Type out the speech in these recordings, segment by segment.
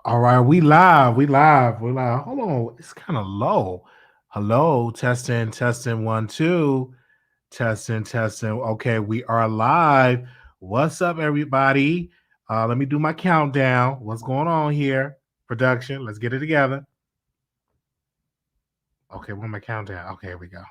All right, we live. We live. We live. Hold on. It's kind of low. Hello, testing, testing, one, two, testing, testing. Okay, we are live. What's up, everybody? Let me do my countdown. What's going on here? Production. Let's get it together. Okay, where's my countdown? Okay, here we go.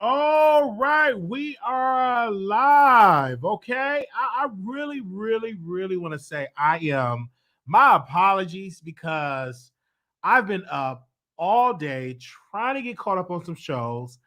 All right, we are live. Okay, I really, really, really want to say I am. My apologies because I've been up all day trying to get caught up on some shows,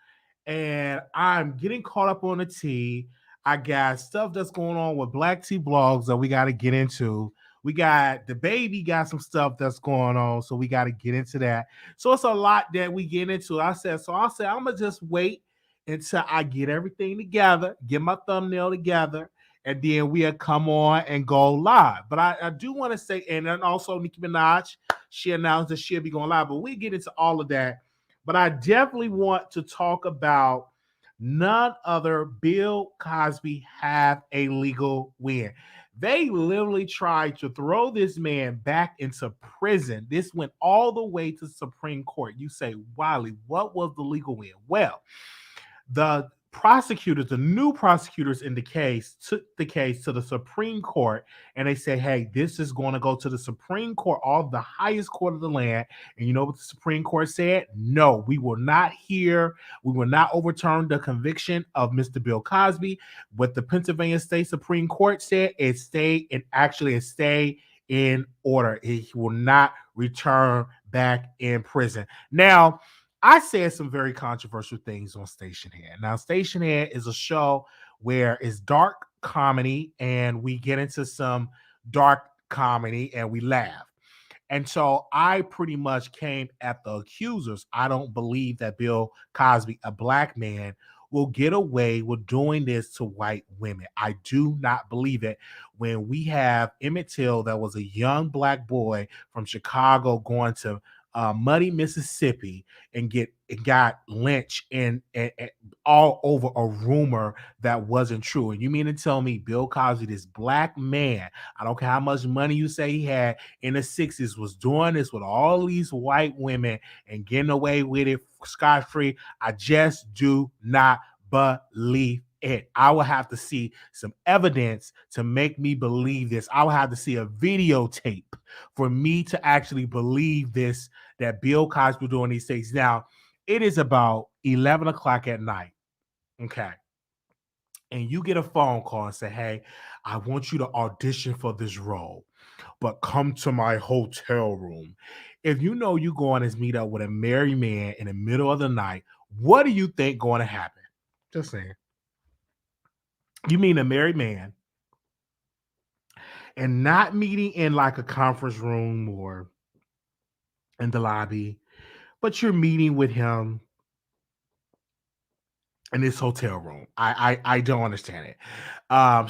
and I'm getting caught up on the tea. I got stuff that's going on with Black Tea blogs that we got to get into. We got DaBaby got some stuff that's going on, so we got to get into that. So it's a lot that we get into. I said I'm gonna just wait until I get everything together, get my thumbnail together, and then we'll come on and go live. But I do want to say, and then also Nicki Minaj, she announced that she'll be going live, but we get into all of that. But I definitely want to talk about none other Bill Cosby have a legal win. They literally tried to throw this man back into prison. This went all the way to Supreme Court. You say, Wiley, what was the legal win? Well, the prosecutors, the new prosecutors in the case, took the case to the Supreme Court, and they said, hey, this is going to go to the Supreme Court, all the highest court of the land. And you know what the Supreme Court said? No, we will not overturn the conviction of Mr. Bill Cosby. What the Pennsylvania State Supreme Court said, it stayed in order. He will not return back in prison. Now, I said some very controversial things on Stationhead. Now, Stationhead is a show where it's dark comedy and we get into some dark comedy and we laugh. And so I pretty much came at the accusers. I don't believe that Bill Cosby, a black man, will get away with doing this to white women. I do not believe it. When we have Emmett Till, that was a young black boy from Chicago going to Muddy, Mississippi, and got lynched and all over a rumor that wasn't true. And you mean to tell me Bill Cosby, this black man, I don't care how much money you say he had in the 60s, was doing this with all these white women and getting away with it scot-free? I just do not believe it. I will have to see some evidence to make me believe this. I will have to see a videotape for me to actually believe this, that Bill Cosby doing these things. Now, it is about 11 o'clock at night. Okay. And you get a phone call and say, hey, I want you to audition for this role, but come to my hotel room. If you know you're going to meet up with a married man in the middle of the night, what do you think going to happen? Just saying. You mean a married man and not meeting in like a conference room or in the lobby, but you're meeting with him in this hotel room. I don't understand it.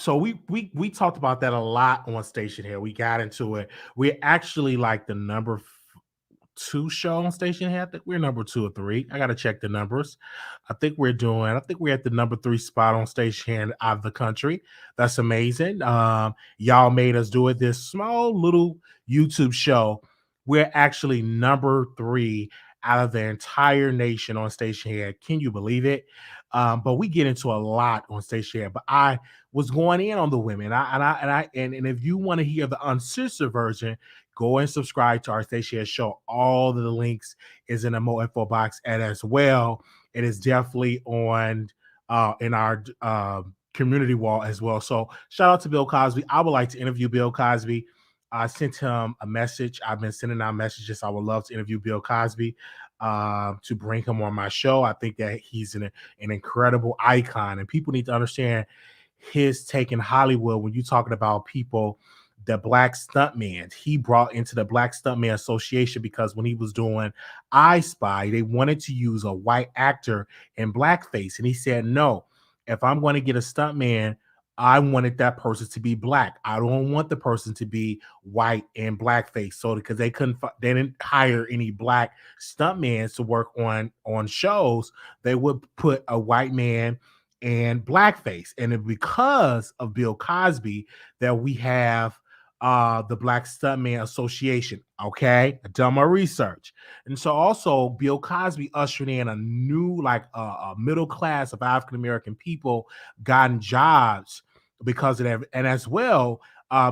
So we talked about that a lot on Station here. We got into it. We're actually like the number 2 show on Station here. I think we're number 2 or 3. I gotta check the numbers. I think we're at the number 3 spot on Station here out of the country. That's amazing. Y'all made us do it. This small little YouTube show. We're actually number 3 out of the entire nation on Station Head. Can you believe it? But we get into a lot on Station Head. But I was going in on the women. And if you want to hear the uncensored version, go and subscribe to our Station Head show. All of the links is in the Mo info box, and as well, it is definitely on in our community wall as well. So shout out to Bill Cosby. I would like to interview Bill Cosby. I sent him a message. I've been sending out messages. I would love to interview Bill Cosby to bring him on my show. I think that he's an incredible icon, and people need to understand his take in Hollywood. When you're talking about people, the Black Stuntman, he brought into the Black Stuntman Association because when he was doing I Spy, they wanted to use a white actor in blackface, and he said, "No, if I'm going to get a stuntman, I wanted that person to be black. I don't want the person to be white and blackface." So because they didn't hire any black stuntmen to work on shows, they would put a white man and blackface. And because of Bill Cosby, that we have the Black Stuntman Association. Okay, I done my research, and so also Bill Cosby ushered in a new, like a middle class of African American people gotten jobs because of that. And as well,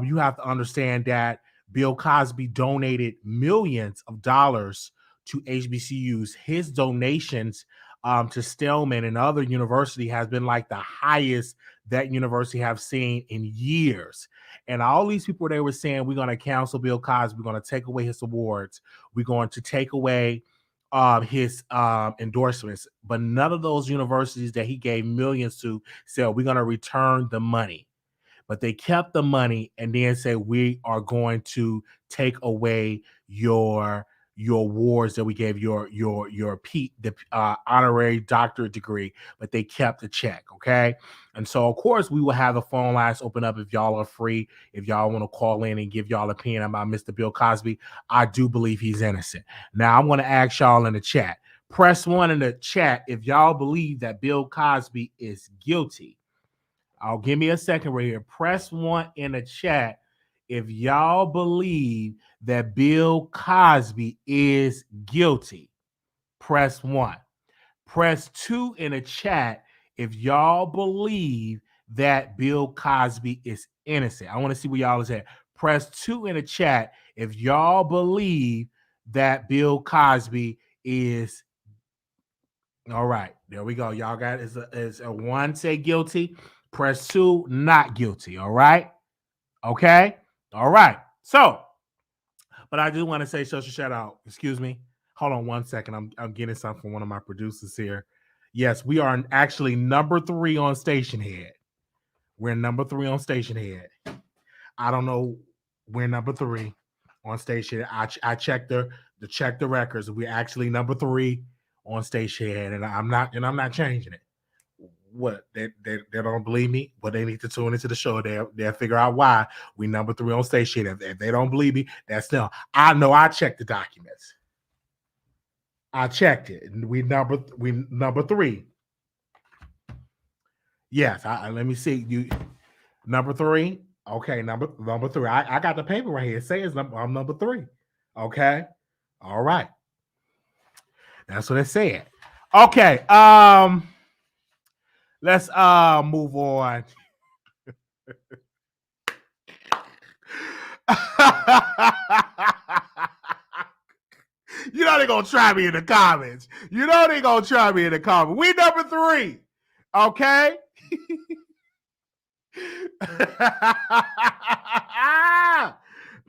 you have to understand that Bill Cosby donated millions of dollars to HBCUs. His donations to Stillman and other university has been like the highest that university have seen in years. And all these people, they were saying, we're going to cancel Bill Cosby, we're going to take away his awards, we're going to take away his endorsements. But none of those universities that he gave millions to said, we're going to return the money. But they kept the money and then said, we are going to take away your awards that we gave your honorary doctorate degree, but they kept the check. Okay. And so of course we will have the phone lines open up if y'all are free, if y'all want to call in and give y'all opinion about Mr. Bill Cosby. I do believe he's innocent. Now I'm going to ask y'all in the chat, press 1 in the chat if y'all believe that Bill Cosby is guilty. I'll give me a second right here. Press 1 in the chat if y'all believe that Bill Cosby is guilty. Press 1. Press 2 in the chat if y'all believe that Bill Cosby is innocent. I want to see where y'all is at. Press 2 in the chat if y'all believe that Bill Cosby is. All right, there we go. Y'all got is a 1 say guilty. Press 2 not guilty. All right. Okay. All right. So, but I do want to say social shout out. Excuse me. Hold on 1 second. I'm getting something from one of my producers here. Yes, we are actually number 3 on Station Head. We're number 3 on Station Head. I don't know. We're number 3 on Station. I checked the records. We're actually number 3 on Station Head, and I'm not changing it. What they don't believe me, but they need to tune into the show. They'll figure out why we number 3 on Station. If they don't believe me, that's them. I know. I checked the documents. I checked it. We number 3. Yes. Let me see you. Number 3. Okay. Number 3. I got the paper right here. It says I'm number 3. Okay. All right. That's what it said. Okay. Let's move on. You know they're gonna try me in the comments. You know they're gonna try me in the comments. We number 3. Okay.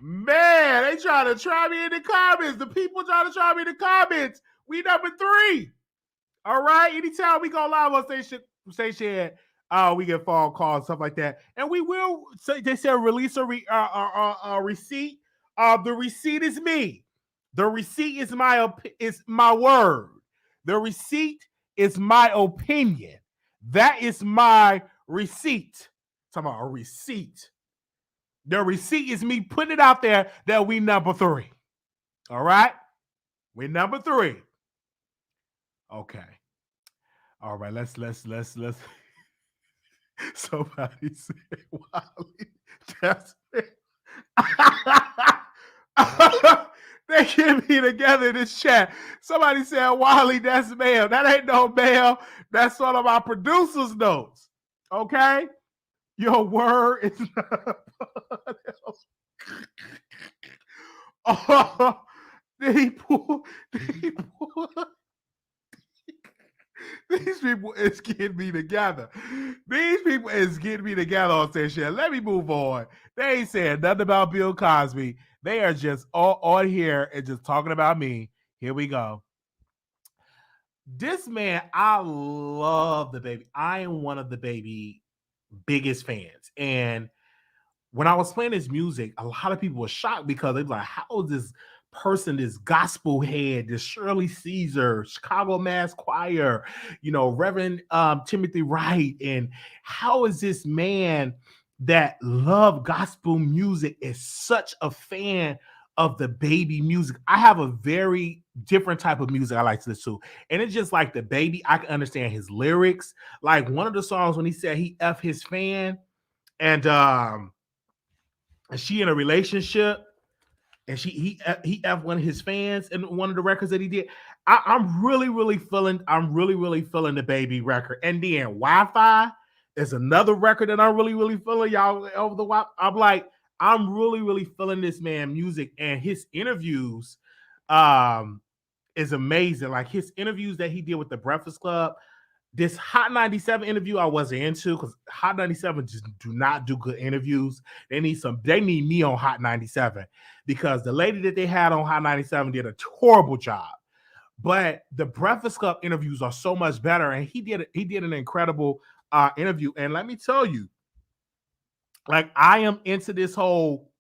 Man, they trying to try me in the comments. The people trying to try me in the comments. We number 3. All right. Anytime we go live on station, we get phone calls, stuff like that, and we will. They said release a receipt. The receipt is me. The receipt is my word. The receipt is my opinion. That is my receipt. Talking about a receipt. The receipt is me putting it out there that we number 3. All right, we number 3. Okay. All right. Let's. Somebody said Wiley. That's it. they can't be together in this chat. Somebody said, Wiley, that's mail. That ain't no mail. That's one of my producer's notes. Okay? Your word is not oh, they pull. These people is getting me together. These people is getting me together on this shit. Let me move on. They ain't saying nothing about Bill Cosby. They are just all on here and just talking about me. Here we go. This man, I love DaBaby. I am one of DaBaby biggest fans. And when I was playing his music, a lot of people were shocked because they were like, how is this person, this gospel head, this Shirley Caesar, Chicago Mass Choir, Reverend Timothy Wright, and how is this man that loved gospel music is such a fan of DaBaby music? I have a very different type of music I like to listen to, and it's just like DaBaby. I can understand his lyrics. Like one of the songs when he said he F his fan, and she in a relationship, and he F one of his fans in one of the records that he did. I'm really feeling DaBaby record. And then Wi-Fi is another record that I'm really feeling, y'all, over the Wi-Fi. I'm like, I'm really feeling this man music, and his interviews is amazing. Like his interviews that he did with the Breakfast Club. This Hot 97 interview I wasn't into because Hot 97 just do not do good interviews. They need me on Hot 97 because the lady that they had on Hot 97 did a horrible job. But the Breakfast Club interviews are so much better, and he did an incredible interview. And let me tell you, like I am into this whole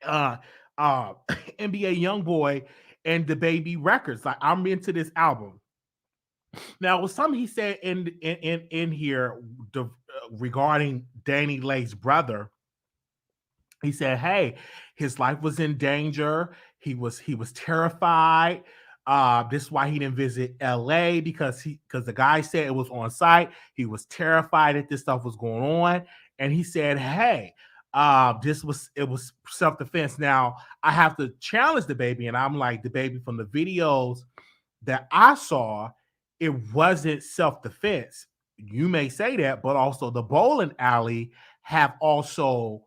NBA Youngboy and DaBaby records. Like I'm into this album. Now, with something he said in here regarding Danny Lake's brother, he said, "Hey, his life was in danger. He was terrified. This is why he didn't visit L.A. because the guy said it was on site. He was terrified that this stuff was going on, and he said, "Hey, it was self-defense." Now, I have to challenge DaBaby, and I'm like, DaBaby, from the videos that I saw, it wasn't self-defense. You may say that, but also the bowling alley have also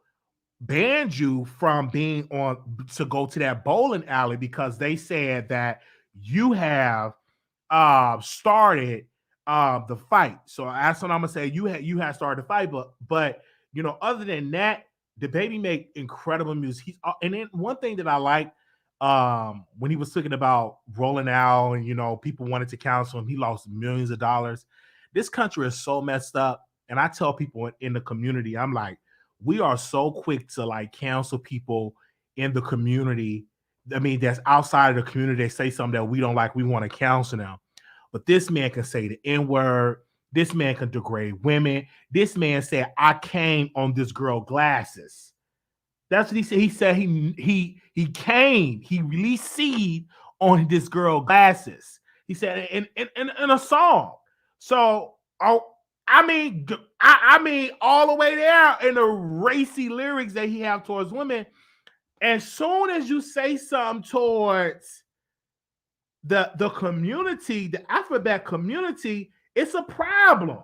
banned you from being on to go to that bowling alley because they said that you have started the fight. So that's what I'm gonna say. You had started the fight, but other than that, DaBaby make incredible music. And then one thing that I like, when he was talking about rolling out and people wanted to counsel him, he lost millions of dollars. This country is so messed up, and I tell people in the community, I'm like, we are so quick to like cancel people in the community. I mean, that's outside of the community. They say something that we don't like, we want to counsel them. But this man can say the N-word. This man can degrade women. This man said, I came on this girl glasses. That's what he said. He said he came, he released seed on this girl glasses. He said in a song. So I mean all the way there in the racy lyrics that he have towards women. As soon as you say something towards the community, the alphabet community, it's a problem.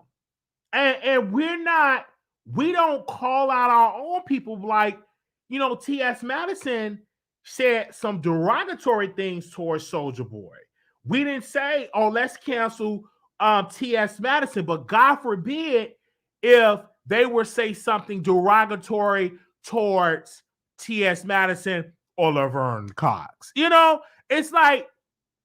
And we don't call out our own people. Like, T.S. Madison said some derogatory things towards Soulja Boy. We didn't say, oh, let's cancel T.S. Madison, but God forbid if they were say something derogatory towards T.S. Madison or Laverne Cox. It's like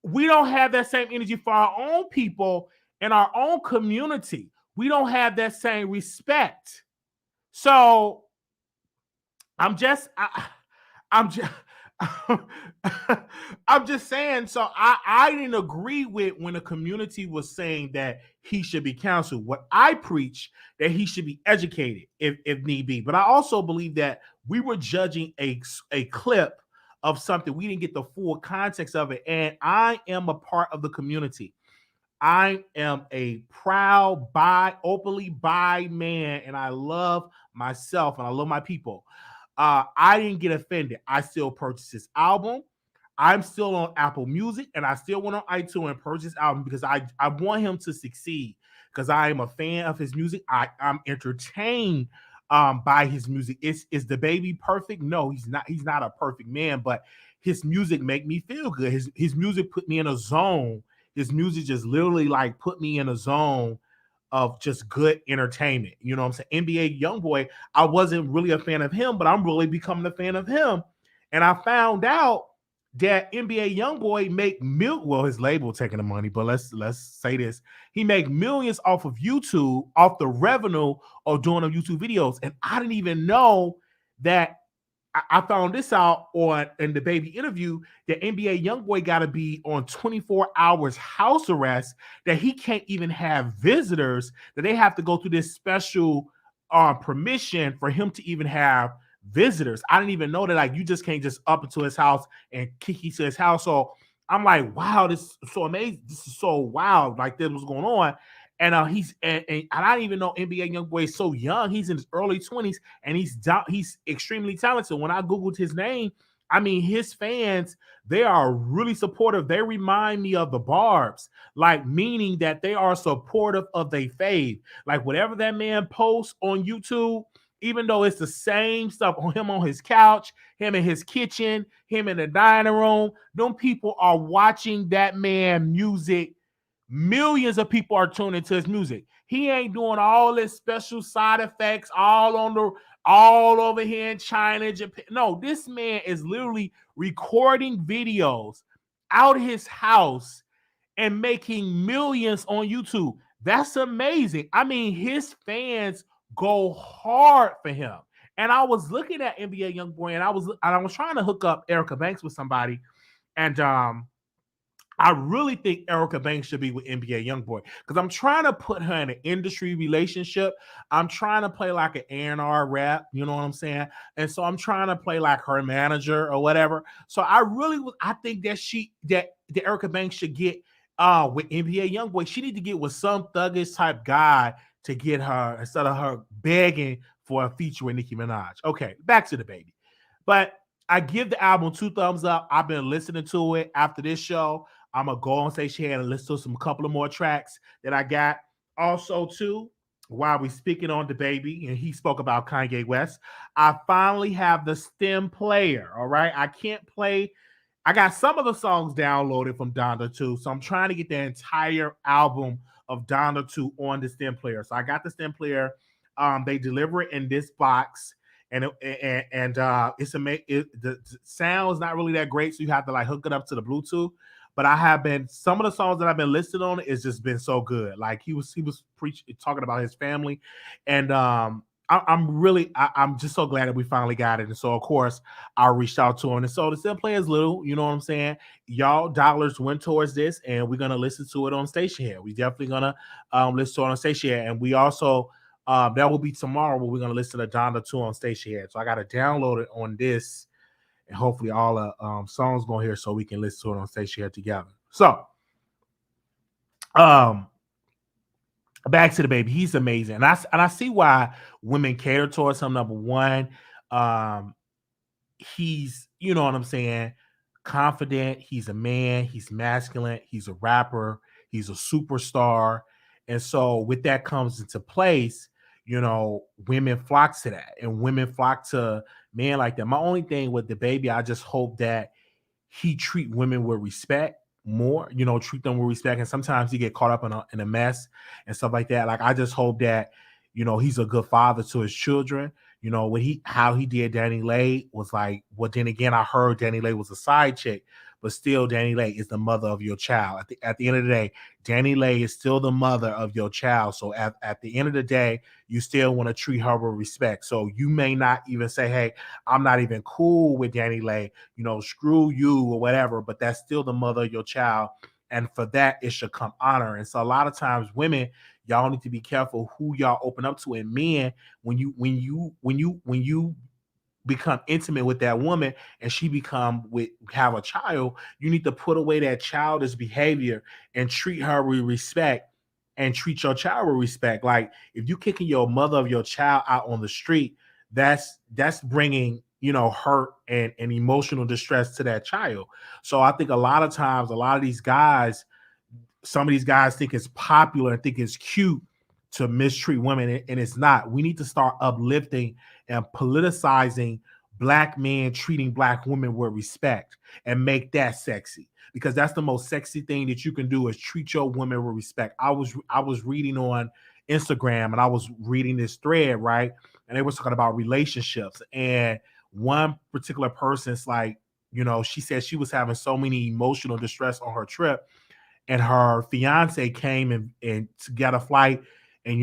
we don't have that same energy for our own people in our own community. We don't have that same respect. So I'm just I'm just saying. So I didn't agree with when the community was saying that he should be counseled. What I preach, that he should be educated if need be. But I also believe that we were judging a clip of something. We didn't get the full context of it. And I am a part of the community. I am a proud openly bi man, and I love myself and I love my people. I didn't get offended. I still purchased this album. I'm still on Apple Music and I still went on iTunes and purchased this album because I want him to succeed because I am a fan of his music. I'm entertained by his music. Is DaBaby perfect? No, he's not. He's not a perfect man, but his music make me feel good. His music put me in a zone. His music just literally like put me in a zone of just good entertainment. You know what I'm saying? NBA Youngboy, I wasn't really a fan of him, but I'm really becoming a fan of him. And I found out that NBA Youngboy well, his label taking the money, but let's say this. He make millions off of YouTube, off the revenue of doing them YouTube videos. And I didn't even know that. I found this out in the DaBaby interview that NBA Youngboy got to be on 24 hours house arrest, that he can't even have visitors, that they have to go through this special permission for him to even have visitors. I didn't even know that, like, you just can't just up into his house and kick to his house. So I'm like, wow, this is so amazing. This is so wild. Like, this was going on. And he's and I didn't even know NBA Youngboy is so young. He's in his early 20s and he's extremely talented. When I Googled his name, I mean, his fans, they are really supportive. They remind me of the Barbs, like, meaning that they are supportive of their fave. Like, whatever that man posts on YouTube, even though it's the same stuff on him on his couch, him in his kitchen, him in the dining room, them people are watching that man music. Millions of people are tuning to his music. He ain't doing all this special side effects all over here in China, Japan. No, this man is literally recording videos out his house and making millions on YouTube. That's amazing. I mean, his fans go hard for him. And I was looking at NBA Youngboy, and I was trying to hook up Erica Banks with somebody, and I really think Erica Banks should be with NBA Youngboy because I'm trying to put her in an industry relationship. I'm trying to play like an A&R rap, you know what I'm saying? And so I'm trying to play like her manager or whatever. So I think that Erica Banks should get with NBA Youngboy. She need to get with some thuggish type guy to get her instead of her begging for a feature with Nicki Minaj. Okay, back to DaBaby. But I give the album 2 thumbs up. I've been listening to it after this show. I'm gonna go on Station Head and listen to some couple of more tracks that I got. Also, too, while we speaking on DaBaby, and he spoke about Kanye West, I finally have the stem player. All right, I can't play. I got some of the songs downloaded from Donda 2, so I'm trying to get the entire album of Donda 2 on the stem player. So I got the stem player. They deliver it in this box. And it's the sound is not really that great, so you have to like hook it up to the Bluetooth. But some of the songs that I've been listed on it's just been so good. Like he was talking about his family, and I'm just so glad that we finally got it. And so of course I reached out to him, and so the stem player is little, you know what I'm saying? Y'all dollars went towards this, and we're gonna listen to it on Station here. We definitely gonna listen to it on Station here, and we also. That will be tomorrow where we're going to listen to Donda 2 on Station Head. So I got to download it on this, and hopefully all the songs going here so we can listen to it on Station Head together. So, back to DaBaby. He's amazing. And I see why women cater towards him. Number one, he's, you know what I'm saying, confident. He's a man. He's masculine. He's a rapper. He's a superstar. And so with that comes into place, you know, women flock to that, and women flock to men like that. My only thing with DaBaby, I just hope that he treat women with respect more, you know, treat them with respect. And sometimes he get caught up in a mess and stuff like that. Like, I just hope that, you know, he's a good father to his children. You know, how he did Danny Lay was like, well, then again, I heard Danny Lay was a side chick, but still Danny Lay is the mother of your child. At the end of the day, Danny Lay is still the mother of your child. So at the end of the day, you still want to treat her with respect. So you may not even say, hey, I'm not even cool with Danny Lay, you know, screw you or whatever, but that's still the mother of your child. And for that, it should come honor. And so a lot of times women, y'all need to be careful who y'all open up to. And men, when you become intimate with that woman and she have a child, you need to put away that childish behavior and treat her with respect and treat your child with respect. Like, if you kicking your mother of your child out on the street, that's bringing hurt and emotional distress to that child. So I think a lot of times, a lot of these guys, some of these guys think it's popular and think it's cute to mistreat women, and it's not. We need to start uplifting and politicizing black men treating black women with respect and make that sexy, because that's the most sexy thing that you can do, is treat your women with respect. I was reading on Instagram, and I was reading this thread, right? And they were talking about relationships, and one particular person's like, she said she was having so many emotional distress on her trip, and her fiance came and to get a flight, and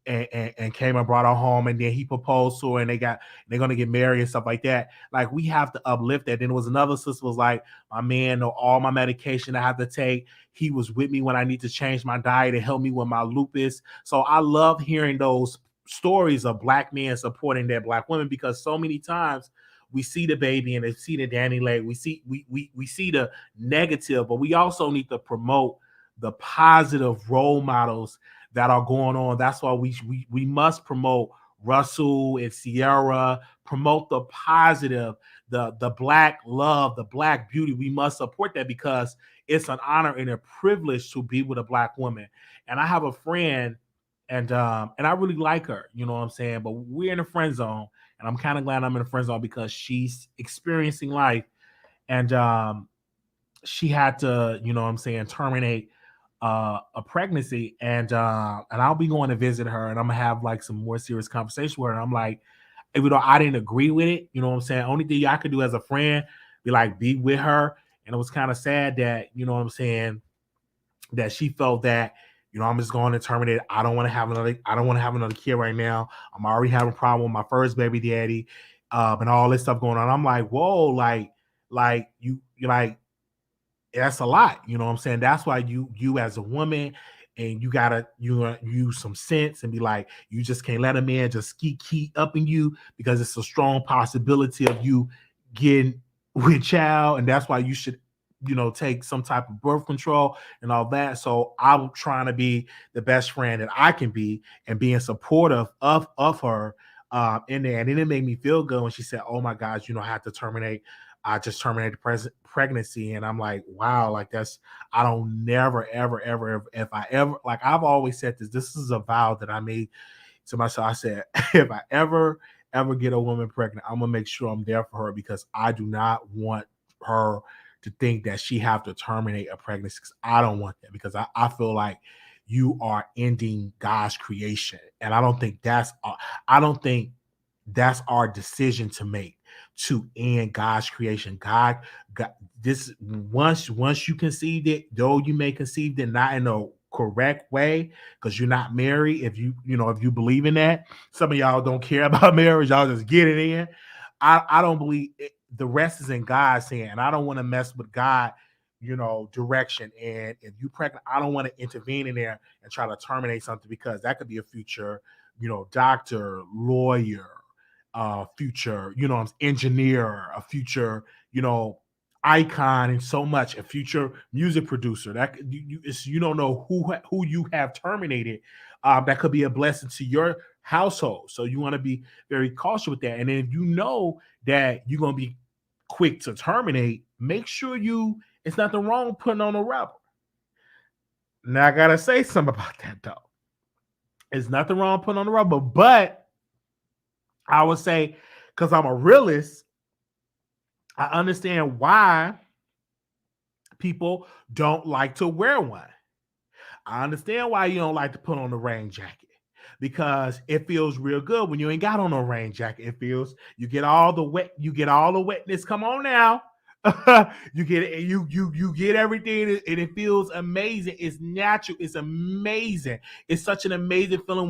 and came and brought her home, and then he proposed to her, and they're gonna get married and stuff like that. Like, we have to uplift that. Then there was another sister was like, my man know all my medication I have to take. He was with me when I need to change my diet and help me with my lupus. So I love hearing those stories of black men supporting their black women, because so many times we see DaBaby and they see the Danny Lake. We see the negative, but we also need to promote the positive role models that are going on. That's why we must promote Russell and Sierra, promote the positive, the black love, the black beauty. We must support that, because it's an honor and a privilege to be with a black woman. And I have a friend, and I really like her, you know what I'm saying? But we're in a friend zone, and I'm kind of glad I'm in a friend zone, because she's experiencing life, and she had to, you know what I'm saying, terminate a pregnancy, and I'll be going to visit her, and I'm gonna have like some more serious conversation with her. And I'm like, even though I didn't agree with it, you know what I'm saying, only thing I could do as a friend be with her. And it was kind of sad that, you know what I'm saying, that she felt that, I'm just going to terminate it. I don't want to have another kid right now. I'm already having a problem with my first baby daddy, and all this stuff going on. I'm like, whoa, like you like, that's a lot. You know what I'm saying? That's why you as a woman, and you gotta use some sense and be like, you just can't let a man just keep up in you, because it's a strong possibility of you getting with child, and that's why you should take some type of birth control and all that. So I'm trying to be the best friend that I can be, and being supportive of her in there. And then it made me feel good when she said, oh my gosh, I had to terminate. I just terminated pregnancy. And I'm like, wow, like I don't never, ever, if I ever, like, I've always said this is a vow that I made to myself. I said, if I ever get a woman pregnant, I'm gonna make sure I'm there for her, because I do not want her to think that she have to terminate a pregnancy, because I don't want that, because I feel like you are ending God's creation. And I don't think that's our decision to make, to end God's creation. God this, once you conceived it, though you may conceive it not in a correct way, because you're not married. If if you believe in that, some of y'all don't care about marriage, y'all just get it in. I don't believe it. The rest is in God's hand, and I don't want to mess with God direction. And if you pregnant, I don't want to intervene in there and try to terminate something, because that could be a future doctor, lawyer, future engineer, a future icon, and so much, a future music producer. That you don't know who you have terminated. That could be a blessing to your household. So you want to be very cautious with that. And then if you know that you're going to be quick to terminate, make sure it's nothing wrong putting on a rubber. Now I gotta say something about that though. It's nothing wrong putting on the rubber, but I would say, because I'm a realist, I understand why people don't like to wear one. I understand why you don't like to put on the rain jacket, because it feels real good when you ain't got on no rain jacket. It feels, you get all the wetness. Come on now. You get everything, and it feels amazing. It's natural. It's amazing. It's such an amazing feeling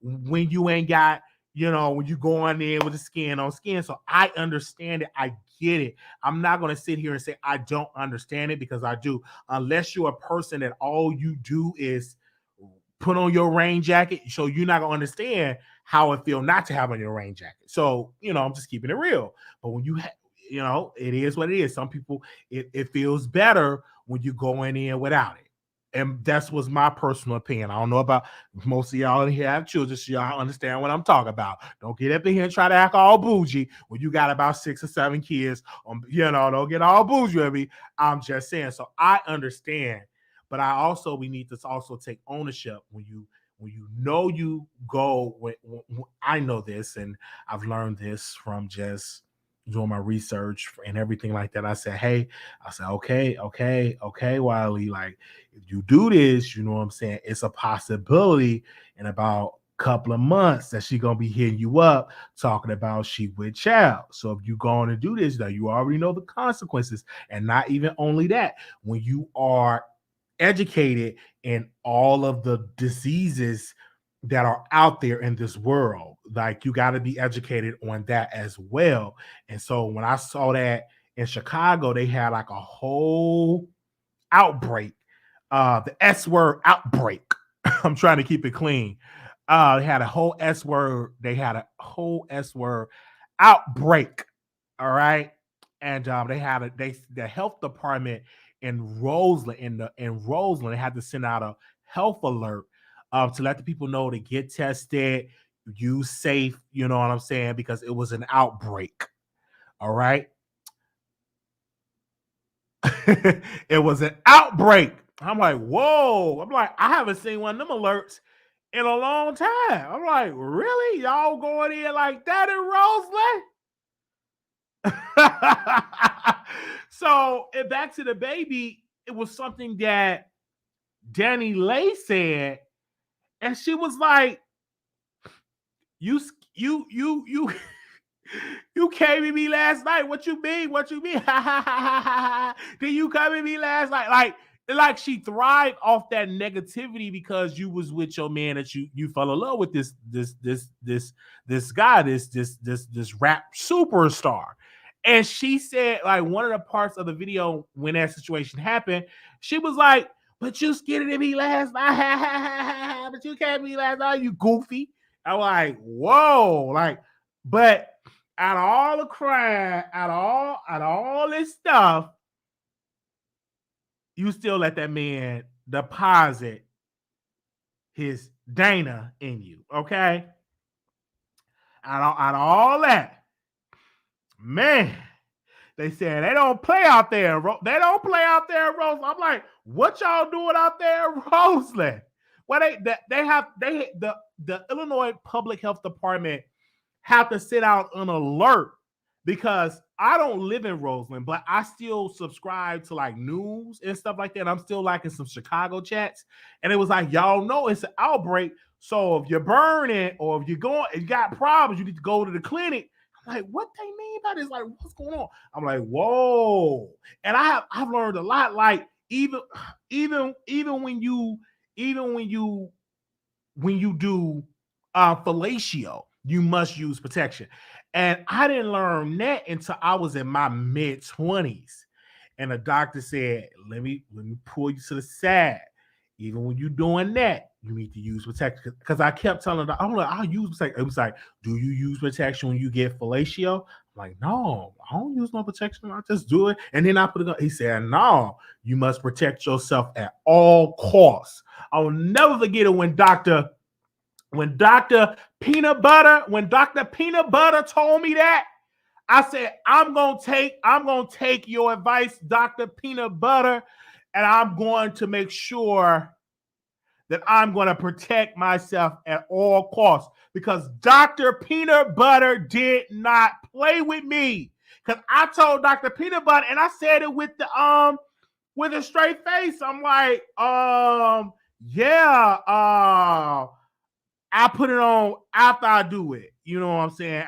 when you ain't got, when you go on there with the skin on skin. So I understand it. I get it. I'm not going to sit here and say I don't understand it, because I do. Unless you're a person that all you do is put on your rain jacket, so you're not going to understand how it feels not to have on your rain jacket. So, I'm just keeping it real. But when it is what it is. Some people, it feels better when you go in without it. And that was my personal opinion. I don't know about most of y'all in here have children, so y'all understand what I'm talking about. Don't get up in here and try to act all bougie when you got about 6 or 7 kids. Don't get all bougie with me. I'm just saying. So I understand, but we need to also take ownership when you know you go. When I know this, and I've learned this from just doing my research and everything like that. I said, okay, Wiley, like if you do this, you know what I'm saying? It's a possibility in about a couple of months that she gonna be hitting you up talking about she with child. So if you going to do this, now you already know the consequences. And not even only that, when you are educated in all of the diseases that are out there in this world, like you got to be educated on that as well. And so when I saw that in Chicago, they had like a whole outbreak, the S word outbreak. I'm trying to keep it clean. They had a whole S word. They had a whole S word outbreak. All right, and the health department in Roseland they had to send out a health alert to let the people know to get tested, use safe. You know what I'm saying? Because it was an outbreak. All right. It was an outbreak. I'm like, whoa. I'm like, I haven't seen one of them alerts in a long time. I'm like, really? Y'all going in like that in Roseland? So, back to DaBaby, it was something that Danny Lay said, and she was like, you you came at me last night. What you mean? What you mean? Did you come at me last night? Like she thrived off that negativity because you was with your man that you fell in love with this guy, this rap superstar. And she said, like, one of the parts of the video when that situation happened, she was like, but you skidded at me last night. But you came at me last night, you goofy. I'm like, whoa, like, but out of all the crime, out of all this stuff, you still let that man deposit his Dana in you, okay? Out of all that, man, they said they don't play out there. They don't play out there in Roseland. I'm like, what y'all doing out there in Roseland? Well, the Illinois Public Health Department have to sit out an alert because I don't live in Roseland, but I still subscribe to like news and stuff like that. I'm still like in some Chicago chats, and it was like, y'all know it's an outbreak. So if you're burning or if you got problems, you need to go to the clinic. I'm like, what they mean by this? Like, what's going on? I'm like, whoa. And I've learned a lot. Like even when you do fellatio, you must use protection. And I didn't learn that until I was in my mid-20s. And the doctor said, let me pull you to the side. Even when you're doing that, you need to use protection. Because I kept telling her, I'm like, I'll use protection. It was like, do you use protection when you get fellatio? I'm like, no, I don't use no protection. I just do it. And then I put it on. He said, no, you must protect yourself at all costs. I will never forget it when Dr. Peanut Butter told me that. I said, I'm gonna take your advice, Dr. Peanut Butter, and I'm going to make sure that I'm going to protect myself at all costs because Dr. Peanut Butter did not play with me. Because I told Dr. Peanut Butter, and I said it with a straight face. I'm like, I put it on after I do it. You know what I'm saying?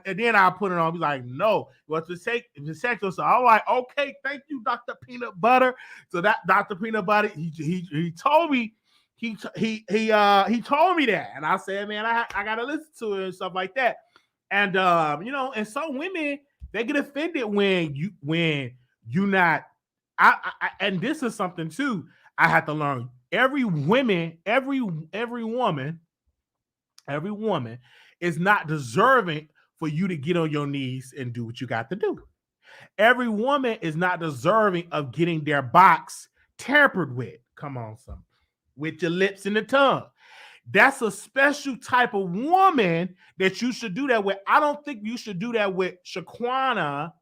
And then I put it on. He's like, no, what's the sexual? So I'm like, okay, thank you, Dr. Peanut Butter. So that Dr. Peanut Butter, he told me, he told me that, and I said, man, I gotta listen to it and stuff like that. And and some women, they get offended when you not. And this is something too I had to learn. Every woman is not deserving for you to get on your knees and do what you got to do. Every woman is not deserving of getting their box tampered with. Come on, some with your lips and the tongue. That's a special type of woman that you should do that with. I don't think you should do that with Shaquana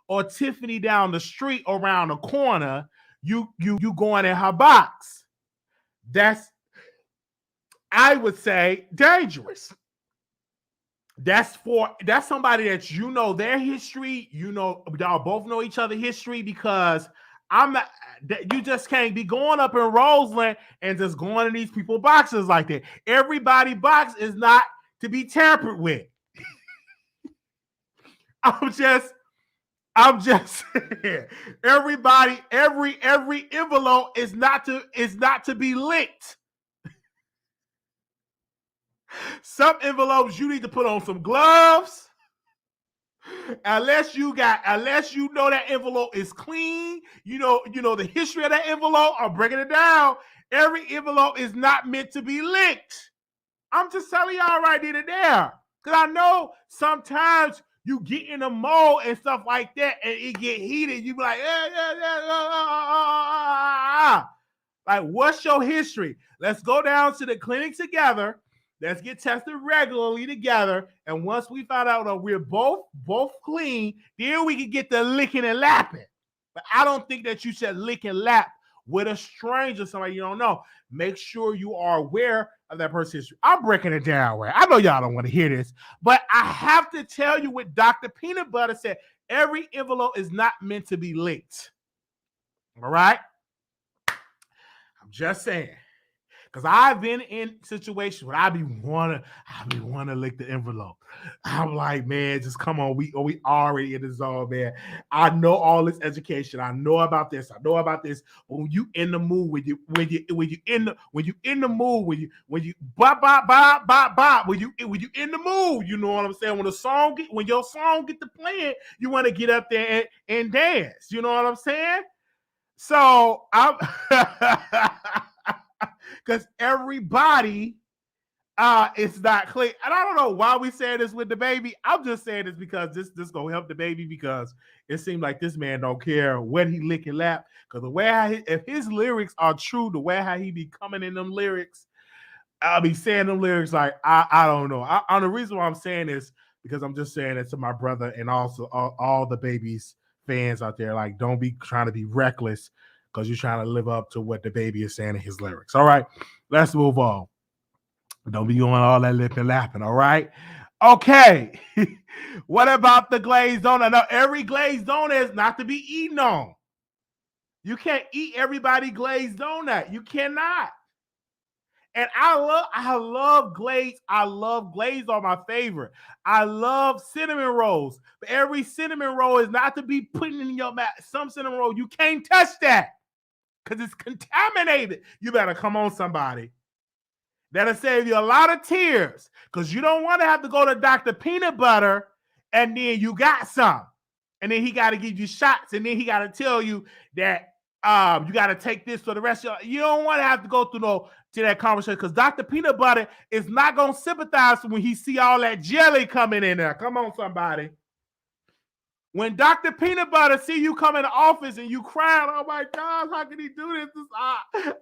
or Tiffany down the street or around the corner. You going in her box. That's, I would say, dangerous. That's somebody that you know their history. You know, y'all both know each other history, because I'm not. You just can't be going up in Roseland and just going in these people's boxes like that. Everybody box is not to be tampered with. I'm just everybody, every envelope is not to be licked. Some envelopes you need to put on some gloves. Unless you know that envelope is clean, you know the history of that envelope, or breaking it down. Every envelope is not meant to be licked. I'm just telling y'all right there and there. Because I know sometimes you get in a mode and stuff like that, and it get heated. You be like, like, what's your history? Let's go down to the clinic together. Let's get tested regularly together. And once we find out that we're both clean, then we can get the licking and lapping. But I don't think that you should lick and lap with a stranger, somebody you don't know. Make sure you are aware of that person's history. I'm breaking it down, right? I know y'all don't want to hear this, but I have to tell you what Dr. Peanut Butter said. Every envelope is not meant to be licked. All right? I'm just saying. Because I've been in situations where I be wanna lick the envelope. I'm like, man, just come on. We already in the zone, man. I know all this education. I know about this. I know about this. But when you in the mood, when you in the mood, when you bop, when you in the mood, you know what I'm saying? When your song get to playing, you want to get up there and dance. You know what I'm saying? So I'm because everybody is not clean. And I don't know why we say this with DaBaby. I'm just saying this because this gonna help DaBaby, because it seems like this man don't care what he lick and lap. Because the way if his lyrics are true, the way how he be coming in them lyrics, I'll be saying them lyrics like I don't know. The reason why I'm saying this, because I'm just saying it to my brother and also all the DaBaby's fans out there. Like, don't be trying to be reckless, because you're trying to live up to what DaBaby is saying in his lyrics. All right, let's move on. Don't be doing all that lip and lapping, all right? Okay. What about the glazed donut? Now, every glazed donut is not to be eaten on. You can't eat everybody glazed donut. You cannot. And I love glaze. I love glaze are my favorite. I love cinnamon rolls. But every cinnamon roll is not to be putting in your mouth. Some cinnamon roll, you can't touch that, because it's contaminated. You better come on, somebody. That'll save you a lot of tears, because you don't want to have to go to Dr. Peanut Butter and then you got some. And then he got to give you shots, and then he got to tell you that you got to take this for the rest of your life. You don't want to have to go through to that conversation, because Dr. Peanut Butter is not going to sympathize when he see all that jelly coming in there. Come on, somebody. When Dr. Peanut Butter see you come in the office and you crying, oh my God, how can he do this?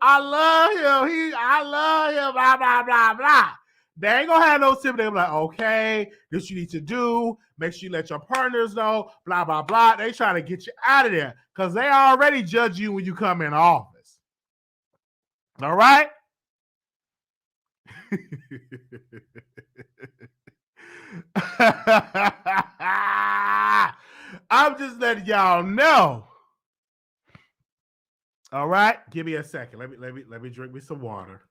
I love him. I love him. Blah, blah, blah, blah. They ain't gonna have no sympathy. They're like, okay, this you need to do. Make sure you let your partners know. Blah, blah, blah. They trying to get you out of there, because they already judge you when you come in the office. All right? I'm just letting y'all know. All right, give me a second. Let me drink me some water.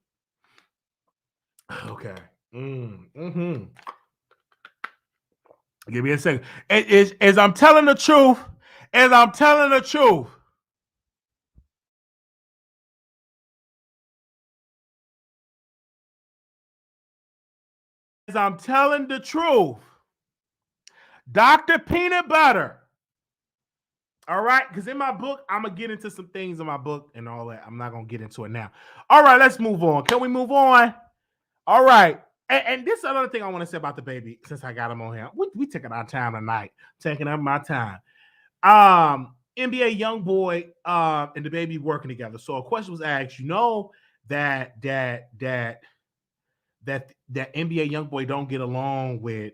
Okay. Mm-hmm. Give me a second. As I'm telling the truth, as I'm telling the truth. As I'm telling the truth. Dr. Peanut Butter. All right, because in my book, I'm going to get into some things in my book and all that. I'm not going to get into it now. All right, let's move on. Can we move on? All right. And this is another thing I want to say about DaBaby, since I got him on here. We taking our time tonight, taking up my time. NBA YoungBoy and DaBaby working together. So a question was asked, that NBA YoungBoy don't get along with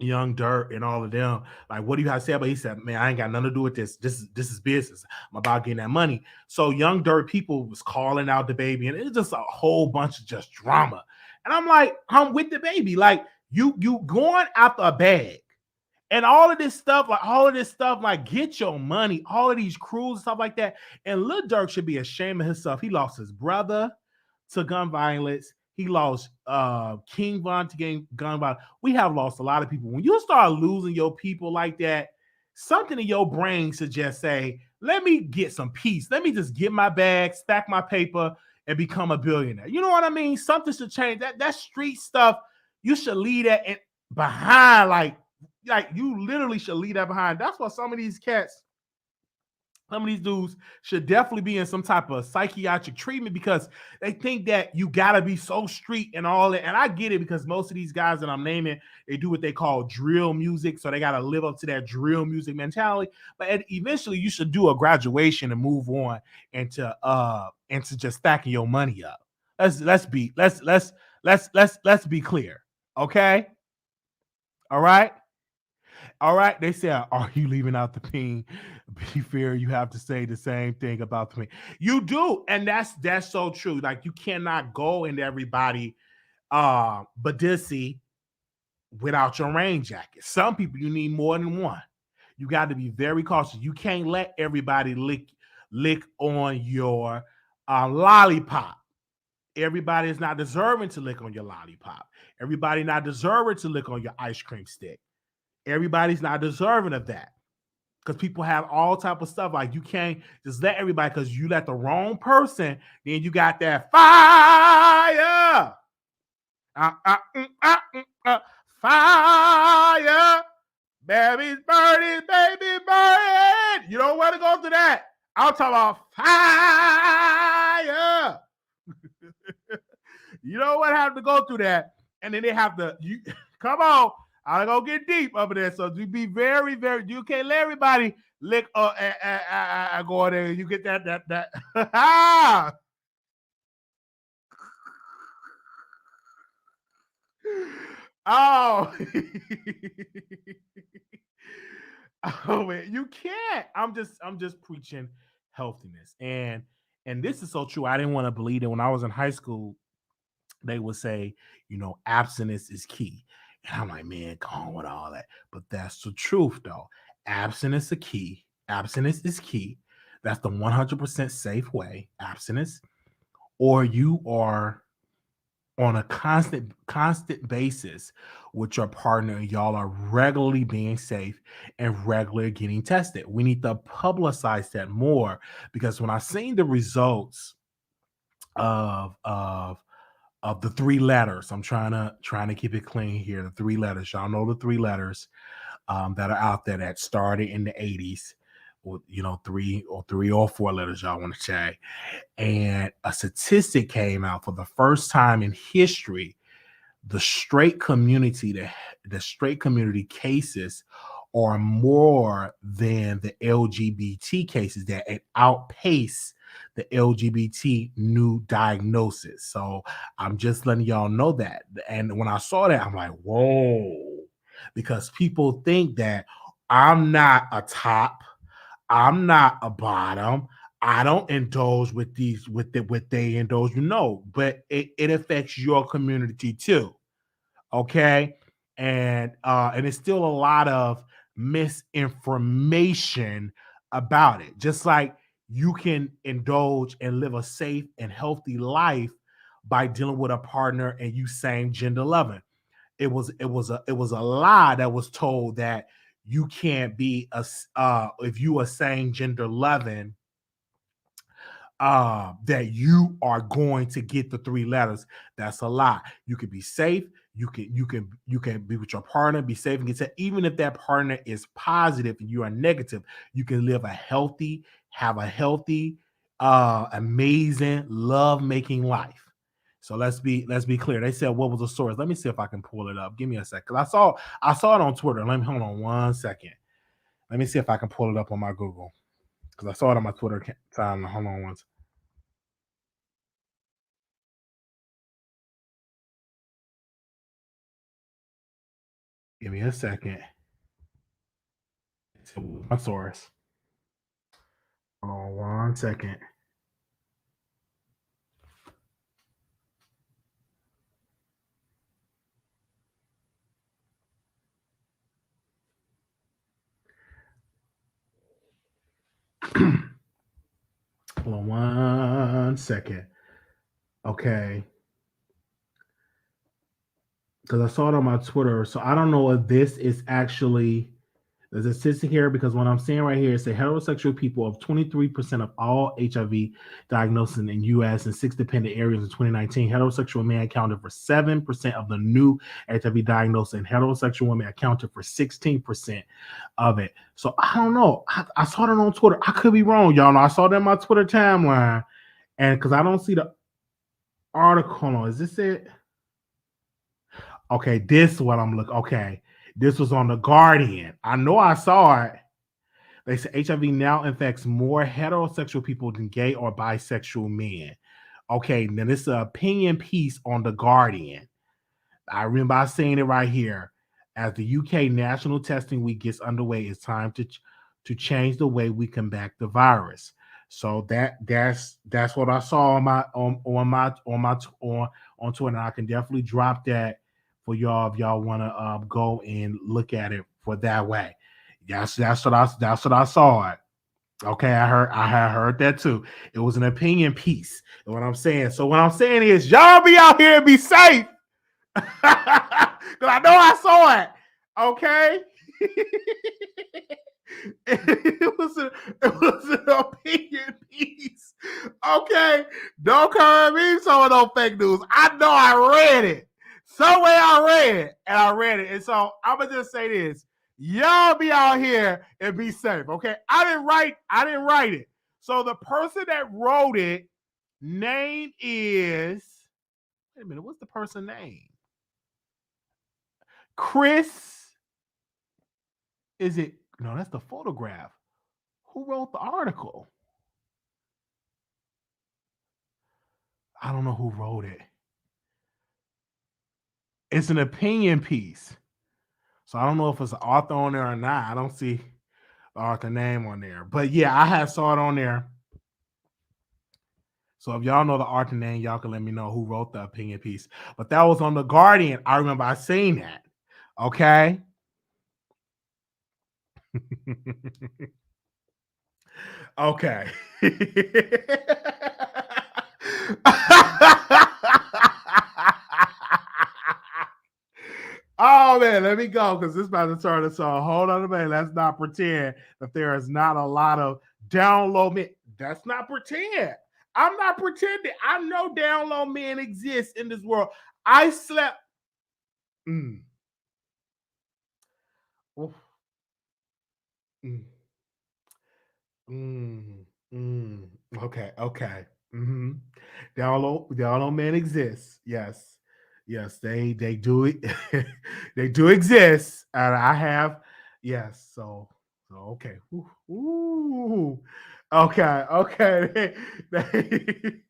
Young Dirt and all of them. Like, what do you have to say about it? He said, man, I ain't got nothing to do with this. This is business. I'm about getting that money. So Young Dirt people was calling out DaBaby, and it's just a whole bunch of just drama. And I'm like, I'm with DaBaby. Like, you going after a bag. And all of this stuff, like get your money, all of these crews and stuff like that. And Lil Durk should be ashamed of himself. He lost his brother to gun violence. He lost King Von to gun violence. We have lost a lot of people. When you start losing your people like that, something in your brain should just say, let me get some peace. Let me just get my bag, stack my paper, and become a billionaire. You know what I mean? Something should change. That street stuff, you should leave that behind. Like you literally should leave that behind. That's why some of these cats, some of these dudes should definitely be in some type of psychiatric treatment, because they think that you gotta be so street and all that. And I get it, because most of these guys that I'm naming, they do what they call drill music, so they gotta live up to that drill music mentality. But eventually, you should do a graduation and move on into just stacking your money up. Let's be clear, okay? All right. They say, are you leaving out the peen? Be fair, you have to say the same thing about the peen. You do. And that's so true. Like, you cannot go into everybody Badissi without your rain jacket. Some people, you need more than one. You got to be very cautious. You can't let everybody lick on your lollipop. Everybody is not deserving to lick on your lollipop. Everybody not deserving to lick on your ice cream stick. Everybody's not deserving of that, because people have all type of stuff. Like, you can't just let everybody, because you let the wrong person, then you got that fire. Fire. Baby's burning, baby burning. You don't want to go through that. I'm talking about fire. You don't want to have to go through that. And then they have to, come on. I go get deep over there. So you be very, very, you can't let everybody lick go there. You get that. Oh. Oh man, you can't. I'm just preaching healthiness. And this is so true. I didn't want to believe it. When I was in high school, they would say, abstinence is key. And I'm like, man, come on with all that. But that's the truth, though. Abstinence is key. Abstinence is key. That's the 100% safe way. Abstinence. Or you are on a constant basis with your partner, and y'all are regularly being safe and regularly getting tested. We need to publicize that more, because when I seen the results of the 3 letters, I'm trying to keep it clean here. The 3 letters, y'all know the 3 letters that are out there that started in the 80s, or 3 or 4 letters y'all want to say. And a statistic came out for the first time in history. The straight community cases are more than the LGBT cases, that it outpace the LGBT new diagnosis. So I'm just letting y'all know that. And when I saw that, I'm like, whoa, because people think that I'm not a top, I'm not a bottom, I don't indulge with what they indulge, but it affects your community too. Okay. And it's still a lot of misinformation about it. Just like you can indulge and live a safe and healthy life by dealing with a partner and you same gender loving. It was a lie that was told that you can't be if you are same gender loving, that you are going to get the 3 letters. That's a lie. You can be safe. You can be with your partner, be safe, and get safe. Even if that partner is positive and you are negative, you can have a healthy, amazing, love-making life. So let's be clear. They said, what was the source? Let me see if I can pull it up. Give me a second. I saw it on Twitter. Hold on one second. Let me see if I can pull it up on my Google because I saw it on my Twitter time. Hold on once. Give me a second. My source. Hold on 1 second. Hold on 1 second. Okay. Because I saw it on my Twitter. So I don't know if this is actually there's a statistic here because what I'm saying right here is that heterosexual people of 23% of all HIV diagnoses in the U.S. and 6 dependent areas in 2019. Heterosexual men accounted for 7% of the new HIV diagnosis, and heterosexual women accounted for 16% of it. So I don't know. I saw it on Twitter. I could be wrong, y'all know. I saw that in my Twitter timeline, and because I don't see the article on. Is this it? Okay, this is what I'm looking. Okay, this was on The Guardian. I know I saw it. They say HIV now infects more heterosexual people than gay or bisexual men. Okay, now this is an opinion piece on The Guardian. I remember seeing it right here. As the UK National Testing Week gets underway, it's time to change the way we combat the virus. So that's what I saw on Twitter. And I can definitely drop that for y'all if y'all want to go and look at it for that way. That's what I saw it. Okay, I had heard that too. It was an opinion piece. And what I'm saying. So what I'm saying is y'all be out here and be safe. Because I know I saw it. Okay. it was an opinion piece. Okay. Don't come at me some of those fake news. I know I read it. Somewhere I read it. And so I'm gonna just say this. Y'all be out here and be safe. Okay. I didn't write it. So the person that wrote it, name is, wait a minute, what's the person name? Chris, is it? No, that's the photograph. Who wrote the article? I don't know who wrote it. It's an opinion piece. So I don't know if it's an author on there or not. I don't see the author name on there. But yeah, I had saw it on there. So if y'all know the author name, y'all can let me know who wrote the opinion piece. But that was on The Guardian. I remember I seen that. Okay. Okay. Oh man, let me go because this is about to turn us on. Hold on a minute. Let's not pretend that there is not a lot of download men. That's not pretend. I'm not pretending. I know download men exist in this world. I slept. Mm. Oof. Mm. Mm. Mm. Okay. Mm-hmm. Download men exist. Yes, they do it. They do exist, and I have yes. So okay. Ooh. Okay. They,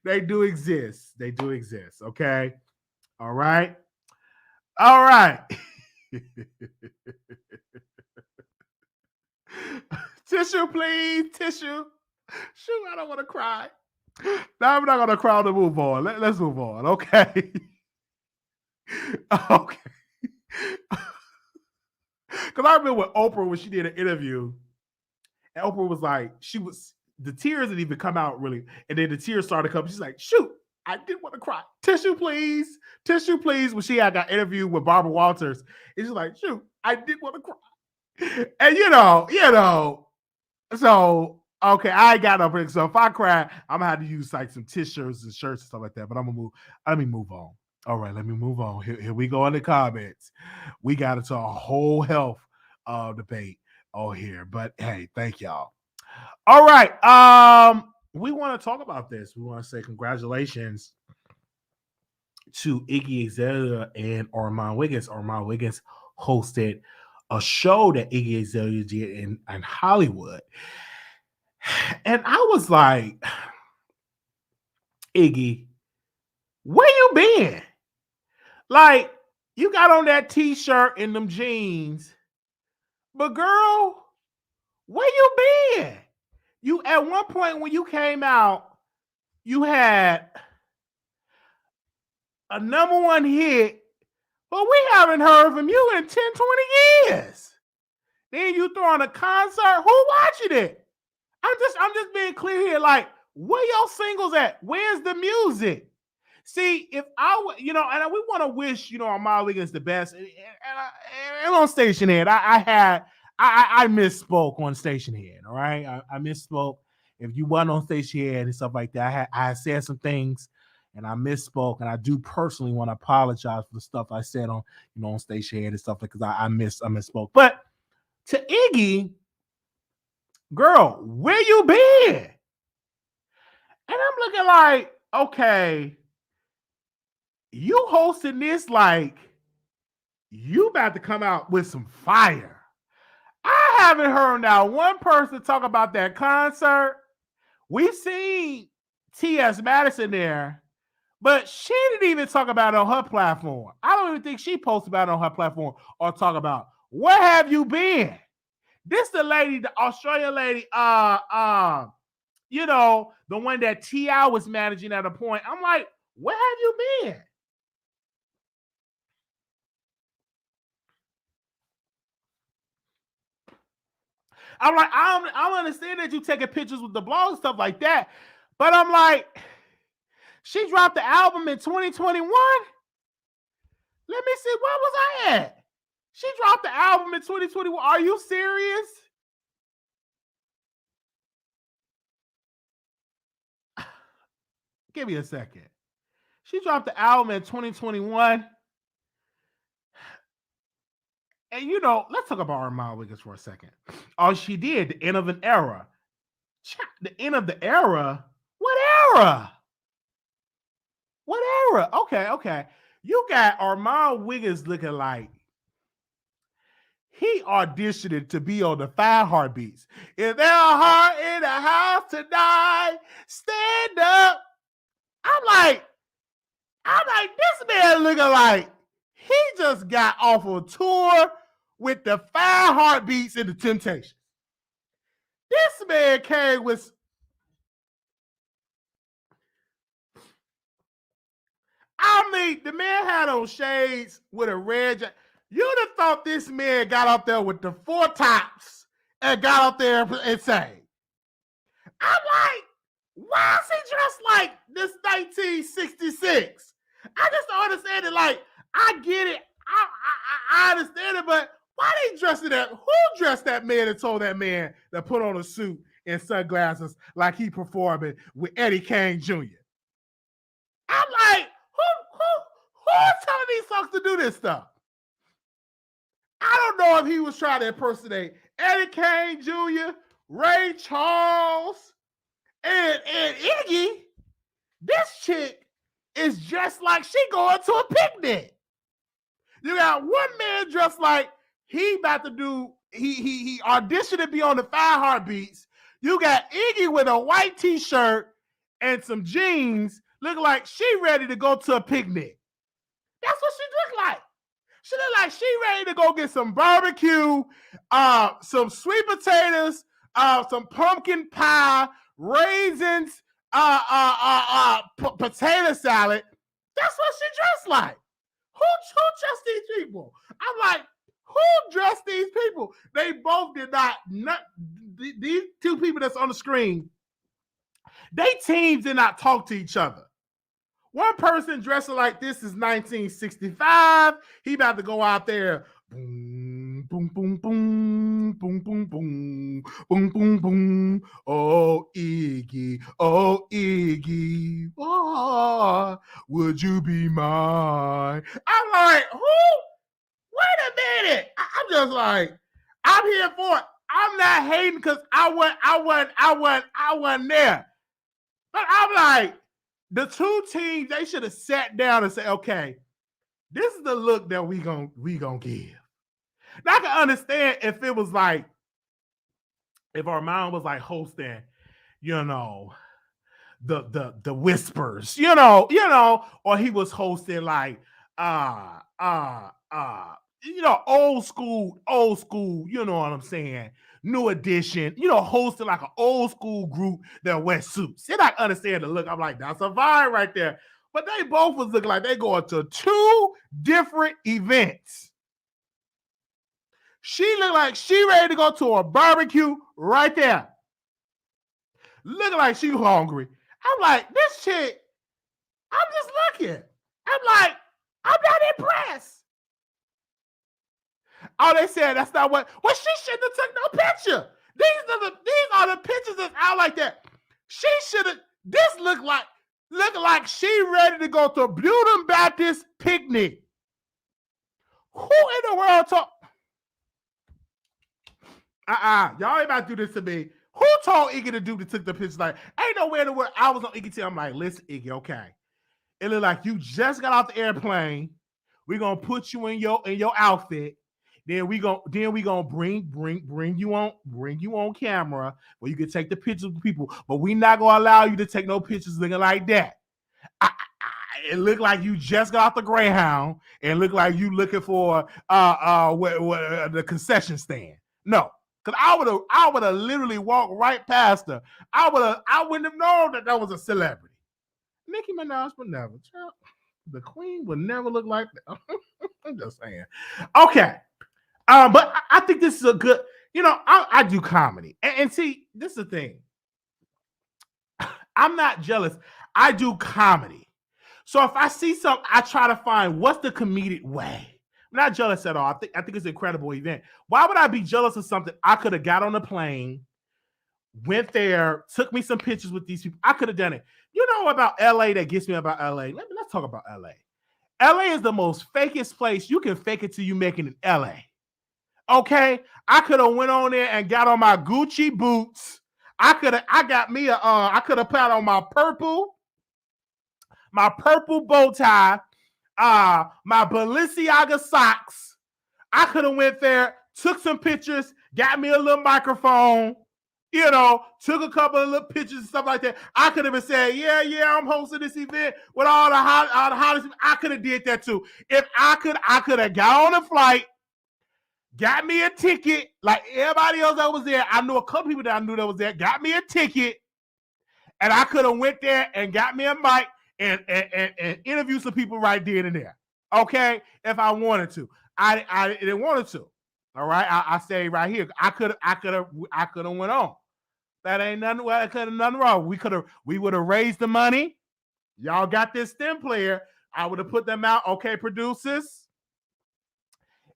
they do exist. They do exist. Okay. All right. All right. Tissue, please. Tissue. Shoot, I don't want to cry. Now I'm not gonna cry to move on. Let's move on. Okay. Okay. Because I remember with Oprah when she did an interview, and Oprah was like, the tears didn't even come out really, and then the tears started coming. She's like, shoot, I didn't want to cry. Tissue, please. Tissue, please. When she had got interviewed with Barbara Walters, and she's like, shoot, I didn't want to cry. And so okay, I ain't got no break. So if I cry, I'm gonna have to use like some tissues and shirts and stuff like that. But I'm gonna move. Let me move on. All right, let me move on. Here we go in the comments. We got into a whole health debate here. But hey, thank y'all. All right. We want to talk about this. We want to say congratulations to Iggy Azalea and Armon Wiggins. Armon Wiggins hosted a show that Iggy Azalea did in Hollywood. And I was like, Iggy, where you been? Like, you got on that t-shirt and them jeans, but girl, where you been? You at one point when you came out, you had a #1 hit, but we haven't heard from you in 10, 20 years. Then you throw on a concert. Who watching it? I'm just being clear here. Like, where your singles at? Where's the music? See, if I would, and we want to wish, Armon Wiggins the best. And on Station Head, I misspoke on Station Head. All right, I misspoke. If you wasn't on Station Head and stuff like that, I had said some things and I misspoke, and I do personally want to apologize for the stuff I said on, on Station Head and stuff like, because I misspoke. But to Iggy, girl, where you been? And I'm looking like, okay, you hosting this like you about to come out with some fire. I haven't heard now one person talk about that concert. We've seen T.S. Madison there, but she didn't even talk about it on her platform. I don't even think she posted about it on her platform or talk about where have you been? This the lady, the Australian lady, the one that T.I. was managing at a point. I'm like, where have you been? I'm like, I understand that you taking pictures with the blog and stuff like that, but I'm like, she dropped the album in 2021. Let me see, where was I at? She dropped the album in 2021. Are you serious? Give me a second. She dropped the album in 2021. And let's talk about Armon Wiggins for a second. Oh, she did the end of an era. The end of the era? What era? What era? Okay. You got Armon Wiggins looking like he auditioned to be on the 5 Heartbeats. Is there a heart in the house tonight? Stand up. I'm like, this man looking like he just got off a tour with the 5 Heartbeats and the Temptations. This man came with. The man had on shades with a red. You'd have thought this man got up there with the 4 tops and got up there and sang. I'm like, why is he dressed like this 1966? I just don't understand it. Like, I get it. I understand it, but why they dressed it up? Who dressed that man and told that man to put on a suit and sunglasses like he performing with Eddie Kane Jr.? I'm like, who's telling these folks to do this stuff? I don't know if he was trying to impersonate Eddie Kane Jr., Ray Charles, and Iggy. This chick is just like she going to a picnic. You got one man dressed like he about to do, he auditioned to be on the 5 Heartbeats. You got Iggy with a white t-shirt and some jeans, looking like she ready to go to a picnic. That's what she looked like. She looked like she ready to go get some barbecue, some sweet potatoes, some pumpkin pie, raisins, potato salad. That's what she dressed like. Who dressed these people? I'm like, who dressed these people? They both did not these two people that's on the screen, they teams did not talk to each other. One person dressing like this is 1965. He about to go out there. Boom, boom, boom, boom, boom, boom, boom, boom, boom, boom. Oh, Iggy, oh, would you be mine? I'm like, who? Wait a minute. I'm just like, I'm here for it. I'm not hating because I wasn't there. But I'm like, the two teams, they should have sat down and said, okay, this is the look that we gonna give. Now I can understand if it was like, if Armon was like hosting, you know, the whispers, or he was hosting like uh uh uh old school, you know what I'm saying? New edition, hosting like an old school group that wear suits. And I understand the look. I'm like, that's a vibe right there. But they both was looking like they going to two different events. She looked like she ready to go to a barbecue right there. Looking like she hungry. I'm like, this chick, I'm just looking. I'm like, I'm not impressed. Oh, they said that's not what. Well, she shouldn't have took no picture. These are the pictures that's out like that. She should have. This looking like she ready to go to Beauty Baptist picnic. Who in the world talk? Y'all ain't about to do this to me. Who told Iggy to do to took the pictures? Like, ain't nowhere in the world. I was on Iggy. I'm like, listen, Iggy, okay. It look like you just got off the airplane. We're gonna put you in your outfit. Then we gonna bring you on camera where you can take the pictures with people. But we not gonna allow you to take no pictures looking like that. It looked like you just got off the Greyhound and looked like you looking for the concession stand. No. Cause I would have literally walked right past her. I wouldn't have known that was a celebrity. Nicki Minaj would never. The queen would never look like that. I'm just saying. Okay. But I think this is a good, I do comedy. And see, this is the thing. I'm not jealous. I do comedy. So if I see something, I try to find what's the comedic way. I'm not jealous at all. I think it's an incredible event. Why would I be jealous of something? I could have got on a plane, went there, took me some pictures with these people. I could have done it. You know about LA that gets me about LA? Let's talk about LA. LA is the most fakest place. You can fake it till you make it in LA. Okay? I could have went on there and got on my Gucci boots. I could have put on my purple bow tie, my Balenciaga socks. I could have went there, took some pictures, got me a little microphone, took a couple of little pictures and stuff like that. I could have been saying, yeah, I'm hosting this event with all the hottest. I could have did that too. If I could have got on a flight, got me a ticket like everybody else that was there. I knew a couple people that I knew that was there, got me a ticket, and I could have went there and got me a mic and interview some people right then and there. Okay, if I wanted to, I didn't want to. All right, I say right here, I could have went on. That ain't nothing. Well, could have nothing wrong. We would have raised the money. Y'all got this stem player. I would have put them out. Okay, producers,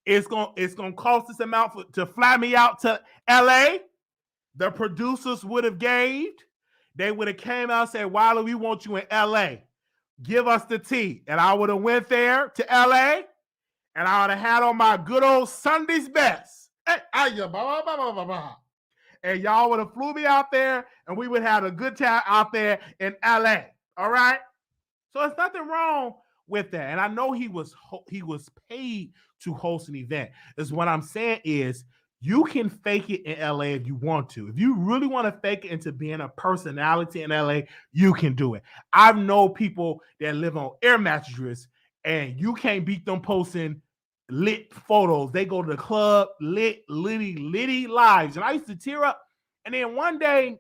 it's gonna cost this amount to fly me out to LA. The producers would have gave. They would have came out and said, Wiley, we want you in LA. Give us the tea. And I would have went there to LA and I would have had on my good old Sunday's best. And y'all would have flew me out there and we would have a good time out there in LA. All right? So there's nothing wrong with that. And I know he was paid to host an event. Is what I'm saying is you can fake it in LA if you want to. If you really want to fake it into being a personality in LA, you can do it. I've known people that live on air mattresses and you can't beat them posting lit photos. They go to the club, litty lives. And I used to tear up. And then one day,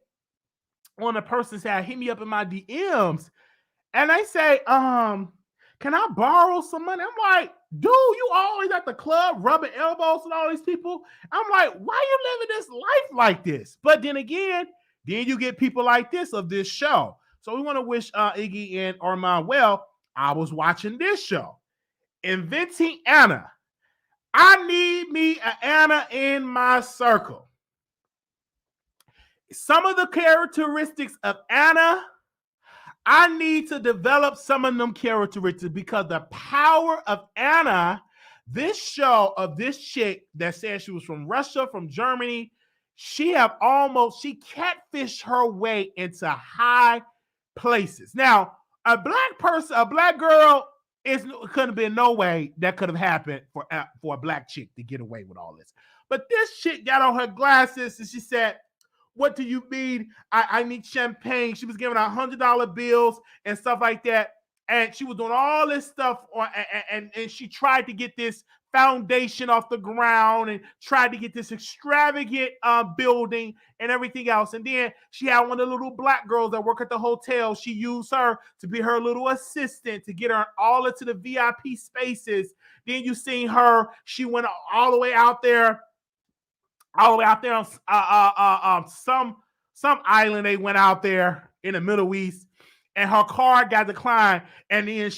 one of the persons had hit me up in my DMs and they say, can I borrow some money? I'm like, dude, you always at the club rubbing elbows with all these people. I'm like, why you living this life like this? But then again, you get people like this of this show. So we want to wish Iggy and Armon well. I was watching this show. Inventing Anna. I need me an Anna in my circle. Some of the characteristics of Anna, I need to develop some of them characteristics because the power of Anna, this show of this chick that said she was from Russia, from Germany, she catfished her way into high places. Now, a black girl It couldn't have been no way that could have happened for a black chick to get away with all this. But this chick got on her glasses and she said, "What do you mean? I need champagne." She was giving out $100 bills and stuff like that. And she was doing all this stuff and she tried to get this foundation off the ground and tried to get this extravagant building and everything else. And then she had one of the little black girls that work at the hotel. She used her to be her little assistant to get her all into the VIP spaces. Then you seen her, she went all the way out there on some island. They went out there in the Middle East, and her card got declined. And then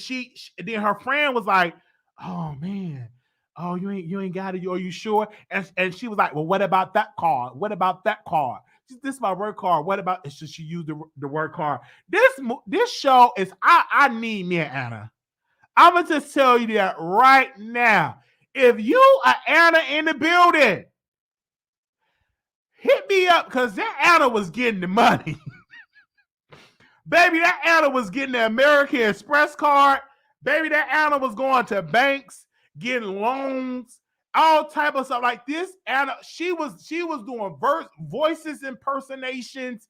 then her friend was like, "Oh man, oh you ain't got it. Are you sure?" And she was like, "Well, what about that card? What about that card? This is my work card. What about?" It's just she used the work card. This show is I need me and Anna. I'm gonna just tell you that right now. If you are Anna in the building, hit me up, because that Anna was getting the money. Baby, that Anna was getting the American Express card. Baby, that Anna was going to banks, getting loans, all type of stuff like this. Anna, she was doing voices impersonations.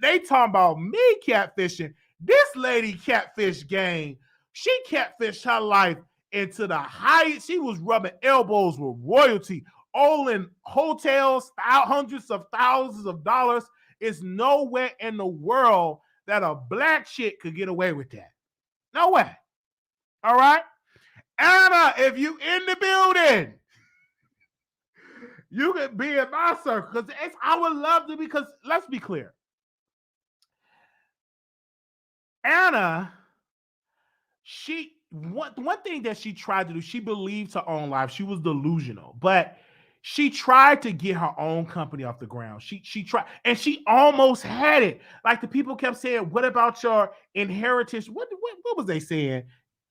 They talking about me catfishing. This lady catfish game. She catfished her life into the highest. She was rubbing elbows with royalty, all in hotels, hundreds of thousands of dollars. It's nowhere in the world that a black chick could get away with that. No way. All right? Anna, if you in the building, you can be in my circle. Because I would love to, because let's be clear. Anna, one thing that she tried to do, she believed her own life. She was delusional, but she tried to get her own company off the ground. She tried, and she almost had it. Like the people kept saying, "What about your inheritance?" What was they saying?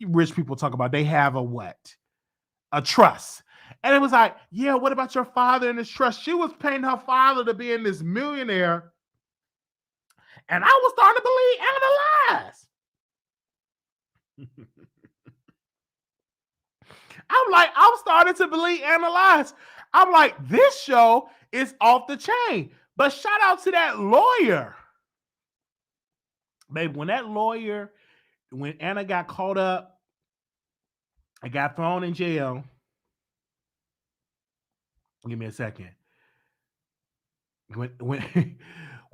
Rich people talk about they have a what? A trust. And it was like, yeah, what about your father and his trust? She was paying her father to be in this millionaire. And I was starting to believe Anna lies. I'm starting to believe Anna lies. I'm like, this show is off the chain. But shout out to that lawyer. Babe, when Anna got caught up and got thrown in jail. Give me a second. When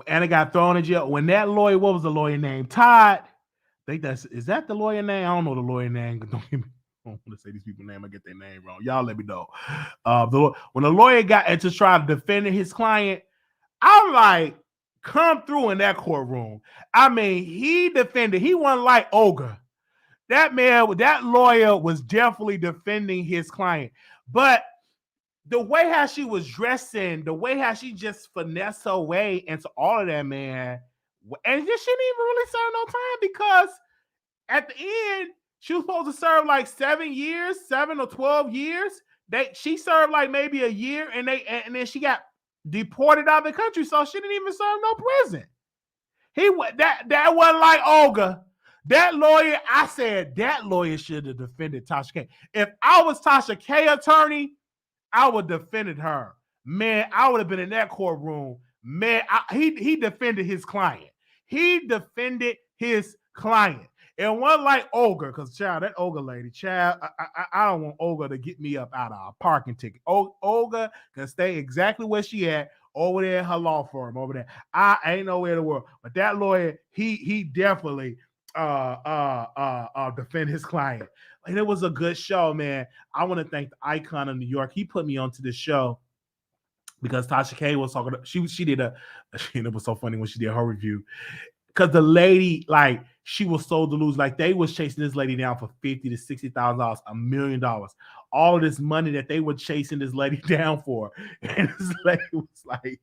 Anna got thrown in jail, when that lawyer, what was the lawyer name? Todd. I think is that the lawyer name? I don't know the lawyer name. I don't want to say these people's name. I get their name wrong. Y'all let me know. When the lawyer got to try to defend his client, I'm like, come through in that courtroom. I mean, he defended. He wasn't like Olga. That lawyer was definitely defending his client. But the way how she was dressing, the way how she just finessed her way into all of that, man. And she didn't even really serve no time, because at the end, she was supposed to serve like 7 or 12 years. She served like maybe a year, and then she got deported out of the country, so she didn't even serve no prison. That wasn't like Olga. That lawyer, I said that lawyer should have defended Tasha K. If I was Tasha K attorney, I would have defended her. Man, I would have been in that courtroom. Man, he defended his client. He defended his client. And one like Olga, because child, that Olga lady, child, I don't want Olga to get me up out of a parking ticket. Olga can stay exactly where she at, over there in her law firm over there. I ain't nowhere in the world. But that lawyer, he definitely defend his client. And it was a good show, man. I want to thank the Icon of New York. He put me onto this show because Tasha K was talking. She did it was so funny when she did her review, because the lady, like, she was so delusional. Like, they was chasing this lady down for $50,000 to $60,000, $1 million. All of this money that they were chasing this lady down for. And this lady was like,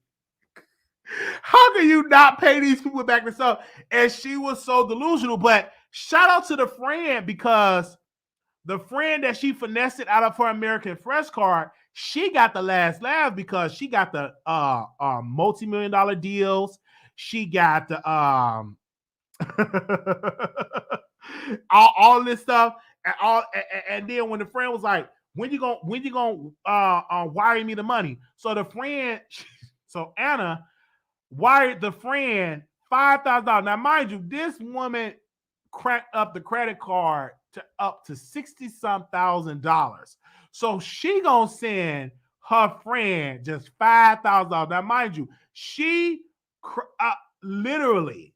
how can you not pay these people back this up? And she was so delusional. But shout out to the friend, because the friend that she finessed it out of her American Express card, she got the last laugh, because she got the multi-million-dollar deals. She got the all this stuff. And then when the friend was like, when you gonna wire me the money? So the friend, so Anna wired the friend $5,000. Now, mind you, this woman cracked up the credit card to up to 60-some thousand dollars. So she gonna send her friend just $5,000. Now, mind you, she literally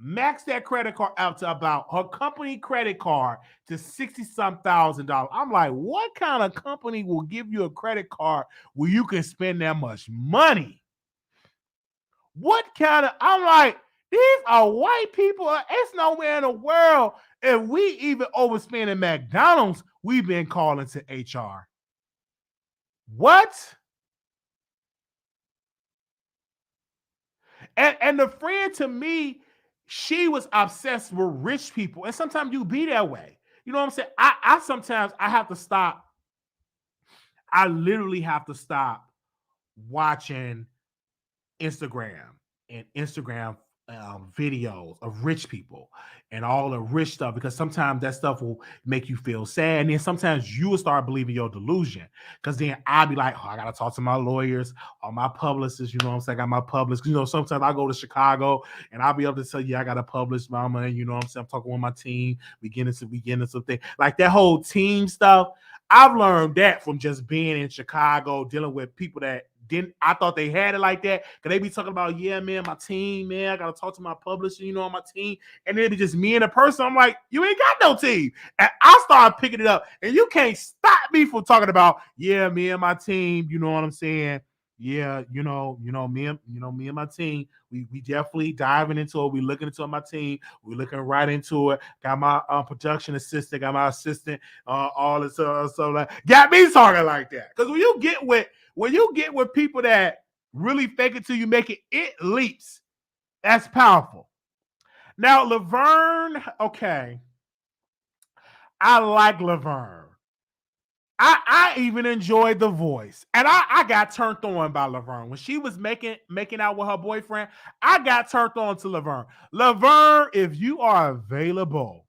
maxed that credit card out to about her company credit card to 60-some thousand dollars. I'm like, what kind of company will give you a credit card where you can spend that much money? What kind of, I'm like, these are white people. It's nowhere in the world. If we even overspend at McDonald's, we've been calling to HR. What? And the friend, to me, she was obsessed with rich people. And sometimes you be that way. You know what I'm saying? I sometimes I have to stop. I literally have to stop watching Instagram and Instagram videos of rich people and all the rich stuff, because sometimes that stuff will make you feel sad. And then sometimes you will start believing your delusion, because then I'll be like, oh, I got to talk to my lawyers or my publicists. You know what I'm saying? I got my publicists. You know, sometimes I go to Chicago and I'll be able to tell you I got to publish mama. And you know what I'm saying? I'm talking with my team. We get into something like that whole team stuff. I've learned that from just being in Chicago, dealing with people that I thought they had it like that, because they be talking about, yeah, man, my team, man, I gotta talk to my publisher, you know, on my team, and then it be just me and a person. I'm like, you ain't got no team, and I started picking it up, and you can't stop me from talking about, yeah, me and my team, you know what I'm saying? Yeah, me and my team, we definitely diving into it. We looking into my team. We looking right into it. Got my production assistant, got my assistant, all this stuff like, got me talking like that. Because when you get with people that really fake it till you make it, it leaps. That's powerful. Now, Laverne, okay, I like Laverne. I even enjoyed the voice, and I got turned on by Laverne when she was making out with her boyfriend. I got turned on to Laverne. Laverne, if you are available,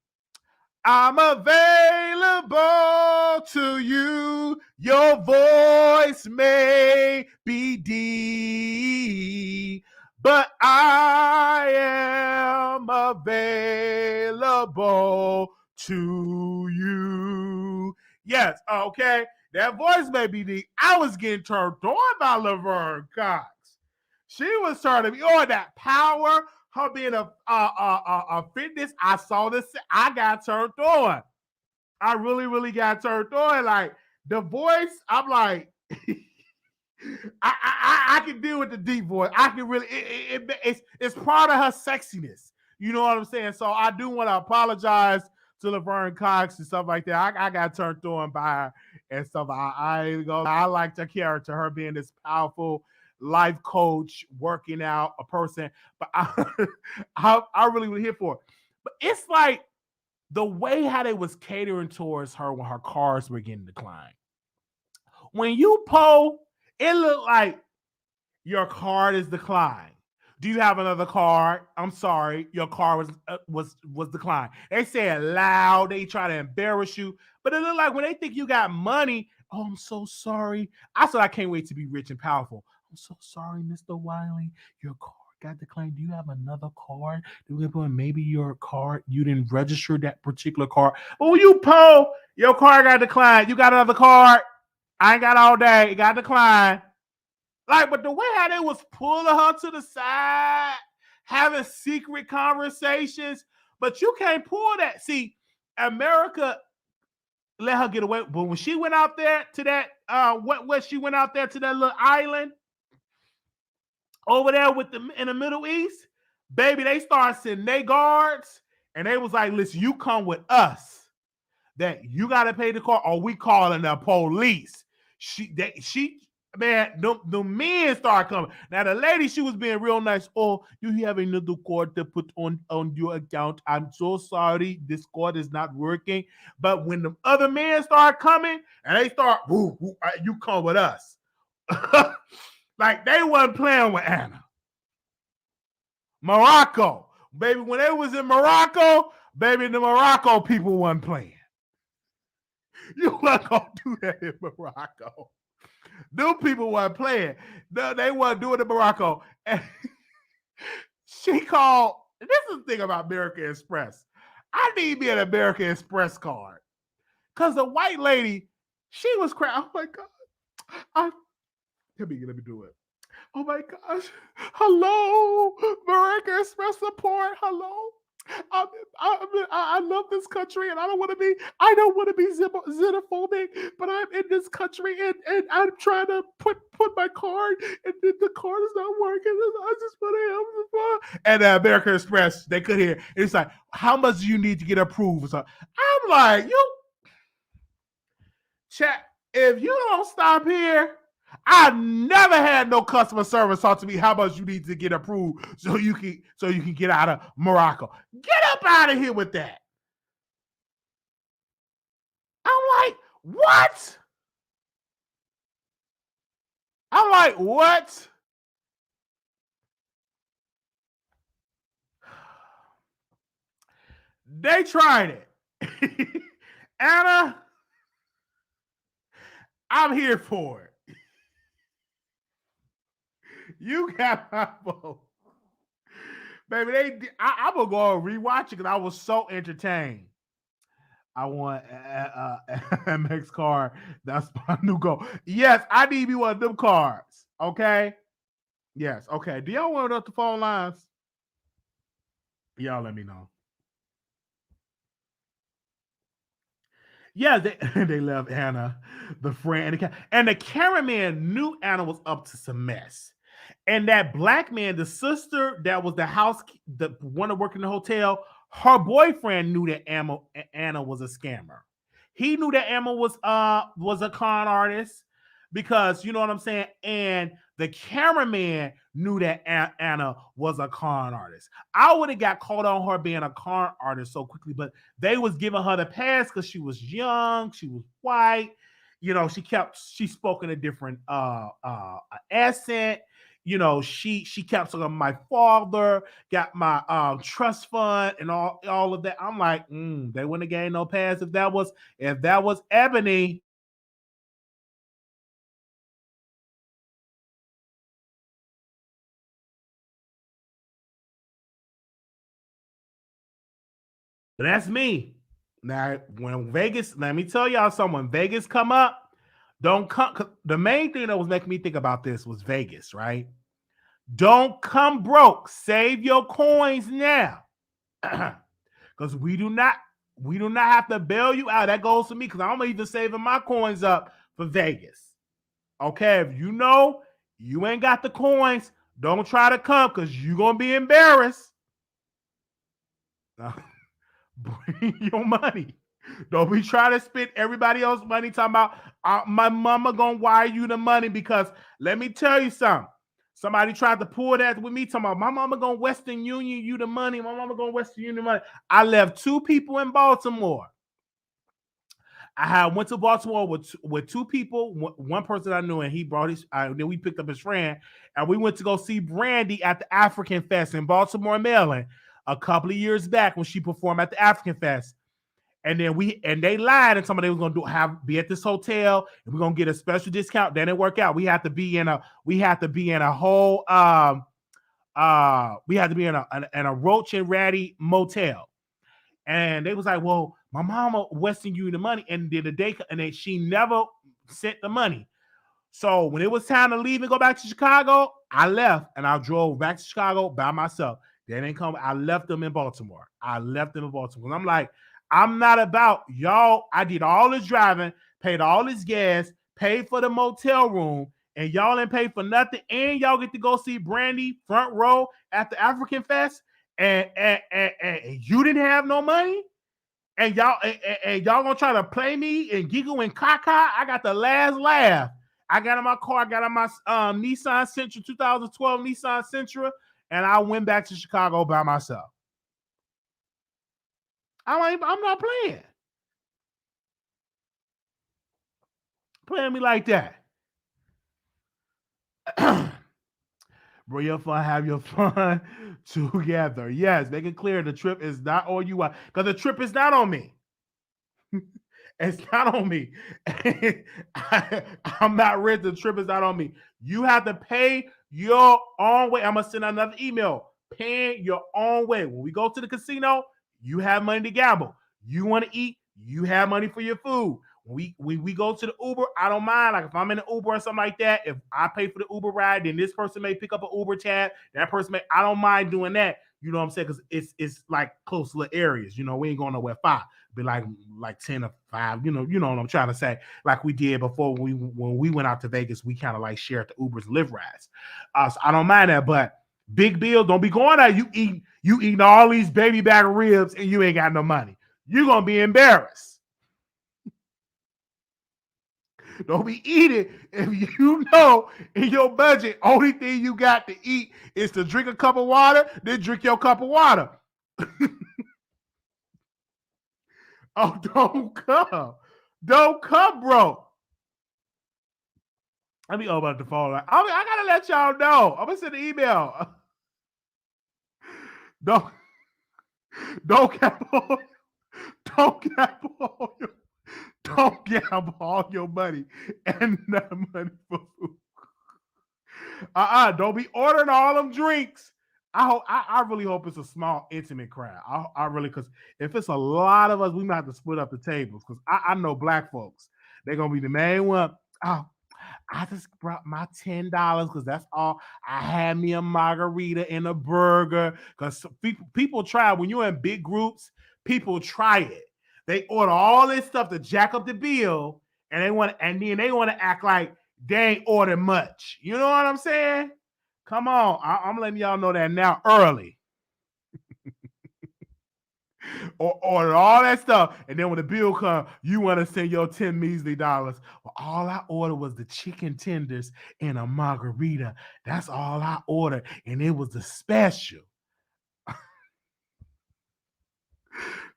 I'm available to you. Your voice may be deep, but I am available to you. Yes, okay. That voice may be deep. I was getting turned on by Laverne Cox. She was turning me on, that power, her being a fitness. I saw this. I got turned on. I really got turned on. Like the voice, I'm like, I can deal with the deep voice. I can really. It's part of her sexiness. You know what I'm saying? So I do want to apologize to Laverne Cox and stuff like that. I got turned on by her and stuff. I liked her character, her being this powerful life coach, working out, a person. But I really was here for it. But it's like the way how they was catering towards her when her cars were getting declined. When you poll, it looked like your card is declined. Do you have another card? I'm sorry, your card was declined. They say it loud. They try to embarrass you, but it looked like when they think you got money. Oh, I'm so sorry. I said I can't wait to be rich and powerful. I'm so sorry, Mr. Wiley. Your card got declined. Do you have another card? Maybe your card, you didn't register that particular card. But when you poll, your card got declined. You got another card? I ain't got all day. It got declined. Like, but the way how they was pulling her to the side, having secret conversations, but you can't pull that. See, America let her get away. But when she went out there to that, she went out there to that little island over there in the Middle East, baby, they started sending their guards, and they was like, listen, you come with us. That you gotta pay the car, or we calling the police. The men start coming. Now the lady, she was being real nice. Oh, you have another card to put on your account. I'm so sorry, this card is not working. But when the other men start coming and they start, you come with us. Like they wasn't playing with Anna. Morocco, baby, when they was in Morocco, Baby, the Morocco people wasn't playing. You weren't gonna do that in Morocco. Them people weren't playing. No, they weren't doing it in Morocco. And she called. This is the thing about American Express. I need me an American Express card. Because the white lady, she was crying. Oh my God. Let me do it. Oh my gosh. Hello, American Express support. Hello. I love this country and I don't want to be xenophobic, but I'm in this country and I'm trying to put my card and the card is not working. I just want to help the. And American Express, they could hear. It's like, how much do you need to get approved? So I'm like, chat, if you don't stop here, I never had no customer service talk to me how much you need to get approved so you can get out of Morocco. Get up out of here with that. I'm like, what? I'm like, what? They tried it. Anna, I'm here for it. You got my vote. Baby, I'm going to go and rewatch it because I was so entertained. I want MX card. That's my new goal. Yes, I need me one of them cards. Okay? Yes. Okay. Do y'all want to know the phone lines? Y'all let me know. Yeah, they left Anna, the friend, and the cameraman knew Anna was up to some mess. And that black man, the sister that was the one that worked in the hotel, her boyfriend knew that Anna was a scammer. He knew that Anna was a con artist because you know what I'm saying. And the cameraman knew that Anna was a con artist. I would have got caught on her being a con artist so quickly, but they was giving her the pass because she was young, she was white. You know, she spoke in a different accent. You know, she kept talking. My father got my trust fund and all of that. I'm like, they wouldn't have gained no pass if that was Ebony. But that's me. Now, when Vegas, let me tell y'all something. When Vegas come up, don't come. The main thing that was making me think about this was Vegas, right? Don't come broke. Save your coins now. Because we do not have to bail you out. That goes to me because I'm even saving my coins up for Vegas. Okay, if you know you ain't got the coins, don't try to come because you're gonna be embarrassed. Bring your money. Don't be trying to spend everybody else's money talking about my mama gonna wire you the money because let me tell you something. Somebody tried to pull that with me talking about my mama gonna Western Union you the money. My mama gonna Western Union money. I left 2 people in Baltimore. I went to Baltimore with 2 people, one person I knew, and he brought then we picked up his friend, and we went to go see Brandy at the African Fest in Baltimore, Maryland, a couple of years back when she performed at the African Fest. And then they lied and somebody was gonna be at this hotel and we're gonna get a special discount. Then it worked out. We had to be in a whole we had to be in a Roach and Ratty motel. And they was like, well, my mama Western you the money, and then she never sent the money. So when it was time to leave and go back to Chicago, I left and I drove back to Chicago by myself. They didn't come. I left them in Baltimore. I'm like, I'm not about y'all. I did all this driving, paid all this gas, paid for the motel room, and y'all ain't paid for nothing. And y'all get to go see Brandy front row at the African Fest, and you didn't have no money, and y'all gonna try to play me and giggle and caca. I got the last laugh. I got in my car. I got on my Nissan Sentra 2012 Nissan Sentra, and I went back to Chicago by myself. I'm not playing. Playing me like that. Bring your fun, have your fun. together. Yes, make it clear the trip is not on you because the trip is not on me. It's not on me. I'm not rich. The trip is not on me. You have to pay your own way. I'm gonna send another email. Paying your own way. When we go to the casino, you have money to gamble. You want to eat, you have money for your food. When we go to the Uber, I don't mind. Like if I'm in an Uber or something like that, if I pay for the Uber ride, then this person may pick up an Uber tab. That person may. I don't mind doing that. You know what I'm saying? Because it's like close little areas. You know, we ain't going nowhere far. Be like 10 or 5. You know what I'm trying to say. Like we did before when we went out to Vegas, we kind of like shared the Ubers and Lyft rides. So I don't mind that, but big bill, don't be going out. You eating all these baby back ribs and you ain't got no money. You're gonna be embarrassed. Don't be eating if you know in your budget, only thing you got to eat is to drink a cup of water, then drink your cup of water. Oh, don't come. Don't come, bro. Let me open up the phone. I gotta let y'all know. I'm gonna send an email. Don't gamble. Don't gamble. Don't gamble all your money and that money for food. Don't be ordering all them drinks. I really hope it's a small, intimate crowd. I really, because if it's a lot of us, we might have to split up the tables. Because I know black folks, they're gonna be the main one. Oh, I just brought my $10 because that's all. I had me a margarita and a burger. Because people try when you're in big groups, people try it. They order all this stuff to jack up the bill, and then they want to act like they ain't ordered much. You know what I'm saying? Come on, I'm letting y'all know that now early. Or order all that stuff, and then when the bill comes, you want to send your 10 measly dollars. Well, all I ordered was the chicken tenders and a margarita. That's all I ordered, and it was the special.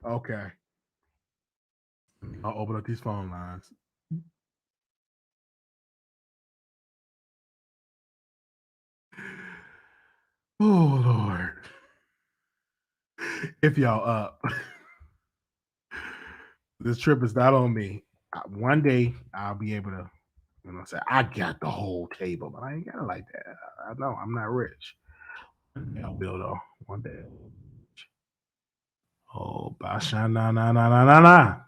Okay. I'll open up these phone lines. Oh, Lord. If y'all up, this trip is not on me. One day I'll be able to, say I got the whole table, but I ain't got it like that. I know I'm not rich. I'll build on one day. Oh, basha na na na na na na.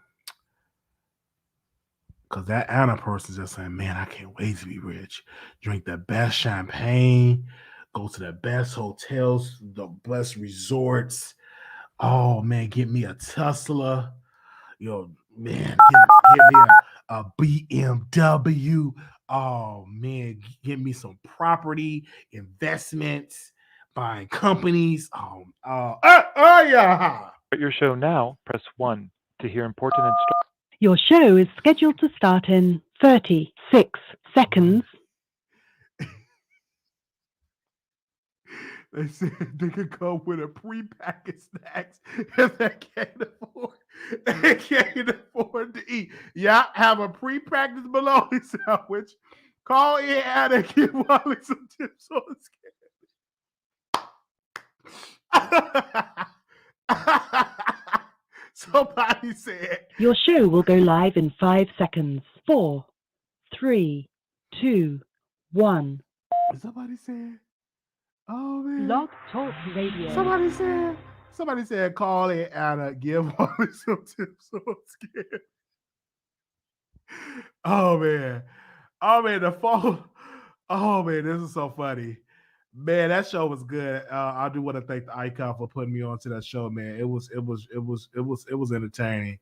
Because that Anna person's just saying, man, I can't wait to be rich. Drink the best champagne, go to the best hotels, the best resorts. Oh, man, get me a Tesla. Yo, man, get me a BMW. Oh, man, get me some property, investments, buying companies. Yeah. Start your show now, press 1 to hear important instructions. Your show is scheduled to start in 36 seconds. They said they could come with a pre-packaged snacks if they can't afford to eat. Yeah, have a pre-packaged bologna sandwich. Call in and give Wiley some tips on the scale. Somebody said your show will go live in 5 seconds. 4, 3, 2, 1. Somebody said, oh man. Blog Talk Radio. Somebody said call in and give Wiley some tips on scale. Oh man, the phone. Oh man, this is so funny. Man, that show was good. I do want to thank the Icon for putting me onto that show, man. It was entertaining.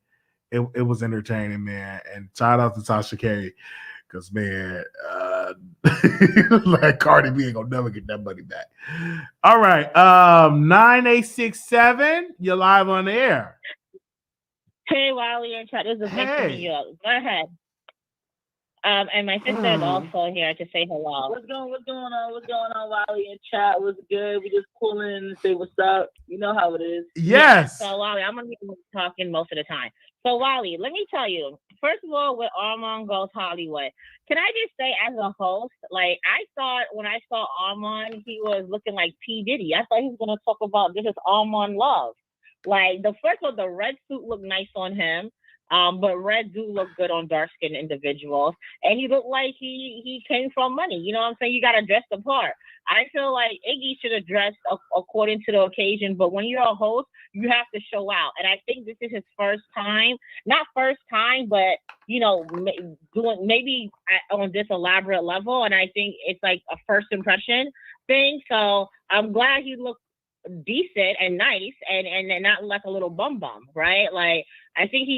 It was entertaining, man. And shout out to Tasha K, because man, like Cardi B ain't gonna never get that money back. All right, 9867, you're live on the air. Hey, Wiley and Chat. This is Vic from New York. Go ahead. And my sister is also here to say hello. What's going on, Wiley and Chat? What's good? We just call in and say what's up. You know how it is. Yes. So, Wiley, I'm going to be talking most of the time. So, Wiley, let me tell you, first of all, with Armon Goes Hollywood, can I just say, as a host, like, I thought when I saw Armon, he was looking like P. Diddy. I thought he was going to talk about this is Armon love. Like, the first one, the red suit looked nice on him. But red do look good on dark-skinned individuals. And he looked like he came from money. You know what I'm saying? You got to dress the part. I feel like Iggy should have dressed according to the occasion. But when you're a host, you have to show out. And I think this is his first time. Not first time, but, you know, doing maybe on this elaborate level. And I think it's like a first impression thing. So I'm glad he looked decent and nice and not like a little bum, right? Like, I think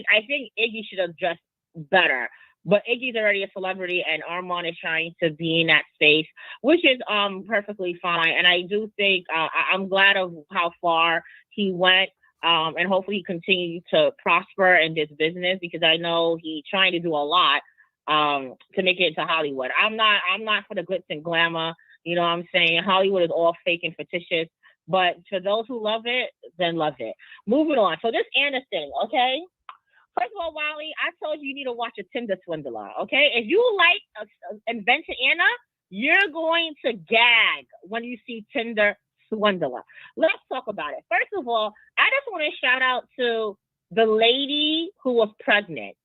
Iggy should have dressed better, but Iggy's already a celebrity and Armon is trying to be in that space, which is perfectly fine. And I do think I'm glad of how far he went, and hopefully he continues to prosper in this business, because I know he's trying to do a lot to make it into Hollywood. I'm not for the glitz and glamour. You know what I'm saying? Hollywood is all fake and fictitious. But for those who love it, then love it. Moving on. So this Anna thing, okay? First of all, Wiley, I told you need to watch a Tinder swindler, okay? If you like Inventor Anna, you're going to gag when you see Tinder swindler. Let's talk about it. First of all, I just want to shout out to the lady who was pregnant.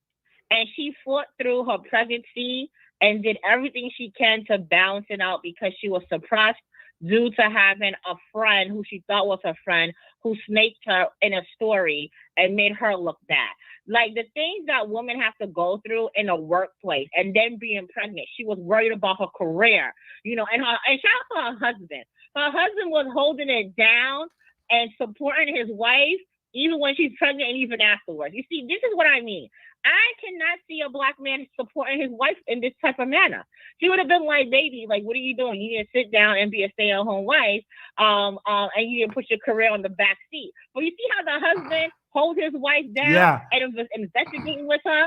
And she fought through her pregnancy and did everything she can to balance it out because she was suppressed due to having a friend who she thought was her friend who snaked her in a story and made her look bad. Like, the things that women have to go through in a workplace and then being pregnant. She was worried about her career, you know, and shout out to her husband. Her husband was holding it down and supporting his wife even when she's pregnant and even afterwards. You see, this is what I mean. I cannot see a Black man supporting his wife in this type of manner. She would have been like, baby, like, what are you doing? You need to sit down and be a stay-at-home wife, and you need to put your career on the back seat. But you see how the husband holds his wife down and was investigating with her,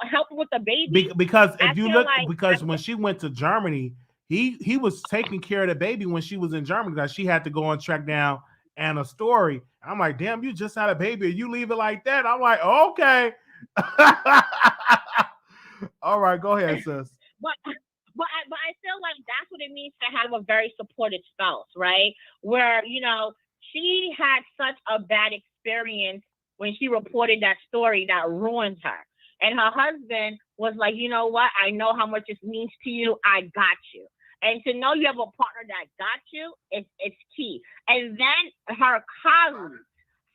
helping with the baby? Because if you look, because when she went to Germany, he was taking care of the baby when she was in Germany, because she had to go and track down Anna's story. I'm like, damn, you just had a baby and you leave it like that? I'm like, okay. All right, go ahead, sis. But I feel like that's what it means to have a very supportive spouse, right? Where, you know, she had such a bad experience when she reported that story that ruined her. And her husband was like, you know what? I know how much this means to you. I got you. And to know you have a partner that got you, it's key. And then her colleagues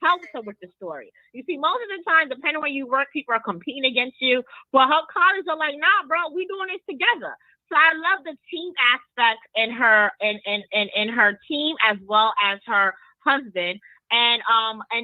helps her with the story. You see, most of the time, depending on where you work, people are competing against you. But her colleagues are like, nah, bro, we doing this together. So I love the team aspect in her in her team as well as her husband. And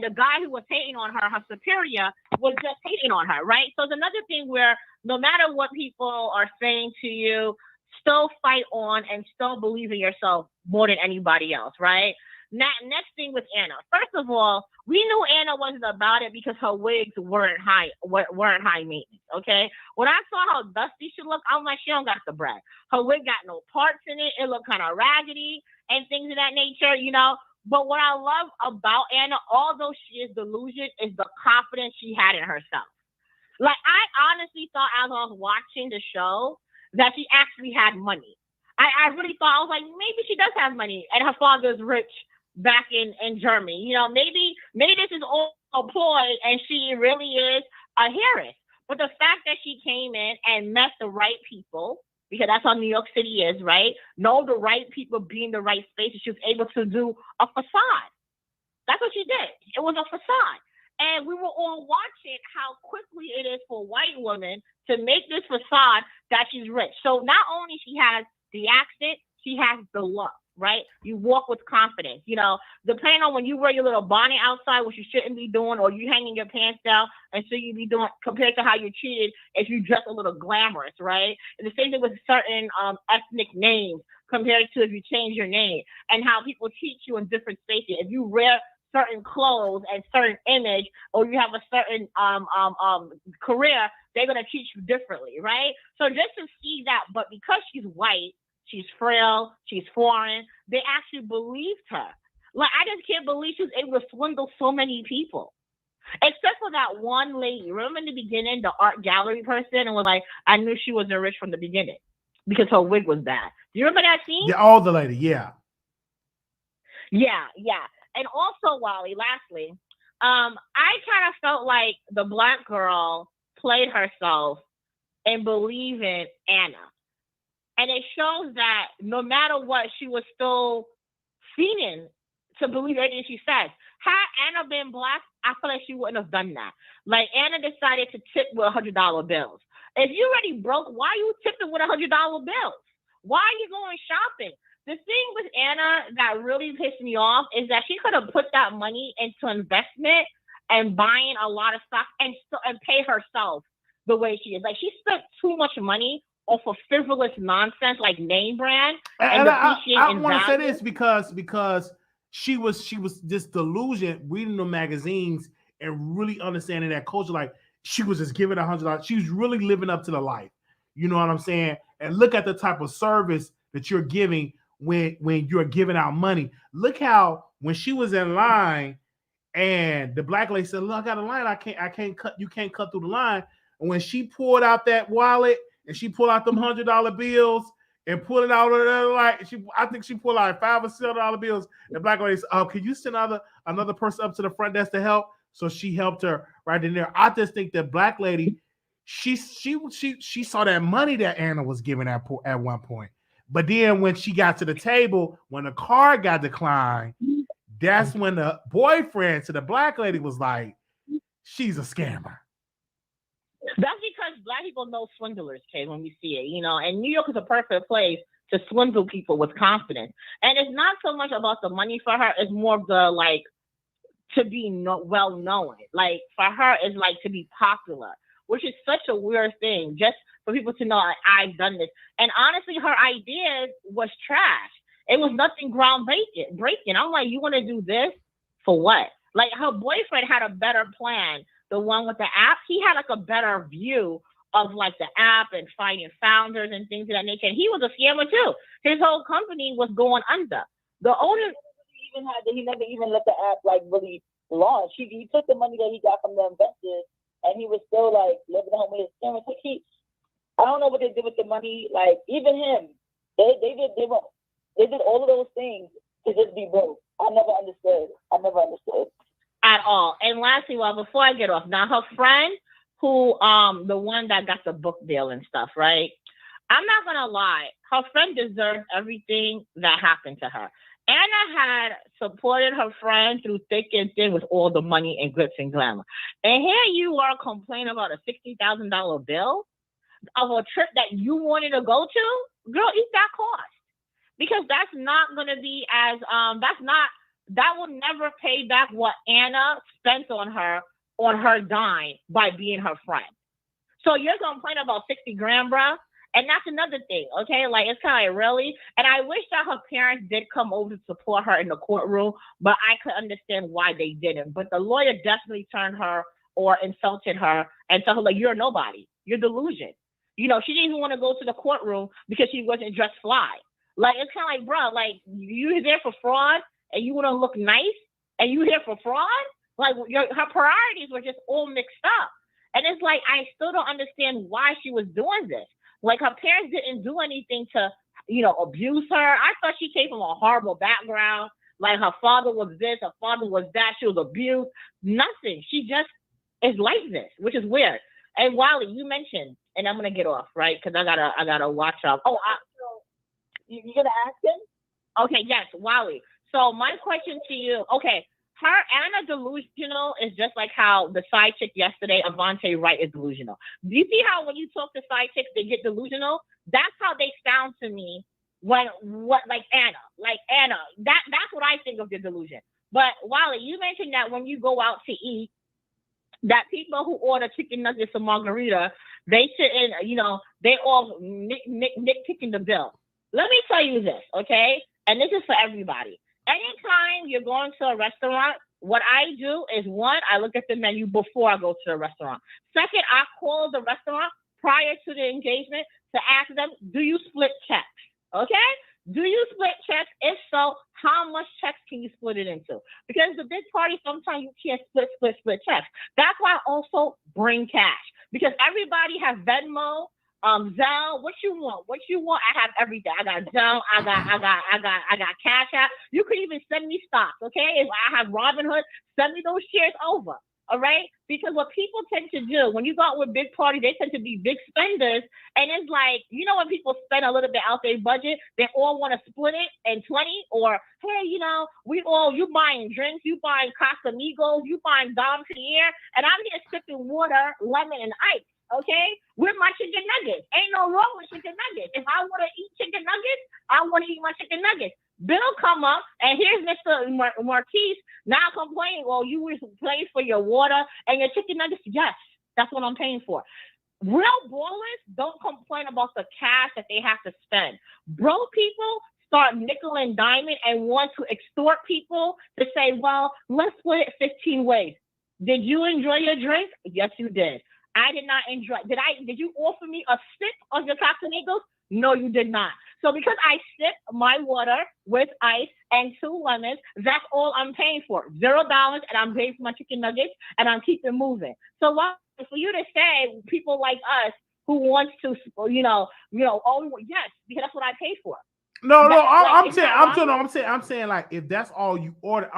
the guy who was hating on her superior, was just hating on her, right? So it's another thing where no matter what people are saying to you, still fight on and still believe in yourself more than anybody else, right? Next thing with Anna. First of all, we knew Anna wasn't about it because her wigs weren't high maintenance, okay? When I saw how dusty she looked, I'm like, she don't got the bread. Her wig got no parts in it. It looked kind of raggedy and things of that nature, you know? But what I love about Anna, although she is delusional, is the confidence she had in herself. Like, I honestly thought as I was watching the show that she actually had money. I really thought, I was like, maybe she does have money and her father's rich back in Germany. You know, maybe this is all a ploy and she really is a heiress. But the fact that she came in and met the right people, because that's how New York City is, right? Know the right people, be in the right space, and she was able to do a facade. That's what she did. It was a facade. And we were all watching how quickly it is for white women to make this facade that she's rich. So not only she has the accent, she has the look, right? You walk with confidence. You know, depending on when you wear your little bonnet outside, which you shouldn't be doing, or you hanging your pants down, and so you be doing compared to how you're treated if you dress a little glamorous, right? And the same thing with certain ethnic names compared to if you change your name, and how people treat you in different spaces. If you wear certain clothes and certain image, or you have a certain career, they're gonna treat you differently, right? So just to see that, but because she's white, she's frail, she's foreign, they actually believed her. Like, I just can't believe she was able to swindle so many people. Except for that one lady. Remember in the beginning, the art gallery person, and was like, I knew she wasn't rich from the beginning because her wig was bad. Do you remember that scene? The older lady, yeah. Yeah. And also, Wally, lastly, I kind of felt like the black girl played herself in believing Anna. And it shows that no matter what, she was still feeding to believe everything she said. Had Anna been black, I feel like she wouldn't have done that. Like, Anna decided to tip with $100 bills. If you already broke, why are you tipping with $100 bills? Why are you going shopping? The thing with Anna that really pissed me off is that she could have put that money into investment and buying a lot of stock and pay herself the way she is. Like, she spent too much money off of frivolous nonsense like name brand and I want to say this because she was this delusion reading the magazines and really understanding that culture. Like, she was just giving $100. She was really living up to the life. You know what I'm saying? And look at the type of service that you're giving when you're giving out money. Look how when she was in line and the black lady said, "Look, I got a line. I can't cut. You can't cut through the line." And when she pulled out that wallet and she pulled out them $100 bills and pulled it out of there, like I think she pulled out $5 or $7 bills. The black lady said, "Oh, can you send another person up to the front desk to help?" So she helped her right in there. I just think that black lady, she saw that money that Anna was giving at one point. But then when she got to the table, when the card got declined, that's when the boyfriend to the black lady was like, she's a scammer. That's because black people know swindlers, Kay, when we see it, you know, and New York is a perfect place to swindle people with confidence. And it's not so much about the money for her, it's more of the, like, to be well known. Like, for her, it's like to be popular, which is such a weird thing, just for people to know, like, I've done this. And honestly, her ideas was trash. It was nothing groundbreaking. I'm like, you want to do this for what? Like, her boyfriend had a better plan. The one with the app, he had like a better view of like the app and finding founders and things of that nature. And he was a scammer too. His whole company was going under. The owner he never even let the app like really launch. He took the money that he got from the investors and he was still like living at home with his parents. Like I don't know what they did with the money. Like even him, they did all of those things to just be broke. I never understood. At all. And lastly, well, before I get off, now her friend who the one that got the book deal and stuff, right? I'm not gonna lie, her friend deserves everything that happened to her. Anna had supported her friend through thick and thin with all the money and glitz and glamour. And here you are complaining about a $60,000 bill of a trip that you wanted to go to? Girl, eat that cost. Because that's not gonna be as that will never pay back what Anna spent on her dime by being her friend. So you're complaining about 60 grand, bruh? And that's another thing, okay? Like, it's kind of like, really? And I wish that her parents did come over to support her in the courtroom, but I could understand why they didn't. But the lawyer definitely turned her or insulted her and told her, like, you're nobody. You're delusion. You know, she didn't even want to go to the courtroom because she wasn't dressed fly. Like, it's kind of like, bro, like, you there for fraud? And you want to look nice, and you here for fraud? Like, her priorities were just all mixed up. And it's like, I still don't understand why she was doing this. Like, her parents didn't do anything to, you know, abuse her. I thought she came from a horrible background. Like, her father was this, her father was that. She was abused. Nothing. She just is like this, which is weird. And Wiley, you mentioned, and I'm going to get off, right? Because I gotta watch out. Oh, you gonna ask him? Okay, yes, Wiley. So my question to you, okay, her Anna delusional is just like how the side chick yesterday, Avante Wright, is delusional. Do you see how when you talk to side chicks, they get delusional? That's how they sound to me like Anna. That's what I think of the delusion. But Wally, you mentioned that when you go out to eat, that people who order chicken nuggets or margarita, they sit in, you know, they all nitpicking the bill. Let me tell you this, okay? And this is for everybody. Anytime you're going to a restaurant, what I do is, one, I look at the menu before I go to the restaurant. Second, I call the restaurant prior to the engagement to ask them, do you split checks? Okay? Do you split checks? If so, how much checks can you split it into? Because the big party, sometimes you can't split checks. That's why I also bring cash, because everybody has Venmo, Zelle. What you want? I have everything. I got Zelle. I got Cash App. You could even send me stocks. Okay, if I have Robinhood, send me those shares over. All right, because what people tend to do when you go out with big party, they tend to be big spenders, and it's like, you know, when people spend a little bit out their budget, they all want to split it in 20, or hey, you know, you buying drinks, you buying Casamigos, you buying Dom Pierre, and I'm here sipping water, lemon, and ice. Okay, with my chicken nuggets. Ain't no wrong with chicken nuggets. If I want to eat chicken nuggets, I want to eat my chicken nuggets. Bill come up, and here's Mr. Marquise now complaining, well, you was paying for your water and your chicken nuggets. Yes, that's what I'm paying for. Real ballers don't complain about the cash that they have to spend. Broke people start nickel and diming and want to extort people to say, well, let's split it 15 ways. Did you enjoy your drink? Yes, you did. I did not enjoy. Did you offer me a sip of your Casamigos? No, you did not. So because I sip my water with ice and 2 lemons, that's all I'm paying for. $0, and I'm paying for my chicken nuggets, and I'm keeping moving. So for you to say people like us who wants to, oh, yes, because that's what I pay for. I'm saying like, if that's all you order,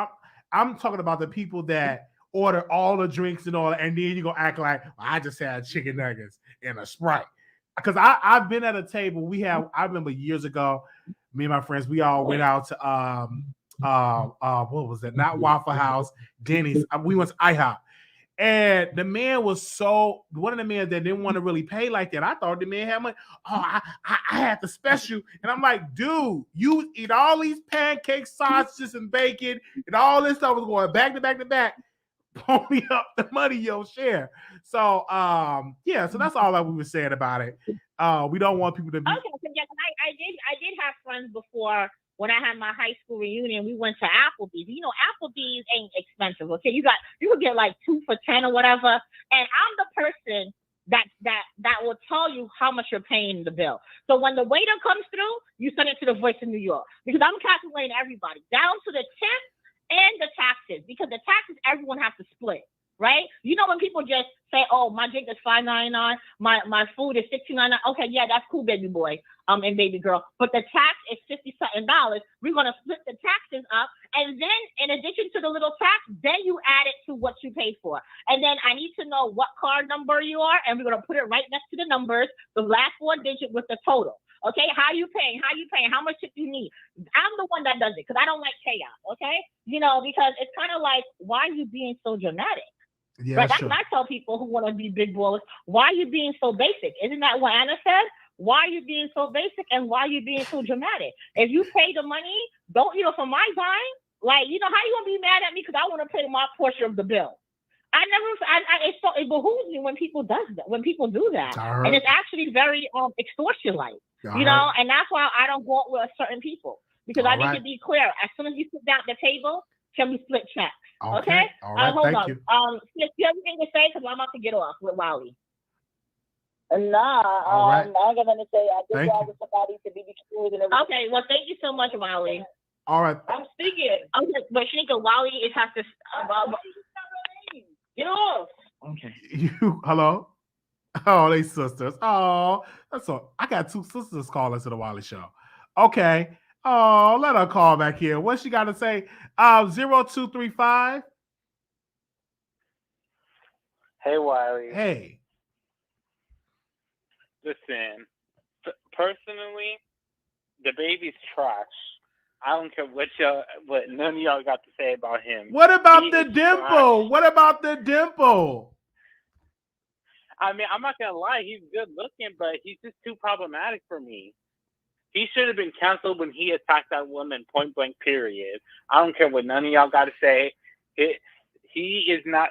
I'm talking about the people that order all the drinks and all, and then you're gonna act like, well, I just had chicken nuggets and a Sprite. Because I've been at a table. I remember years ago, me and my friends, we all went out to what was it? Not Waffle House, Denny's. We went to IHOP. And the man was one of the men that didn't want to really pay like that. I thought the man had money. Oh, I had the special. And I'm like, dude, you eat all these pancakes, sausages, and bacon, and all this stuff was going back to back to back. Pony up the money you'll share. So so that's all that we were saying about it. We don't want people to be okay. So yes, I did have friends before. When I had my high school reunion, we went to Applebee's. You know, Applebee's ain't expensive. Okay, you could get like 2 for $10 or whatever. And I'm the person that will tell you how much you're paying the bill. So when the waiter comes through, you send it to the Voice of New York, because I'm calculating everybody down to the tip and the taxes, because the taxes everyone has to split, right? You know, when people just say, "Oh, my drink is $5.99, my food is $16.99." Okay, yeah, that's cool, baby boy, and baby girl. But the tax is $50-something. We're gonna split the taxes up, and then in addition to the little tax, then you add it to what you paid for. And then I need to know what card number you are, and we're gonna put it right next to the numbers, the last 4 digits with the total. Okay, how you paying? How much tip you need? I'm the one that does it, because I don't like chaos. Okay, you know, because it's kind of like, why are you being so dramatic? Yeah, right? That's what I tell people who want to be big ballers. Why are you being so basic? Isn't that what Anna said? Why are you being so basic, and why are you being so dramatic? If you pay the money, don't, for my time, like, how you gonna be mad at me because I want to pay my portion of the bill? It behooves me when people do that, and it's actually very extortion-like, and that's why I don't go out with certain people, because I need to be clear. As soon as you sit down at the table, can we split checks? Okay? All right. Hold Thank on. you. Do you have anything to say? Because I'm about to get off with Wiley. Nah, I ain't got nothing to say. I just want somebody to be true and everything. Okay, well, thank you so much, Wiley. All right. I'm speaking. Okay, but Shanika, Wiley has to. Get off. Okay. Hello? Oh, they sisters. Oh, that's all. I got 2 sisters calling to the Wiley Show. Okay. Oh, let her call back here. What she got to say? 0235. Hey, Wiley. Hey. Listen, personally, DaBaby's trash. I don't care what none of y'all got to say about him. What about the dimple? Trash. What about the dimple? I mean, I'm not gonna lie, he's good looking, but he's just too problematic for me. He should have been canceled when he attacked that woman point blank, period. I don't care what none of y'all got to say. He is not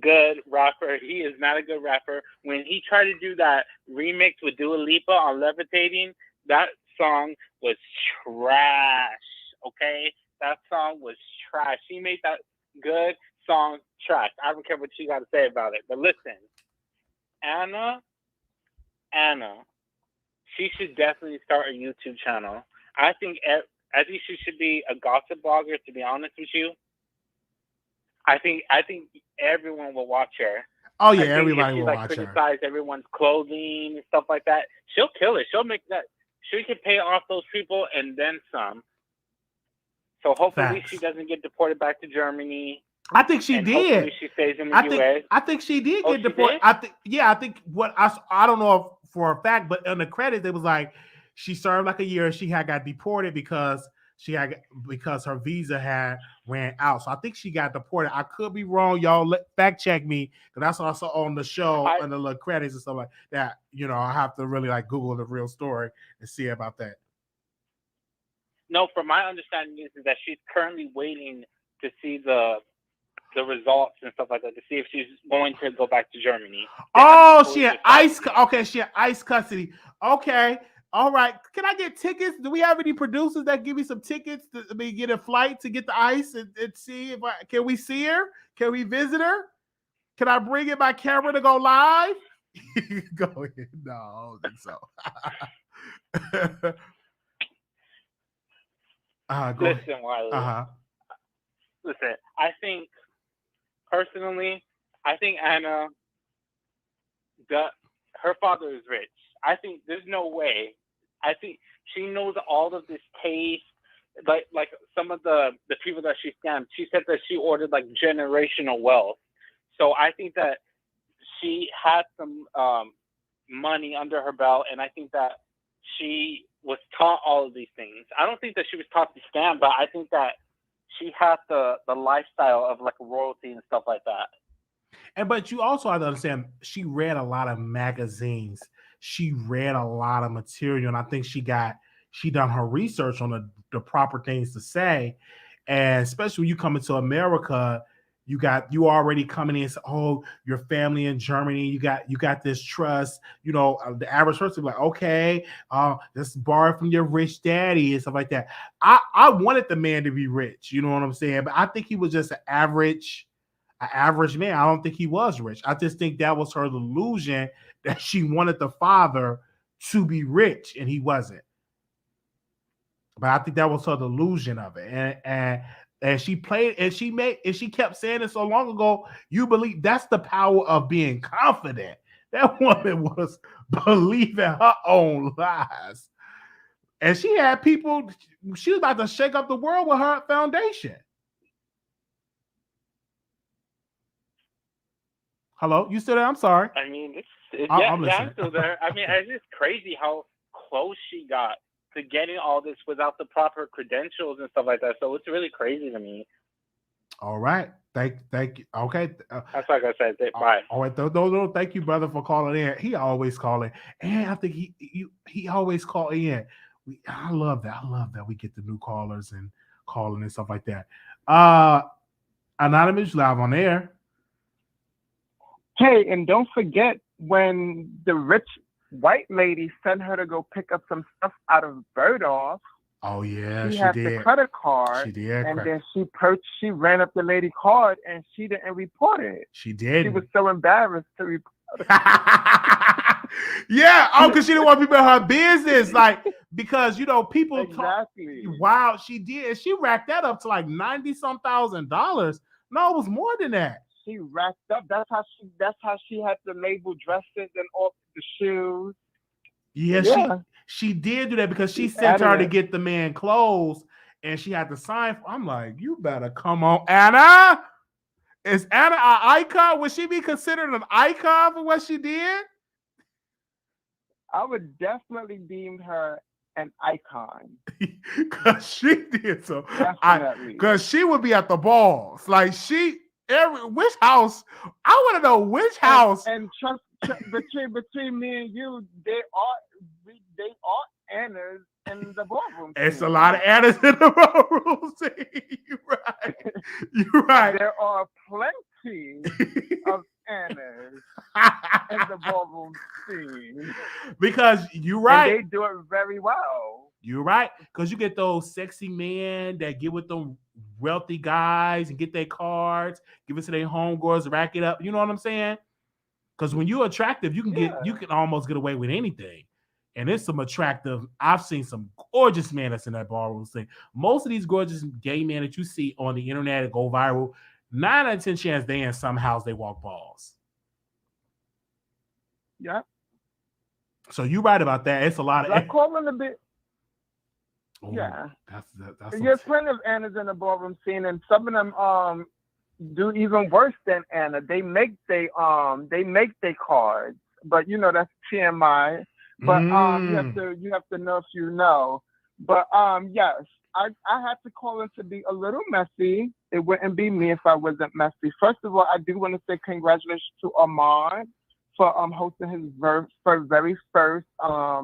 good rapper. He is not a good rapper. When he tried to do that remix with Dua Lipa on Levitating, that song was trash. Okay? That song was trash. He made that good song trash. I don't care what you got to say about it. But listen, Anna, she should definitely start a YouTube channel. I think she should be a gossip blogger. To be honest with you, I think everyone will watch her. Oh yeah, I think everybody if she will watch her. criticize everyone's clothing and stuff like that, she'll kill it. She'll make that. She can pay off those people and then some. So hopefully she doesn't get deported back to Germany. I think she did. Hopefully she stays in the U.S. I think she did get deported. Did? I think what I don't know for a fact, but on the credits it was like she served like a year. She had got deported because her visa had ran out. So I think she got deported. I could be wrong, y'all. Fact check me, because that's also on the show and the little credits and stuff like that. I have to really like Google the real story and see about that. No, from my understanding is that she's currently waiting to see the results and stuff like that to see if she's going to go back to Germany. She had ICE. Okay, she had ICE custody. Okay. All right. Can I get tickets? Do we have any producers that give me some tickets to get a flight to get the ICE and see if can we see her? Can we visit her? Can I bring in my camera to go live? Go ahead. No, I don't think so. Listen, Wiley. Listen, I think personally, Anna, her father is rich. I think there's no way. I think she knows all of this taste. Like some of the people that she scammed, she said that she ordered like generational wealth. So I think that she had some money under her belt, and I think that she was taught all of these things. I don't think that she was taught to scam, but I think that she had the lifestyle of like royalty and stuff like that. But you also have to understand, she read a lot of magazines. She read a lot of material, and I think she done her research on the proper things to say. And especially when you come into America, you already coming in and say, oh, your family in Germany, you got this trust. The average person be like, okay, let's borrow from your rich daddy and stuff like that. I wanted the man to be rich, you know what I'm saying? But I think he was just an average man. I don't think he was rich. I just think that was her delusion, that she wanted the father to be rich and he wasn't. But I think that was her delusion of it. And she played and she kept saying it so long ago, you believe that's the power of being confident. That woman was believing her own lies. And she had people, she was about to shake up the world with her foundation. Hello, you still there? I'm sorry. I mean, I'm still there. I mean, it's just crazy how close she got to getting all this without the proper credentials and stuff like that. So it's really crazy to me. All right. Thank you. Okay. That's like I said. Bye. All right. No. Thank you, brother, for calling in. He always calling. And I think he always call in. I love that. I love that we get the new callers and calling and stuff like that. Anonymous, live on air. Hey, and don't forget when the rich white lady sent her to go pick up some stuff out of Bergdorf. Oh yeah, she had did. The credit card. She did, and then she ran up the lady card and she didn't report it. She did. She was so embarrassed to report it. Yeah, because she didn't want people in her business, like because people exactly. Wow, she did. She racked that up to like $90-some thousand. No, it was more than that. She racked up. That's how she had to label dresses and all the shoes. Yeah. She did do that because she sent her to get the man clothes and she had to sign. I'm like, you better come on, Anna. Is Anna an icon? Would she be considered an icon for what she did? I would definitely deem her an icon. Because she did so. Definitely. Because she would be at the balls. Like which house? I want to know which house. And trust between me and you, they are Annas in the ballroom. It's a lot of Annas in the ballroom scene. You're right. There are plenty of Annas in the ballroom scene. Because you're right. And they do it very well. You're right. Because you get those sexy men that get with them wealthy guys and get their cards, give it to their homegirls, rack it up. You know what I'm saying? Because when you're attractive, you can almost get away with anything. and it's some attractive. I've seen some gorgeous men that's in that ballroom scene. Most of these gorgeous gay men that you see on the internet that go viral, 9 out of 10 chance they in some house they walk balls. Yeah. So you're right about that. It's a lot of. I call them a bit. Oh, Yeah. That's There's plenty of Annas in the ballroom scene, and some of them do even worse than Anna. They make they cards, but you know that's TMI. But you have to know if you know. But yes, I had to call in to be a little messy. It wouldn't be me if I wasn't messy. First of all, I do want to say congratulations to Armon for hosting his very first I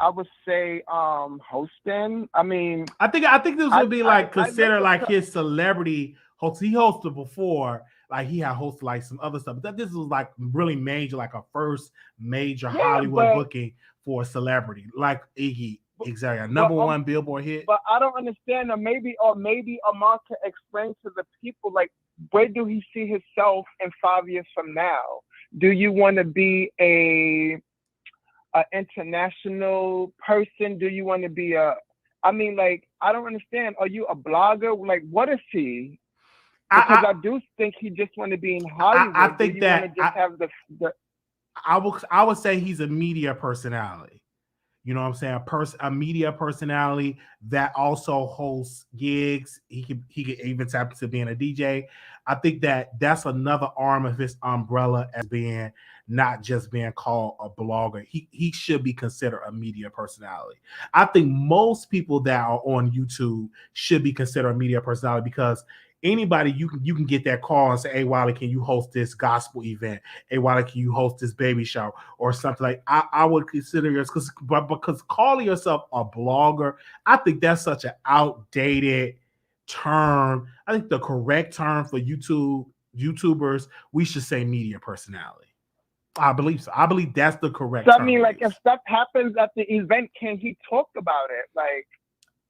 would say hosting. I mean, I think this would be like considered like his celebrity host. He hosted before, like he had hosted like some other stuff. But this was like really major, like a first major Hollywood booking for a celebrity, like Iggy. Exactly, number one Billboard hit. But I don't understand. Or maybe Armon can explain to the people, like, where do he see himself in 5 years from now? Do you want to be a international person? Do you want to be I mean, like, I don't understand. Are you a blogger? Like, what is he? Because I do think he just want to be in Hollywood. I think that just have the I would say he's a media personality. You know what I'm saying? A media personality that also hosts gigs. He could even tap into being a DJ. I think that's another arm of his umbrella as being not just being called a blogger. He should be considered a media personality. I think most people that are on YouTube should be considered a media personality because anybody you can get that call and say, "Hey, Wiley, can you host this gospel event? Hey, Wiley, can you host this baby shower or something like?" I would consider yourself because calling yourself a blogger, I think that's such an outdated term. I think the correct term for YouTubers, we should say media personality. I believe so. I believe that's the correct term. I mean, like, if stuff happens at the event, can he talk about it? Like,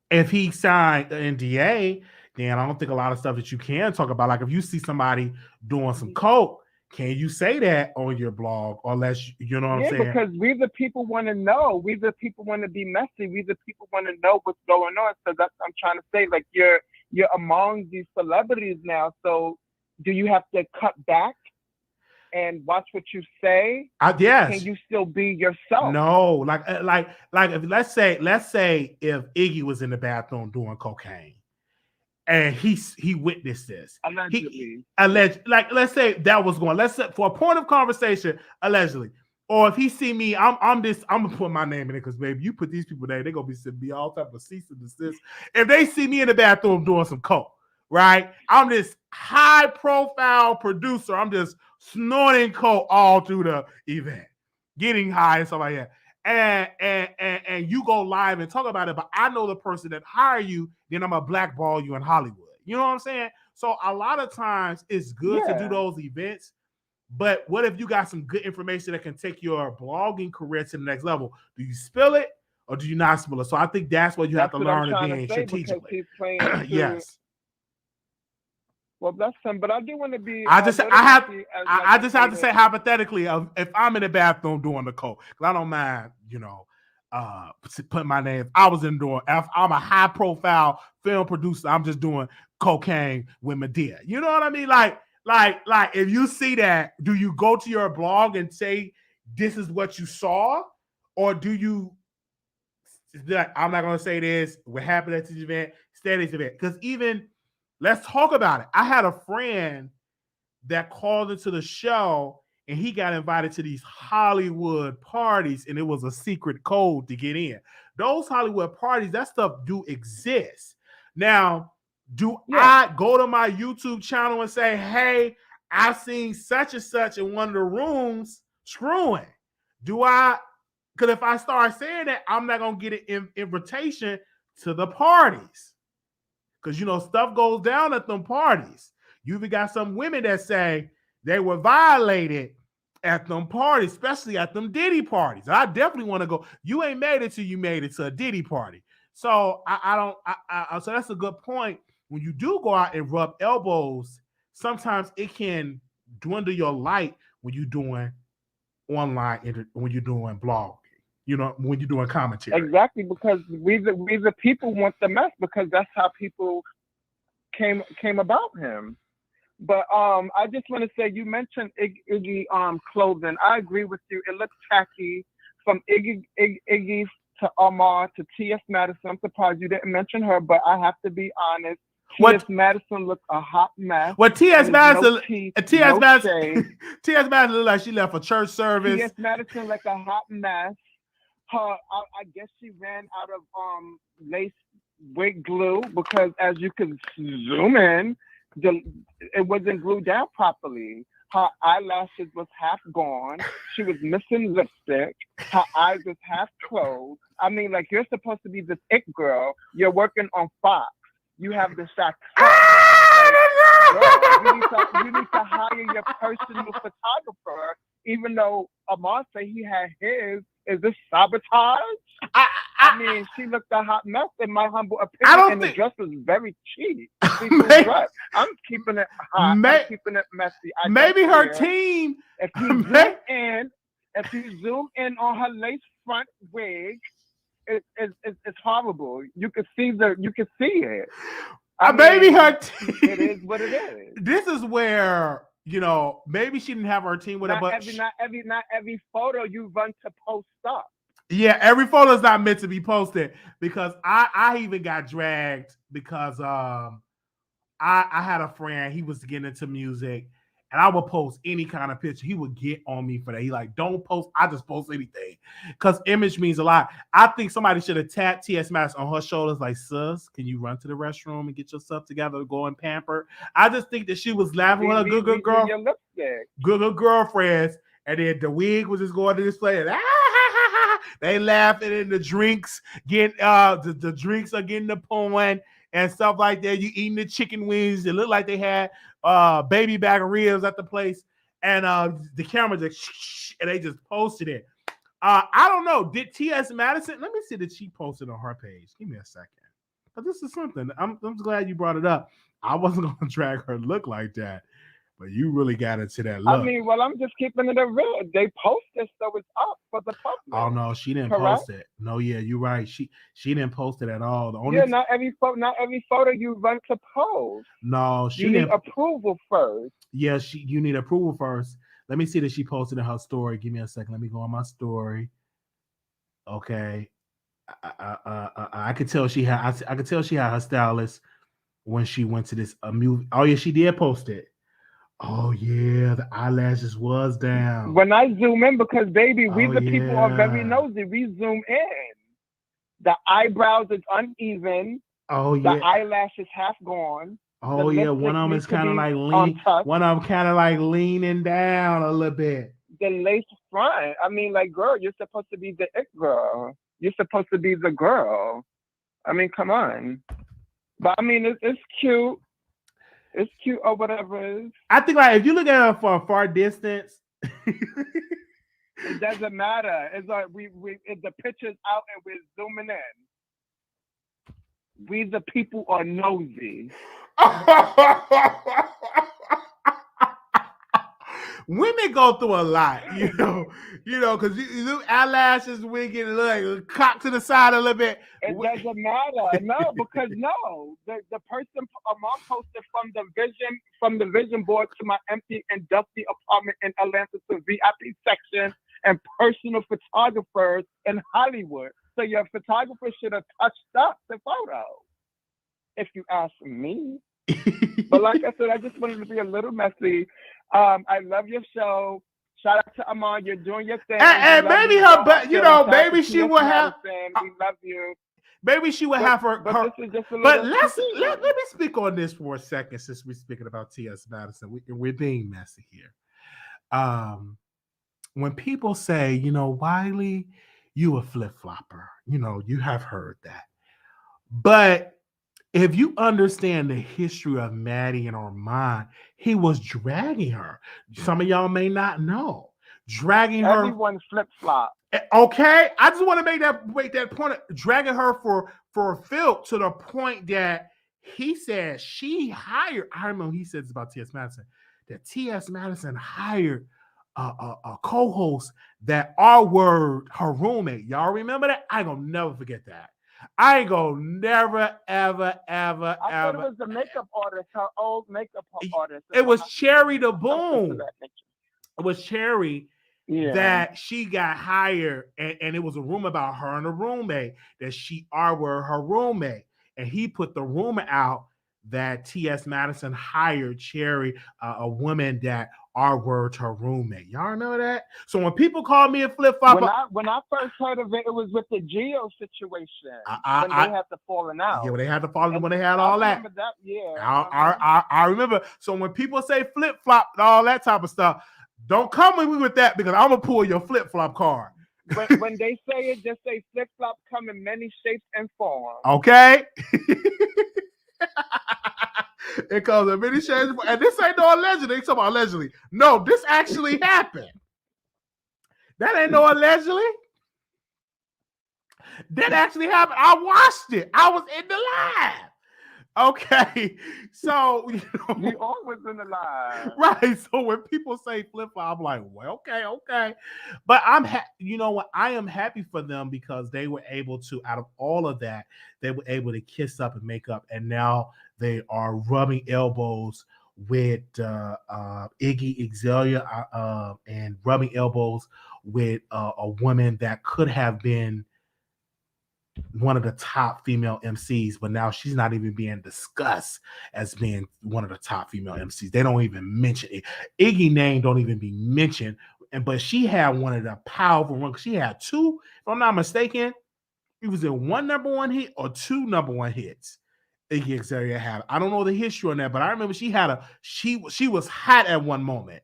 if he signed an NDA, then I don't think a lot of stuff that you can talk about. Like if you see somebody doing some coke, can you say that on your blog? Unless you know what I'm saying? Because we the people want to know. We the people want to be messy. We the people want to know what's going on. So that's what I'm trying to say. Like you're among these celebrities now. So do you have to cut back and watch what you say? Yes. Can you still be yourself? No. Like if let's say if Iggy was in the bathroom doing cocaine. And he witnessed this. Allegedly. Let's say that was going. Let's say for a point of conversation, allegedly. Or if he see me, I'm gonna put my name in it because baby, you put these people there, they're gonna be all type of cease and desist. If they see me in the bathroom doing some coke, right? I'm this high profile producer. I'm just snorting coke all through the event, getting high and stuff like that. And you go live and talk about it, but I know the person that hired you, then I'm gonna blackball you in Hollywood. You know what I'm saying? So a lot of times it's good to do those events, but what if you got some good information that can take your blogging career to the next level? Do you spill it or do you not spill it? So I think that's what you have to learn to be strategically. Yes. Well, that's him, but I do want to be. I just have to say hypothetically, if I'm in the bathroom doing the coke, because I don't mind, putting my name. If I was I'm a high profile film producer. I'm just doing cocaine with Medea. You know what I mean? Like if you see that, do you go to your blog and say this is what you saw, or do you? Like, I'm not gonna say this. What happened at this event? Stay at this event, because even. Let's talk about it. I had a friend that called into the show and he got invited to these Hollywood parties and it was a secret code to get in. Those Hollywood parties, that stuff do exist. Now, I go to my YouTube channel and say, hey, I seen such and such in one of the rooms screwing? Because if I start saying that, I'm not going to get an invitation to the parties. Because, stuff goes down at them parties. You even got some women that say they were violated at them parties, especially at them Diddy parties. I definitely want to go. You ain't made it till you made it to a Diddy party. So so that's a good point. When you do go out and rub elbows, sometimes it can dwindle your light when you're doing online, when you're doing blogging. when you're doing commentary. Exactly, because we the people want the mess, because that's how people came about him. But I just want to say, you mentioned Iggy clothing. I agree with you. It looks tacky from Iggy to Armon to T.S. Madison. I'm surprised you didn't mention her, but I have to be honest. T.S. Madison looked a hot mess. Well, T.S. Madison, T.S. Madison looked like she left a church service. T.S. Madison like a hot mess. I guess she ran out of lace wig glue, because as you can zoom in, it wasn't glued down properly. Her eyelashes was half gone. She was missing lipstick. Her eyes was half closed. I mean, like, you're supposed to be this it girl. You're working on Fox. You have the shot. You need to hire your personal photographer, even though Armon said he had his. Is this sabotage? I mean, she looked a hot mess in my humble opinion, and the dress was very cheap. I'm keeping it hot. I'm keeping it messy. Maybe her team. If you zoom in on her lace front wig, it's horrible. You can see it. Maybe her team. It is what it is. This is where, maybe she didn't have her team with her, but not every photo you run to post up. Yeah, every photo is not meant to be posted, because I even got dragged because I had a friend, he was getting into music, and I would post any kind of picture. He would get on me for that. He like, don't post. I just post anything, because image means a lot. I think somebody should have tapped T.S. Madison on her shoulders like, sis, can you run to the restroom and get yourself together to go and pamper? I just think that she was laughing with her good girlfriends, and then the wig was just going to display it. They laughing, and the drinks the drinks are getting the pouring and stuff like that. You eating the chicken wings. It looked like they had baby back ribs at the place, and the camera just and they just posted it. I don't know. Did T.S. Madison? Let me see that she posted on her page. Give me a second. But this is something. I'm glad you brought it up. I wasn't gonna drag her look like that, but you really got into that look. I mean, well, I'm just keeping it real. They posted, so it's up for the public. Oh no, she didn't post it. No, yeah, you're right. She didn't post it at all. The only not every photo you run to post. No, you need approval first. Yeah, you need approval first. Let me see that she posted in her story. Give me a second. Let me go on my story. Okay, I could tell she had. I could tell she had her stylist when she went to this movie. Oh yeah, she did post it. Oh yeah, the eyelashes was down. When I zoom in, because baby, people are very nosy. We zoom in. The eyebrows is uneven. Oh yeah. The eyelashes half gone. Oh yeah, one of them is kind of like lean. One of them kind of like leaning down a little bit. The lace front. I mean, like, girl, you're supposed to be the it girl. You're supposed to be the girl. I mean, come on. But I mean, it's cute. It's cute or whatever it is. I think, like, if you look at her from a far distance, it doesn't matter. It's like if the picture's out and we're zooming in. We the people are nosy. Women go through a lot, because you eyelashes, wigging, like cocked to the side a little bit. It doesn't matter, no, because the person Armon posted from the vision board to my empty and dusty apartment in Atlanta to VIP section and personal photographers in Hollywood. So your photographer should have touched up the photo, if you ask me. But like I said, I just wanted to be a little messy. I love your show. Shout out to Armon. You're doing your thing. And maybe maybe she will have. We love you. Maybe she will have her. But this is just a little. But let me speak on this for a second, since we're speaking about T.S. Madison. We're being messy here. When people say, Wiley, you a flip flopper, you have heard that, but if you understand the history of Maddie and Armon, he was dragging her. Some of y'all may not know. Dragging her. Everyone flip-flop. Okay? I just want to make that point. Dragging her for filth to the point that he said she hired. I remember he said this about T.S. Madison. That T.S. Madison hired co-host that R-word her roommate. Y'all remember that? I ain't gonna never forget that. I ain't gonna never, ever, ever, I thought it ever. was the makeup artist, her old makeup artist. It was Cherry the Something to Boom. that nature. It was Cherry Yeah. that she got hired, and it was a rumor about her and a roommate that she R-word her roommate, and he put the rumor out that T.S. Madison hired Cherry, a woman that R-word her roommate. Y'all remember that? So when people call me a flip-flop, When I first heard of it, it was with the Geo situation when they had to falling out. yeah, when they had to fall, And when they had all I that. remember that. Yeah. I remember. So when people say flip-flop and all that type of stuff, don't come with me with that because I'm gonna pull your flip-flop card. When they say it, just say flip-flop come in many shapes and forms. Okay. It comes in many shades, and this ain't no allegedly. They talking about allegedly. No, this actually happened. That ain't no allegedly. That actually happened. I watched it. I was in the live. Okay, so We always in the live, right? So when people say flip flop, I'm like, well, okay. But you know what? I am happy for them because they were able to, out of all of that, they were able to kiss up and make up, and now they are rubbing elbows with Iggy Azalea and rubbing elbows with a woman that could have been one of the top female MCs, but now she's not even being discussed as being one of the top female MCs. They don't even mention it. Iggy name don't even be mentioned, but she had one of the powerful ones. She had two, if I'm not mistaken, it was in one number one hit or two number one hits. Iggy Azalea had. I don't know the history on that, but I remember she was hot at one moment.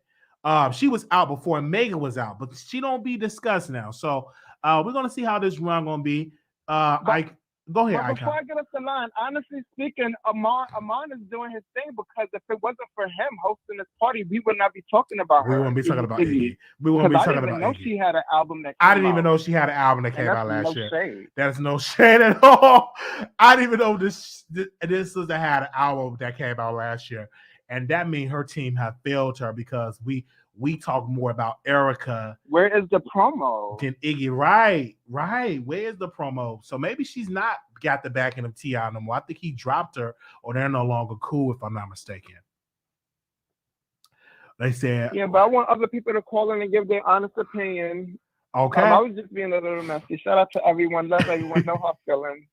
She was out before Megan was out, but she don't be discussed now. So we're gonna see how this run gonna be. Go ahead. But before I get up the line, honestly speaking, Armon is doing his thing because if it wasn't for him hosting this party, we would not be talking about her. We wouldn't be talking about Iggy. We wouldn't be talking about Iggy. I didn't even know she had an album that came I didn't even know she had an album that came out last no year. Shade. That's no shade at all. I didn't even know this sister had an album that came out last year. And that means her team have failed her because we talk more about Erica. Where is the promo? Than Iggy. Right. Where is the promo? So maybe she's not got the backing of T.I. no more. I think he dropped her or they're no longer cool, if I'm not mistaken. They said. Yeah, but I want other people to call in and give their honest opinion. Okay. I was just being a little messy. Shout out to everyone. Let everyone know how I'm feeling.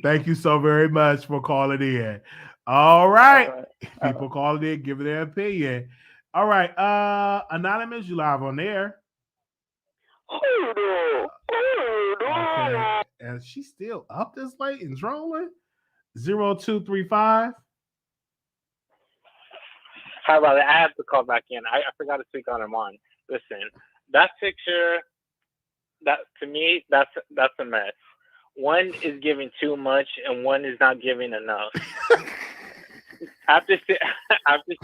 Thank you so very much for calling in. All right. People calling in, giving their opinion. All right. Anonymous, you live on there. Okay. And she's still up this late and trolling? 0235. Hi, Riley. I have to call back in. I forgot to speak on Armon. Listen, that picture, that to me, that's a mess. One is giving too much, and one is not giving enough. After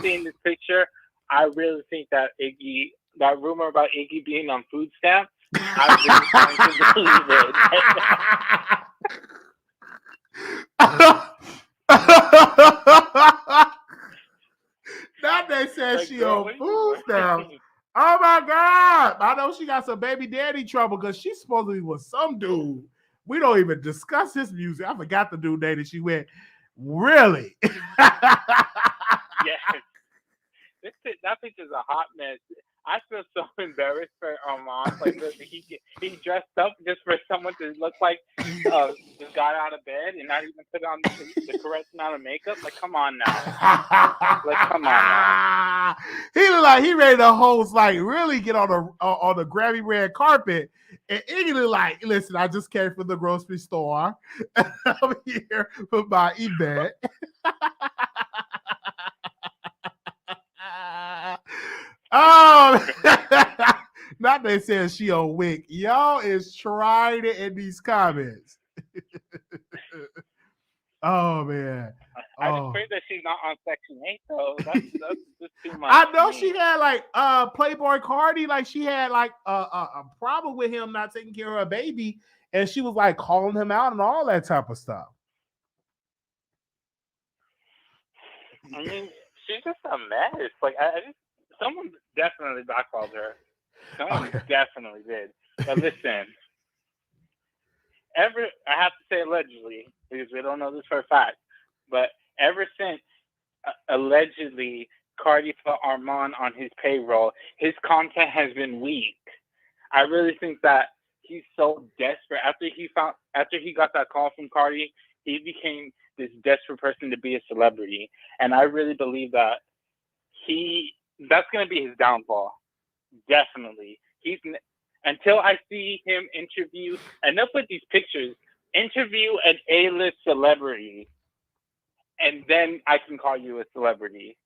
seeing this picture, I really think that that rumor about Iggy being on food stamps, I'm really trying to believe it. Now they said she on food stamps. Oh my God. I know she got some baby daddy trouble because she's supposed to be with some dude. We don't even discuss his music. I forgot the dude name that she went. Really? Yes. That picture's a hot mess. I feel so embarrassed for Armon. Like he dressed up just for someone to look like just got out of bed and not even put on the correct amount of makeup. Like, come on now. Come on now. He look like he ready to host, like really get on the Grammy red carpet. And Iggy look like, listen, I just came from the grocery store. I'm here for my event. Oh, not they said she on Wick. Y'all is trying it in these comments. Oh man. I just pray that she's not on Section 8 though. That's just too much. I know she had like Playboy Cardi, like she had like a problem with him not taking care of her baby, and she was like calling him out and all that type of stuff. I mean, she's just a mess. Like someone definitely blackballed her. Someone definitely did. But listen, I have to say allegedly, because we don't know this for a fact, but ever since allegedly Cardi put Armon on his payroll, his content has been weak. I really think that he's so desperate. After he got that call from Cardi, he became this desperate person to be a celebrity. And I really believe that that's going to be his downfall. Definitely. Until I see him interview, enough with these pictures, interview an A-list celebrity, and then I can call you a celebrity.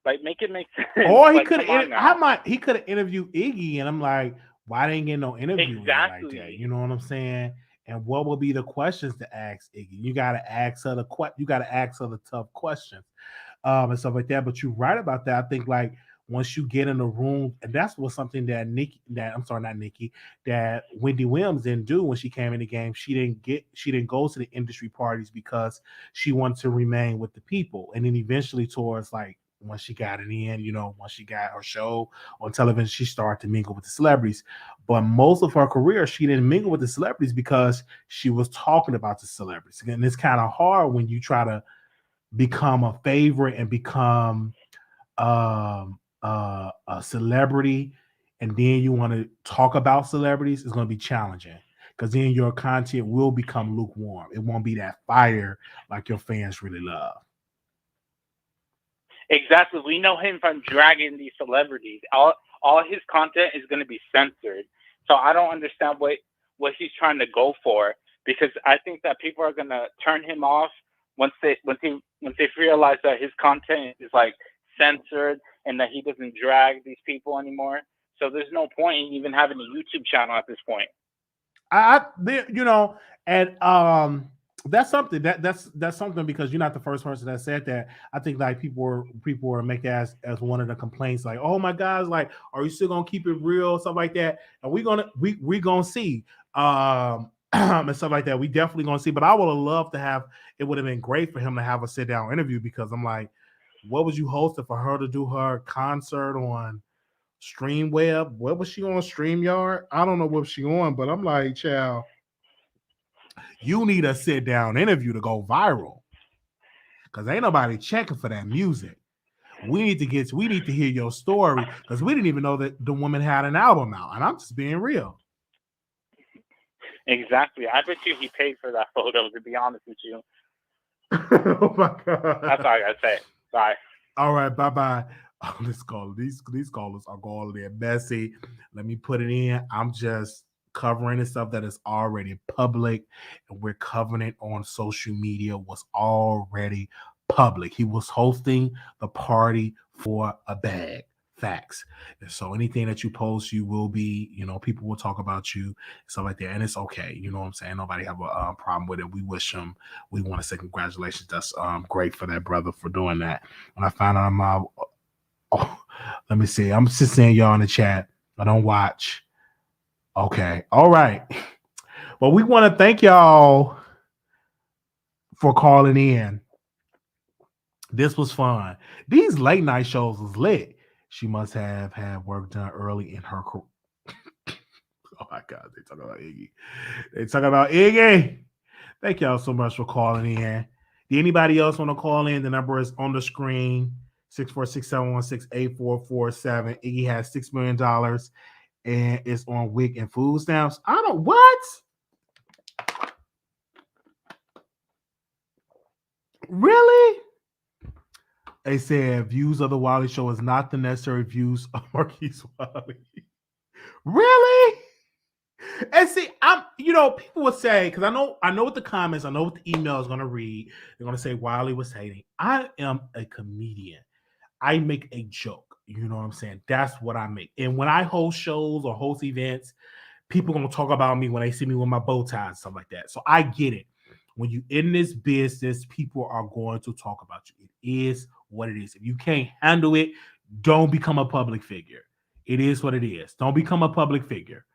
Like, make it make sense. Or he like, could have he could have interviewed Iggy, and I'm like, why didn't get no interview like that? You know what I'm saying? And what will be the questions to ask Iggy? You gotta ask her the tough questions, and stuff like that. But you're right about that. I think like once you get in the room, and that's what something that that Wendy Williams didn't do when she came in the game. She didn't go to the industry parties because she wanted to remain with the people. And then eventually towards like once she got it in, once she got her show on television, she started to mingle with the celebrities. But most of her career, she didn't mingle with the celebrities because she was talking about the celebrities. And it's kind of hard when you try to become a favorite and become a celebrity, and then you want to talk about celebrities. It's going to be challenging because then your content will become lukewarm. It won't be that fire like your fans really love. Exactly. We know him from dragging these celebrities. All his content is going to be censored. So I don't understand what he's trying to go for, because I think that people are going to turn him off once they realize that his content is like censored and that he doesn't drag these people anymore. So there's no point in even having a YouTube channel at this point. That's something that's something, because you're not the first person that said that. I think like people were making as one of the complaints, like, oh my guys, like, are you still gonna keep it real, stuff like that? And we're gonna see and stuff like that. We definitely gonna see. But I would have loved to have. It would have been great for him to have a sit down interview, because I'm like, what was you hosting for her to do her concert on Streamweb? What was she on, StreamYard? I don't know what she on, but I'm like, child, you need a sit down interview to go viral, because ain't nobody checking for that music. We need to hear your story, because we didn't even know that the woman had an album out, and I'm just being real. Exactly. I bet you he paid for that photo, to be honest with you. Oh my God. That's all I gotta say. Bye. All right, bye-bye. Oh, let's call these callers are going there messy. Let me put it in. I'm just covering the stuff that is already public, and we're covering it on social media. Was already public. He was hosting the party for a bag. Facts. And so anything that you post, you will be, people will talk about you, stuff like that, and it's okay. You know what I'm saying? Nobody have a problem with it. We wish him. We want to say congratulations. That's great for that brother for doing that. When I found out let me see. I'm just saying, y'all in the chat. I don't watch. Okay. All right. Well, we want to thank y'all for calling in. This was fun. These late night shows was lit. She must have had work done early in her career. Oh my God, they talking about Iggy. Thank y'all so much for calling in. Did anybody else want to call in? The number is on the screen, 646-716-8447. Iggy has $6 million and it's on WIC and food stamps. I don't what? Really? They said views of the Wiley Show is not the necessary views of Marquise Wiley. Really? And see, people would say, because I know what the comments, I know what the email is going to read. They're going to say Wiley was hating. I am a comedian. I make a joke. You know what I'm saying? That's what I make. And when I host shows or host events, people are going to talk about me when they see me with my bow tie and stuff like that. So I get it. When you're in this business, people are going to talk about you. It is what it is. If you can't handle it, don't become a public figure. It is what it is. Don't become a public figure.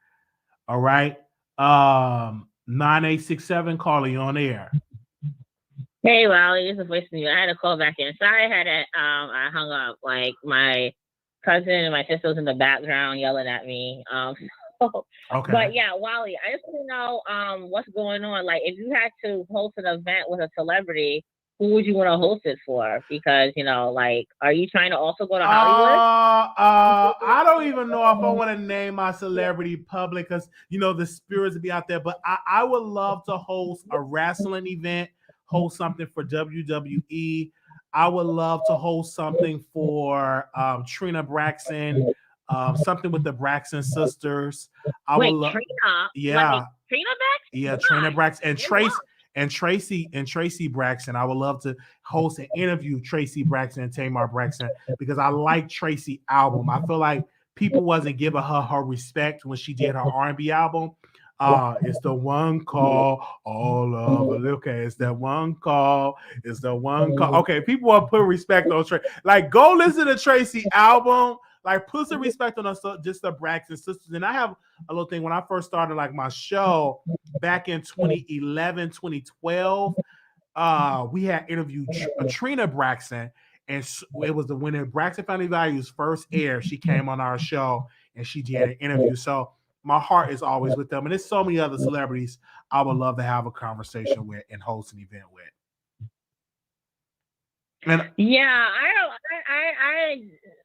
All right. 9867, Carla, you on air. Hey, Wiley, this is voicing you. I had to call back in. Sorry, I hung up. Like my cousin and my sister was in the background yelling at me. Okay. But yeah, Wally, I just want to know what's going on. Like, if you had to host an event with a celebrity, who would you want to host it for? Because, like, are you trying to also go to Hollywood? I don't even know if I want to name my celebrity public because the spirits will be out there. But I would love to host a wrestling event, host something for WWE. I would love to host something for Trina Braxton, something with the Braxton sisters. Wait, Trina? Yeah. Like, Trina Braxton? Yeah, Trina Braxton and Tracy Braxton. I would love to host and interview Tracy Braxton and Tamar Braxton because I like Tracy album. I feel like people wasn't giving her respect when she did her R&B album. It's the one call, all of it. Okay, it's that one call. It's the one call. Okay, people want to put respect on Tracy. Like, go listen to Tracy album. Like, put some respect on us, just the Braxton sisters. And I have a little thing when I first started, like, my show back in 2011, 2012. We had interviewed Trina Braxton, and it was when the Braxton Family Values first aired. She came on our show and she did an interview. So my heart is always with them, and there's so many other celebrities I would love to have a conversation with and host an event with. And yeah,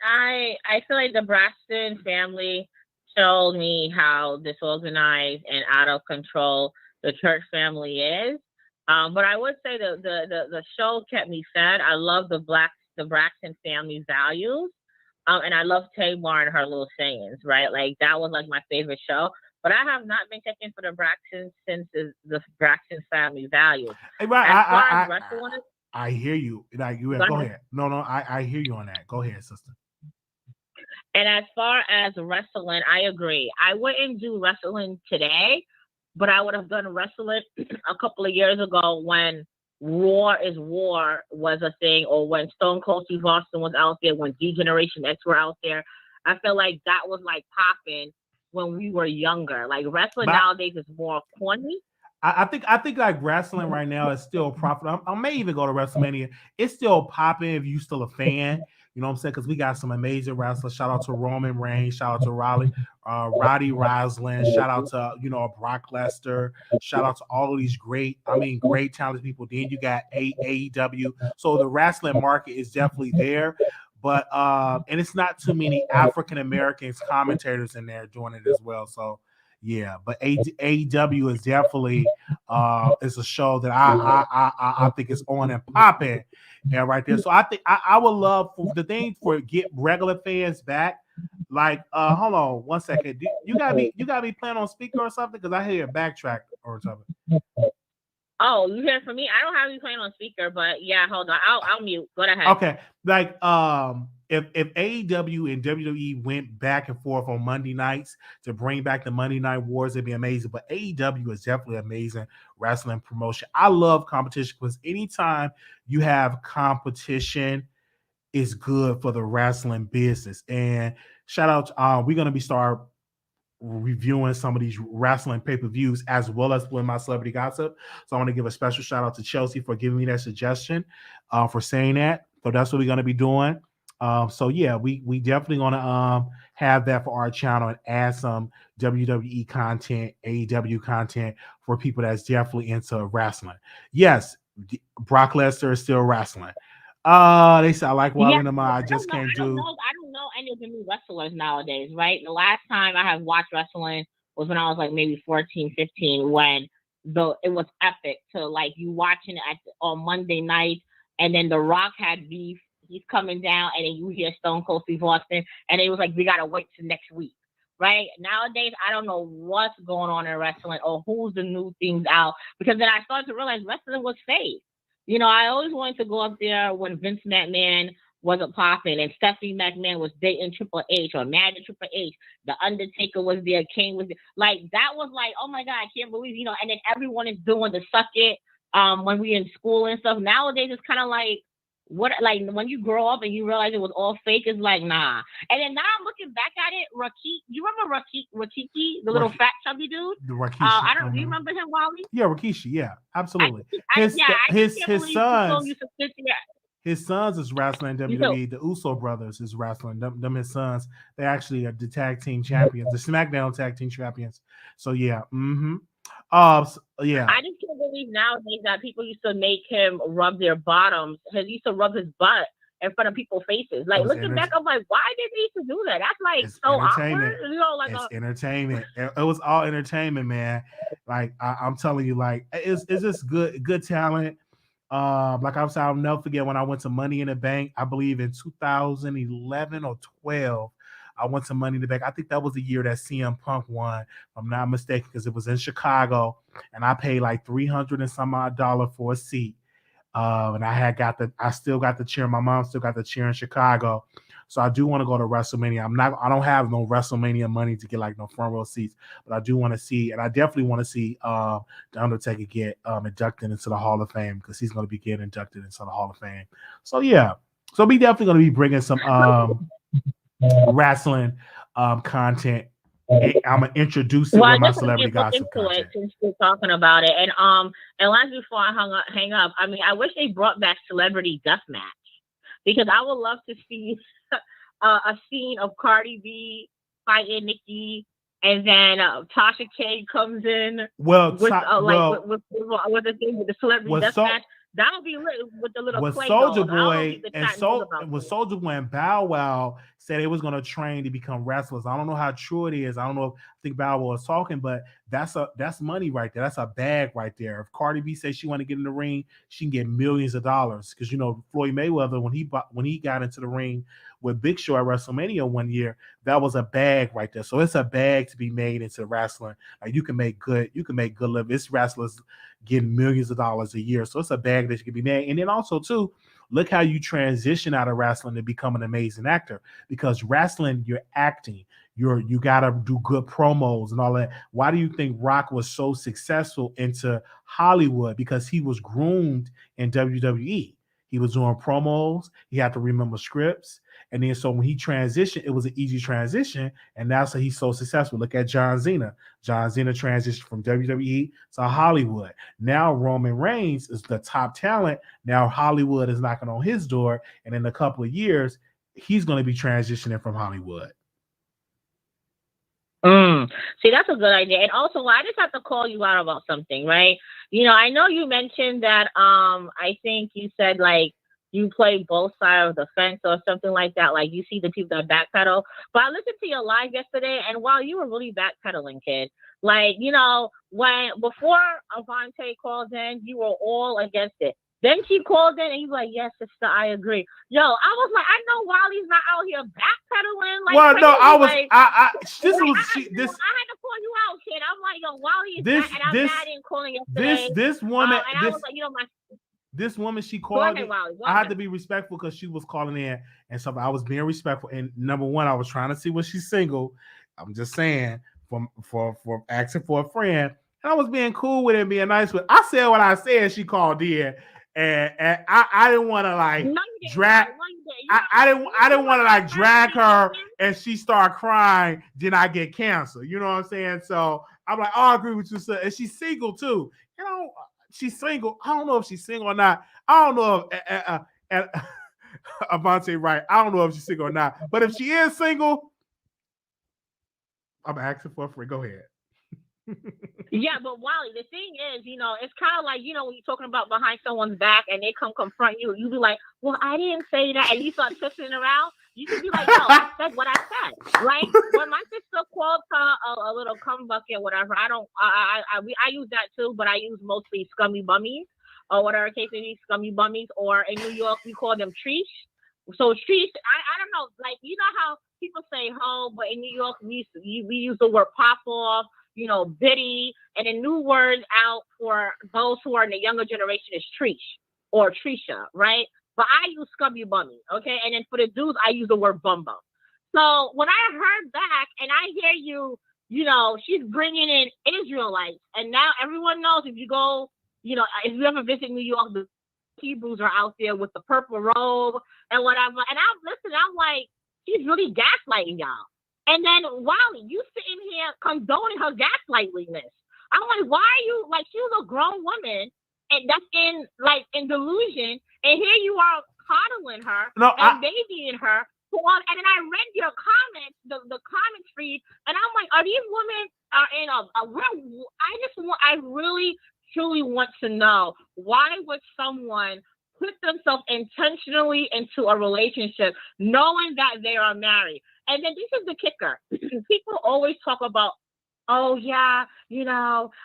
I feel like the Braxton family showed me how disorganized and out of control the church family is. But I would say the show kept me fed. I love the Braxton family values. And I love Tamar and her little sayings, right? Like, that was like my favorite show. But I have not been checking for the Braxton since the Braxton family values. Hey, I hear you. Like, go ahead. No, I hear you on that. Go ahead, sister. And as far as wrestling, I agree. I wouldn't do wrestling today, but I would have done wrestling a couple of years ago when War is War was a thing, or when Stone Cold Steve Austin was out there, when D-Generation X were out there. I feel like that was like popping when we were younger. Like, wrestling nowadays is more corny. I think like wrestling right now is still profitable. I may even go to WrestleMania. It's still popping if you still a fan. You know what I'm saying? Because we got some amazing wrestlers. Shout out to Roman Reigns. Shout out to Roddy Roslin. Shout out to Brock Lesnar. Shout out to all of these great talented people. Then you got AEW. So the wrestling market is definitely there. But and it's not too many African Americans commentators in there doing it as well. So yeah, but AEW is definitely is a show that I think is on and popping, and right there. So I think I would love for get regular fans back. Like, hold on one second. You gotta be playing on speaker or something, because I hear a backtrack or something. Oh, you hear from me? I don't have you playing on speaker, but yeah, hold on. I'll mute. Go ahead. Okay, like if AEW and WWE went back and forth on Monday nights to bring back the Monday Night Wars, it'd be amazing. But AEW is definitely amazing wrestling promotion. I love competition because anytime you have competition, it's good for the wrestling business. And shout out, we're gonna start reviewing some of these wrestling pay-per-views as well as with my celebrity gossip. So I want to give a special shout out to Chelsea for giving me that suggestion, for saying that. So that's what we're going to be doing. So yeah, we definitely going to have that for our channel and add some WWE content, AEW content for people that's definitely into wrestling. Yes, Brock Lesnar is still wrestling. They say I like Wiley Show. I just can't do. I don't know any of the new wrestlers nowadays, right? The last time I have watched wrestling was when I was like maybe 14, 15, when it was epic to like you watching it on Monday night, and then The Rock had beef. He's coming down, and then you hear Stone Cold Steve Austin, and it was like we gotta wait till next week, right? Nowadays, I don't know what's going on in wrestling or who's the new things out, because then I started to realize wrestling was fake. You know, I always wanted to go up there when Vince McMahon wasn't popping and Stephanie McMahon was dating Triple H or mad at Triple H. The Undertaker was there, Kane was there. Like, that was like, oh my God, I can't believe, and then everyone is doing the suck it when we in school and stuff. Nowadays, it's kind of like, when you grow up and you realize it was all fake, it's like, nah. And then now I'm looking back at it, you remember Rakiki, the little fat chubby dude? The Rakishi. Do you remember him, Wally? Yeah, Rikishi. Yeah, absolutely. His sons is wrestling in WWE. The Uso brothers is wrestling. Them his sons. They actually are the tag team champions, the SmackDown tag team champions. So yeah. Yeah. I just can't believe nowadays that people used to make him rub their bottoms. He used to rub his butt in front of people's faces. Like looking back, I'm like, why did they used to do that? That's like it's so awkward. You know, like it's entertainment. It was all entertainment, man. Like I'm telling you, like it's just good talent. Like I said, I'll never forget when I went to Money in the Bank. I believe in 2011 or 12. I went to Money in the Bank. I think that was the year that CM Punk won, if I'm not mistaken, because it was in Chicago, and I paid like $300 and some odd for a seat. And I still got the chair. My mom still got the chair in Chicago. So I do want to go to WrestleMania. I don't have no WrestleMania money to get like no front row seats, but I do want to see, and I definitely want to see The Undertaker get inducted into the Hall of Fame, because he's going to be getting inducted into the Hall of Fame. So yeah, so we definitely going to be bringing some wrestling content. I'm gonna introduce it with my celebrity gossip content. Since we're talking about it, and last before I hang up, I mean, I wish they brought back Celebrity Deathmatch, because I would love to see a scene of Cardi B fighting Nikki, and then Tasha K comes in with the thing with the Celebrity Deathmatch. That would be lit with the little clay Soulja Boy Soulja Boy and Bow Wow said they was gonna train to become wrestlers. I don't know how true it is. I don't know. I think Bow Wow was talking, but that's money right there. That's a bag right there. If Cardi B says she want to get in the ring, she can get millions of dollars. Because Floyd Mayweather, when he got into the ring with Big Show at WrestleMania one year, that was a bag right there. So it's a bag to be made into wrestling. Like you can make good living. It's wrestlers getting millions of dollars a year. So it's a bag that you can be made. And then also too, look how you transition out of wrestling to become an amazing actor. Because wrestling, you're acting. You gotta do good promos and all that. Why do you think Rock was so successful into Hollywood? Because he was groomed in WWE. He was doing promos. He had to remember scripts. And then so when he transitioned, it was an easy transition. And that's how he's so successful. Look at John Cena. John Cena transitioned from WWE to Hollywood. Now Roman Reigns is the top talent. Now Hollywood is knocking on his door. And in a couple of years, he's going to be transitioning from Hollywood. See, that's a good idea. And also, I just have to call you out about something, right? I know you mentioned that I think you said like you play both sides of the fence or something like that. Like you see the people that backpedal. But I listened to your live yesterday, and while you were really backpedaling, kid, like, before Avante called in, you were all against it. Then she called in and he's like, yes, sister, I agree. Yo, I was like, I know Wiley's not out here backpedaling. Like, well, no, I was, like, I had to call you out, kid. I'm like, yo, Wiley is back, and I'm mad in calling yesterday. This woman, and I was like, this woman, she called me. I had to be respectful because she was calling in, and so I was being respectful. And number one, I was trying to see was she single. I'm just saying, for asking for a friend, and I was being cool with it, being nice with. I said what I said. She called in. And I didn't want to like drag. I didn't want to like drag her, and she start crying. Then I get canceled. You know what I'm saying? So I'm like, oh, I agree with you, sir. And she's single too. She's single. I don't know if she's single or not. I don't know if Avante right. I don't know if she's single or not. But if she is single, I'm asking for a friend. Go ahead. Yeah, but Wiley, the thing is, it's kind of like, when you're talking about behind someone's back and they come confront you, you be like, well, I didn't say that, and you start twisting around. You can be like, no, I said what I said. Like when my sister called her a little cum bucket, whatever. I use that too, but I use mostly scummy bummies or whatever case it is, scummy bummies. Or in New York, we call them treesh. So treesh, I don't know, like how people say hoe, but in New York we use the word pop off. Biddy, and a new word out for those who are in the younger generation is treesh or Trisha, right? But I use scummy bummy, okay? And then for the dudes, I use the word bum bum. So when I heard back and I hear you, she's bringing in Israelites, and now everyone knows if you go, if you ever visit New York, the Hebrews are out there with the purple robe and whatever. And I'm like, she's really gaslighting y'all. And then Wiley, you sitting here condoning her gaslightliness. I'm like, why are you she was a grown woman and that's in delusion, and here you are coddling her No, and babying her. And then I read your comments, the comments feed, and I'm like, are these women in I really truly want to know, why would someone put themselves intentionally into a relationship knowing that they are married? And then this is the kicker. People always talk about, oh yeah,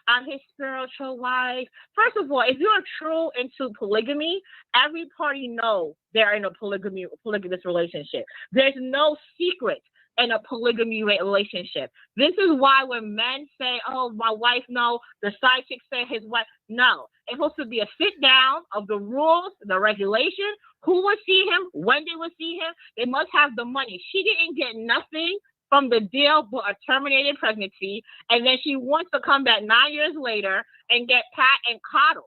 I'm his spiritual wife. First of all, if you're true into polygamy, every party knows they're in a polygamous relationship. There's no secret in a polygamy relationship. This is why when men say, oh, my wife, no, the side chick say his wife, no. It's supposed to be a sit down of the rules, the regulation, who will see him, when they will see him. They must have the money. She didn't get nothing from the deal but a terminated pregnancy, and then she wants to come back 9 years later and get pat and coddled.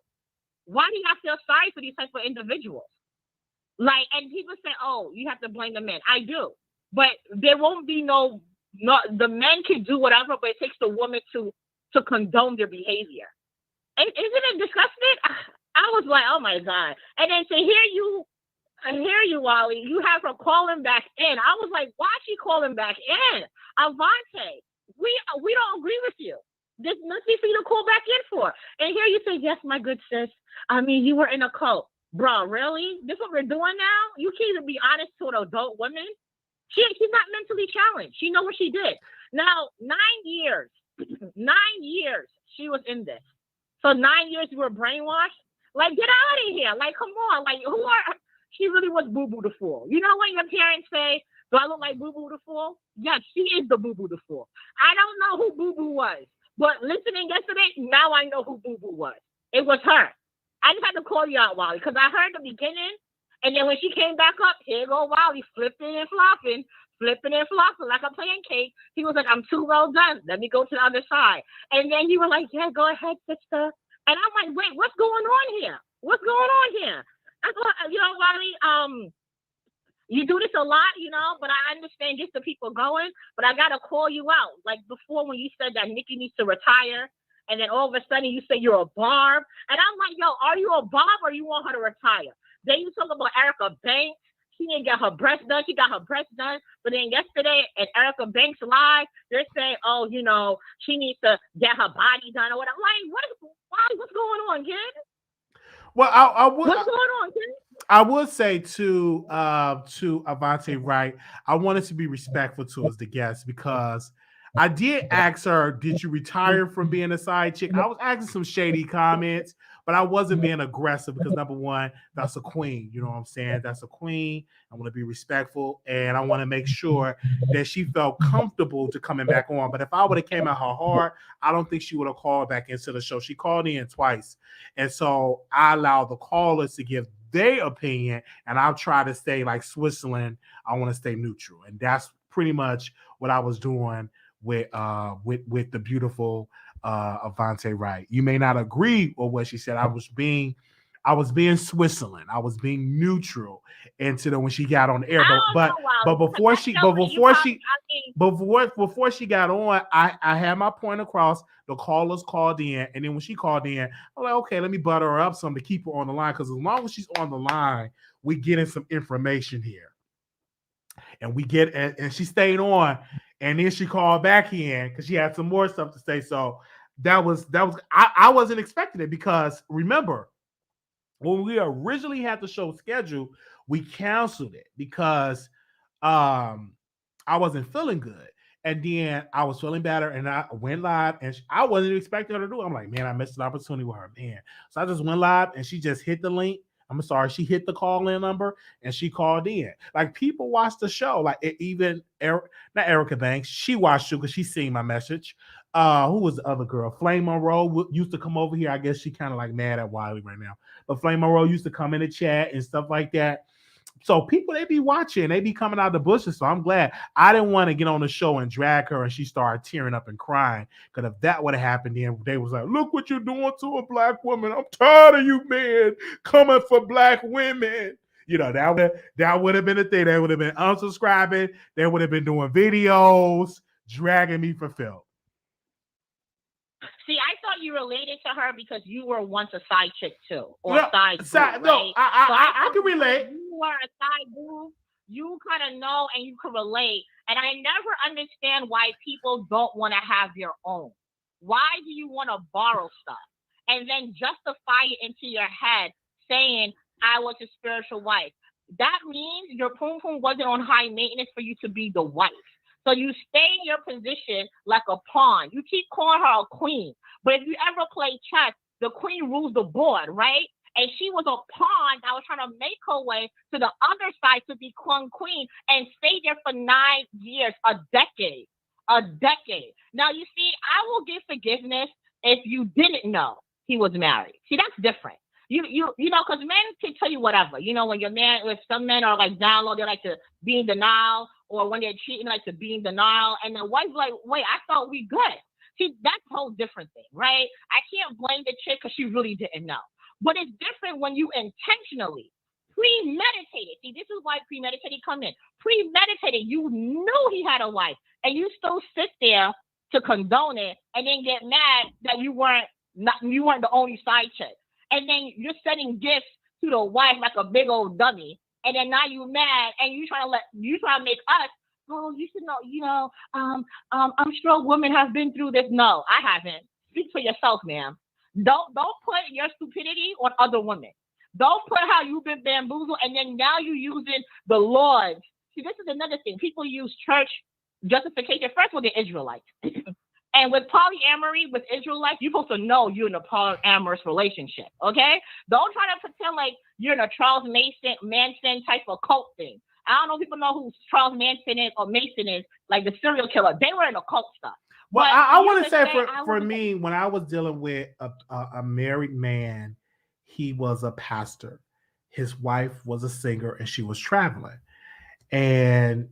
Why do you have to feel sorry for these types of individuals? Like, and people say, oh, you have to blame the men. I do. But there won't be no the men can do whatever, but it takes the woman to condone their behavior. And isn't it disgusting? I was like, oh my God. And then to hear you, Wally, you have her calling back in. I was like, why is she calling back in? Avante, we don't agree with you. There's nothing for you to call back in for. And here you say, yes, my good sis. I mean, you were in a cult. Bro, really? This is what we're doing now? You can't even be honest to an adult woman? She's not mentally challenged. She know what she did. Now, 9 years she was in this. So 9 years you were brainwashed? Like, get out of here. Like, come on. Like, she really was Boo Boo the Fool. You know when your parents say, do I look like Boo Boo the Fool? Yes, she is the Boo Boo the Fool. I don't know who Boo Boo was, but listening yesterday, now I know who Boo Boo was. It was her. I just had to call you out, Wally, because I heard the beginning, and then when she came back up, here go Wally, flipping and flopping like a pancake. He was like, I'm too well done. Let me go to the other side. And then you were like, yeah, go ahead, sister. And I'm like, wait, what's going on here? What's going on here? I thought, Wally, you do this a lot, but I understand get the people going, but I got to call you out. Like before when you said that Nikki needs to retire, and then all of a sudden you say you're a Barb. And I'm like, yo, are you a Barb or you want her to retire? Then you talk about Erica Banks. She didn't get her breast done. She got her breast done. But then yesterday at Erica Banks Live, they're saying, oh, she needs to get her body done or whatever. I'm like, what's going on, kid? Well, what's going on, kid? I would say to Avante, right, I wanted to be respectful to us, the guest, because I did ask her, did you retire from being a side chick? I was asking some shady comments, but I wasn't being aggressive because, number one, that's a queen. You know what I'm saying? That's a queen. I want to be respectful, and I want to make sure that she felt comfortable to coming back on. But if I would have came at her hard, I don't think she would have called back into the show. She called in twice, and so I allowed the callers to give their opinion, and I'll try to stay like Switzerland. I want to stay neutral, and that's pretty much what I was doing with the beautiful Avante Wright. You may not agree with what she said. I was being Switzerland. I was being neutral until when she got on the air. But before she got on, I had my point across. The callers called in, and then when she called in, I'm like, okay, let me butter her up some to keep her on the line, because as long as she's on the line, we getting some information here. And and she stayed on, and then she called back in because she had some more stuff to say. So that was I wasn't expecting it, because remember, when we originally had the show scheduled, we canceled it because I wasn't feeling good. And then I was feeling better, and I went live, and I wasn't expecting her to do it. I'm like, man, I missed an opportunity with her, man. So I just went live, and she just hit the link. She hit the call-in number, and she called in. Like, people watched the show. Like, even not Erica Banks, she watched it because she seen my message. Who was the other girl? Flame Monroe used to come over here. I guess she kind of like mad at Wiley right now. But Flame Monroe used to come in the chat and stuff like that. So people, they be watching, they be coming out of the bushes. So I'm glad. I didn't want to get on the show and drag her and she started tearing up and crying. Because if that would have happened, then they was like, look what you're doing to a black woman. I'm tired of you, man, coming for black women. That would have been a thing. They would have been unsubscribing. They would have been doing videos, dragging me for filth. See, I thought thought you related to her because you were once a side chick too, or No, side boo, side- no, right? I can relate. You were a side boo. You kind of know and you can relate. And I never understand why people don't want to have their own. Why do you want to borrow stuff and then justify it into your head saying, I was a spiritual wife? That means your poom poom wasn't on high maintenance for you to be the wife. So you stay in your position like a pawn. You keep calling her a queen. But if you ever play chess, the queen rules the board, right? And she was a pawn that was trying to make her way to the other side to become queen and stay there for 9 years, a decade. Now, you see, I will give forgiveness if you didn't know he was married. See, that's different. You know, because men can tell you whatever. You know, when your man, if some men are like down low, they like to be in denial, or when they're cheating, like to be in denial. And the wife's like, wait, I thought we good. See, that's a whole different thing, right? I can't blame the chick because she really didn't know. But it's different when you intentionally premeditated. See, this is why premeditated come in. Premeditated, you knew he had a wife, and you still sit there to condone it, and then get mad that you weren't the only side chick. And then you're sending gifts to the wife like a big old dummy. And then now you mad and you trying to make us, oh, you should know, I'm sure women have been through this. No, I haven't. Speak for yourself, ma'am. Don't put your stupidity on other women. Don't put how you've been bamboozled and then now you're using the Lord. See, this is another thing. People use church justification. First of all, they're Israelites. And with polyamory, with Israelites, you're supposed to know you're in a polyamorous relationship, okay? Don't try to pretend like you're in a Charles Manson type of cult thing. I don't know if people know who Charles Manson is or Mason is, like the serial killer. They were in occult stuff. Well, I want to say for me, when I was dealing with a married man, he was a pastor. His wife was a singer, and she was traveling. And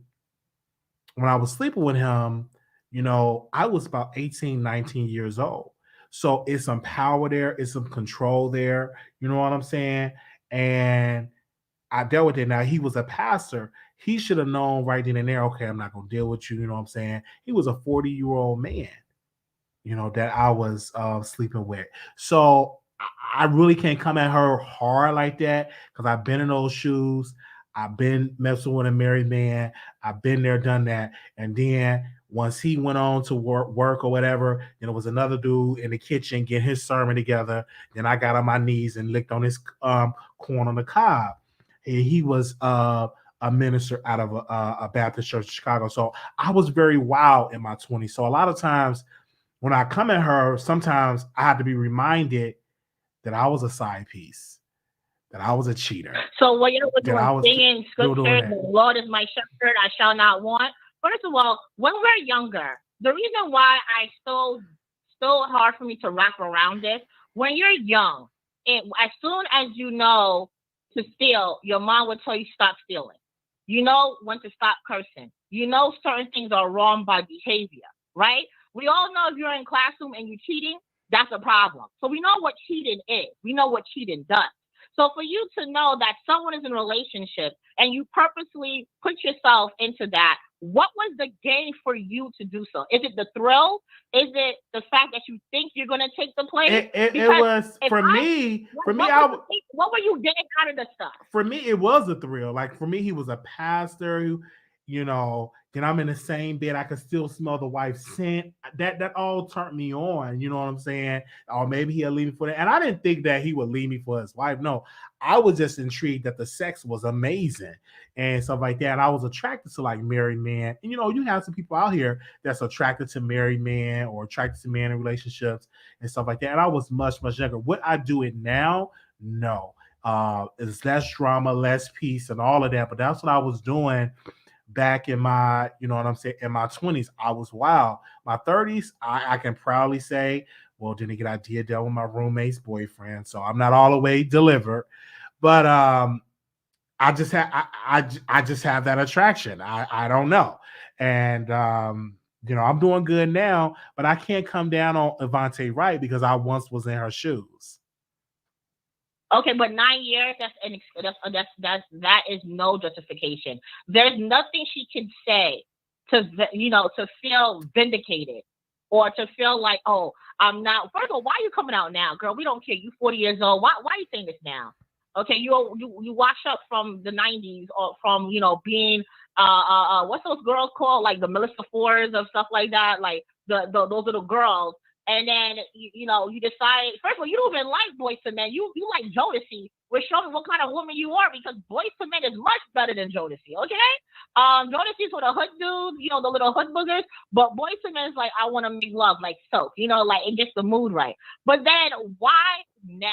when I was sleeping with him, you know, I was about 18, 19 years old. So it's some power there. It's some control there. You know what I'm saying? And I dealt with it. Now, he was a pastor. He should have known right then and there, okay, I'm not going to deal with you. You know what I'm saying? He was a 40-year-old man, you know, that I was sleeping with. So I really can't come at her hard like that because I've been in those shoes. I've been messing with a married man. I've been there, done that. And then once he went on to work or whatever, then there was another dude in the kitchen getting his sermon together. Then I got on my knees and licked on his corn on the cob. And he was a minister out of a Baptist church in Chicago. So I was very wild in my 20s. So a lot of times when I come at her, sometimes I have to be reminded that I was a side piece, that I was a cheater. So what you're doing, singing scriptures, the Lord is my shepherd, I shall not want. First of all, when we're younger, the reason why I still hard for me to wrap around this, when you're young, as soon as you know to steal, your mom will tell you stop stealing. You know when to stop cursing. You know certain things are wrong by behavior, right? We all know if you're in classroom and you're cheating, that's a problem. So we know what cheating is. We know what cheating does. So for you to know that someone is in a relationship and you purposely put yourself into that, what was the gain for you to do so? Is it the thrill? Is it the fact that you think you're going to take the place? It was for me. What were you getting out of the stuff? For me, it was a thrill. Like for me, he was a pastor who, you know, then I'm in the same bed. I could still smell the wife's scent. That all turned me on. You know what I'm saying? Or maybe he'll leave me for that. And I didn't think that he would leave me for his wife. No, I was just intrigued that the sex was amazing and stuff like that. And I was attracted to like married men. And you know, you have some people out here that's attracted to married men or attracted to men in relationships and stuff like that. And I was much, much younger. Would I do it now? No. It's less drama, less peace, and all of that. But that's what I was doing back in my, you know what I'm saying, in my 20s. I was wild. My 30s, I can proudly say, well, didn't get idea dealt with my roommate's boyfriend, so I'm not all the way delivered. But I just have that attraction. I don't know, and you know, I'm doing good now, but I can't come down on Avante Wright because I once was in her shoes. Okay, but 9 years, that is no justification. There's nothing she can say to feel vindicated or to feel like, oh, I'm not. First of all, why are you coming out now, girl? We don't care. You 40 years old. Why are you saying this now? Okay, you wash up from the 90s or from, you know, being what's those girls called, like the Melissa Fords or stuff like that, like those little girls. And then you know, you decide, first of all, you don't even like Boyz II Men. You like Jodeci, which shows me what kind of woman you are, because Boyz II Men is much better than Jodeci, okay? Jodeci's for the hood dudes, you know, the little hood boogers, but Boyz II Men is like, I want to make love like soap, you know, like it gets the mood right. But then why now?